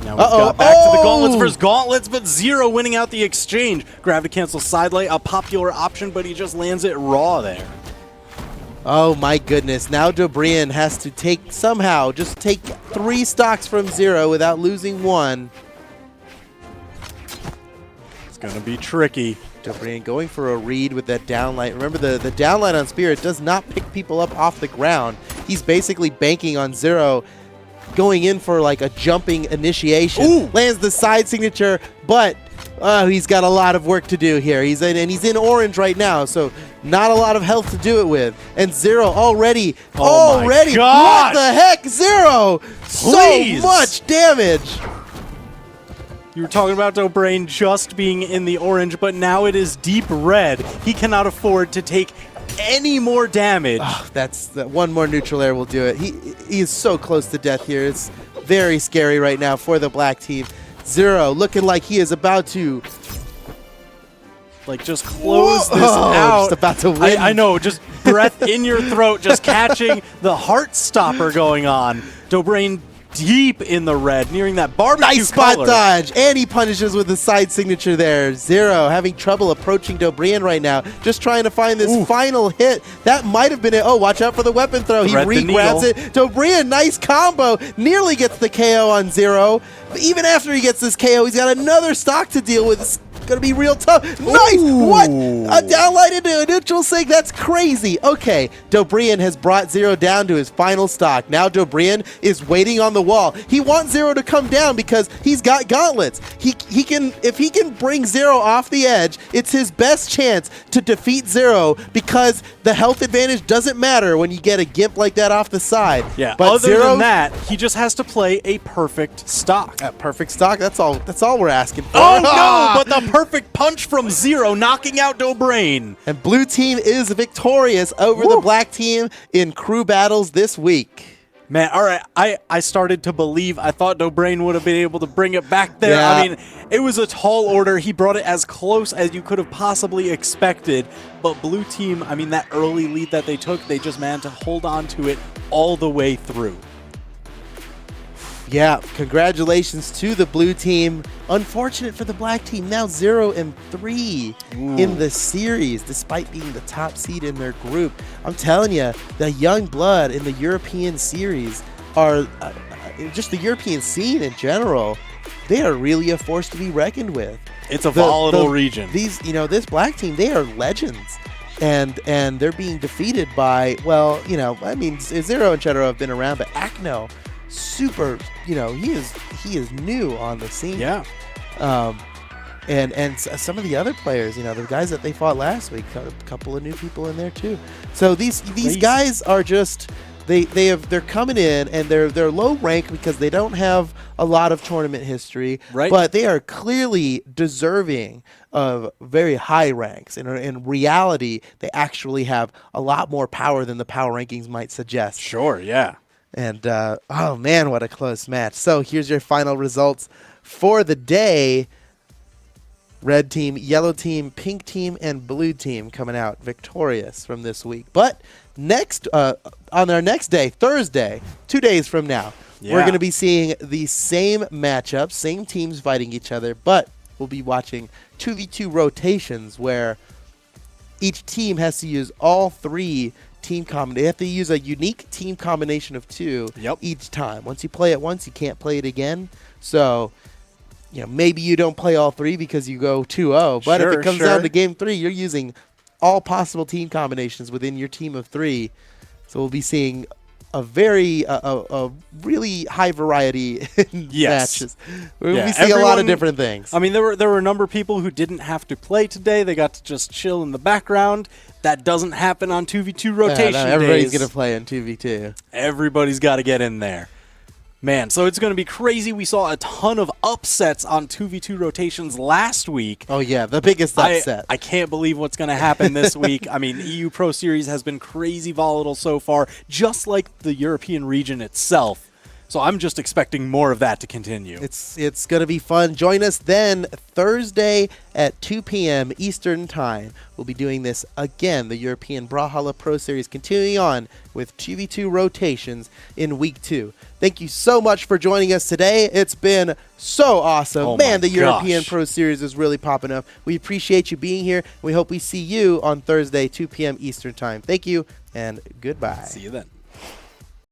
Now we've got back to the Gauntlets versus Gauntlets, but Zero winning out the exchange. Grab to cancel side light, a popular option, but he just lands it raw there. Oh my goodness, now Dobrian has to just take 3 stocks from Zero without losing 1. It's going to be tricky. Dobrian going for a read with that downlight. Remember, the downlight on Spirit does not pick people up off the ground. He's basically banking on Zero going in for like a jumping initiation. Ooh. Lands the side signature, but he's got a lot of work to do here. He's in orange right now, so not a lot of health to do it with. And Zero already. Oh my gosh! What the heck, Zero? Please. So much damage. You were talking about Dobrian just being in the orange, but now it is deep red. He cannot afford to take any more damage. Oh, one more neutral air will do it. He is so close to death here. It's very scary right now for the black team. Zero looking like he is about to just close this out. Just about to win. I know, just breath in your throat, just catching the heart stopper going on. Dobrian deep in the red, nearing that barbecue nice spot color. dodge, and he punishes with the side signature there. Zero having trouble approaching Dobrian right now, just trying to find this final hit. That might have been it. Oh, watch out for the weapon throw. He re-grabs it. Dobrian, nice combo, nearly gets the KO on Zero. But even after he gets this KO, he's got another stock to deal with. It's going to be real tough. Nice! What? A downlight into a neutral sig? That's crazy. Okay, Dobrian has brought Zero down to his final stock. Now Dobrian is waiting on the wall. He wants Zero to come down because he's got gauntlets. If he can bring Zero off the edge, it's his best chance to defeat Zero because the health advantage doesn't matter when you get a gimp like that off the side. Yeah, but other than that, he just has to play a perfect stock. A perfect stock? That's all we're asking for. Oh no, but the perfect punch from Zero, knocking out Dobrian. And blue team is victorious over the black team in crew battles this week. Man, all right, I started to believe. I thought Dobrian would have been able to bring it back there. Yeah. I mean, it was a tall order. He brought it as close as you could have possibly expected. But blue team, I mean, that early lead that they took, they just managed to hold on to it all the way through. Yeah, congratulations to the blue team. Unfortunate for the black team, now 0-3 in the series, despite being the top seed in their group. I'm telling you, the young blood in the European series are, just the European scene in general, they are really a force to be reckoned with. It's a volatile region. This black team, they are legends. And they're being defeated by, Zero and Cheddar have been around, but Akno, super, he is new on the scene. Yeah. And some of the other players, the guys that they fought last week, a couple of new people in there too. So these guys are just they're coming in and they're low rank because they don't have a lot of tournament history, right? But they are clearly deserving of very high ranks. And in reality, they actually have a lot more power than the power rankings might suggest. Sure, yeah. And, oh, man, what a close match. So here's your final results for the day. Red team, yellow team, pink team, and blue team coming out victorious from this week. But next, on our next day, Thursday, 2 days from now, we're going to be seeing the same matchups, same teams fighting each other, but we'll be watching 2v2 rotations where each team has to use all three team combinations. They have to use a unique team combination of two each time. Once you play it once, you can't play it again. So, maybe you don't play all three because you go 2-0. But if it comes down to game 3, you're using all possible team combinations within your team of 3. So we'll be seeing a really high variety in matches. We'll be seeing a lot of different things. I mean, there were a number of people who didn't have to play today. They got to just chill in the background. That doesn't happen on 2v2 rotation days. Everybody's going to play in 2v2. Everybody's got to get in there. Man, so it's going to be crazy. We saw a ton of upsets on 2v2 rotations last week. Oh, yeah, the biggest upset. I can't believe what's going to happen this week. I mean, EU Pro Series has been crazy volatile so far, just like the European region itself. So I'm just expecting more of that to continue. It's going to be fun. Join us then Thursday at 2 p.m. Eastern Time. We'll be doing this again, the European Brawlhalla Pro Series, continuing on with 2v2 rotations in Week 2. Thank you so much for joining us today. It's been so awesome. Oh Man, the European Pro Series is really popping up. We appreciate you being here. We hope we see you on Thursday, 2 p.m. Eastern Time. Thank you, and goodbye. See you then.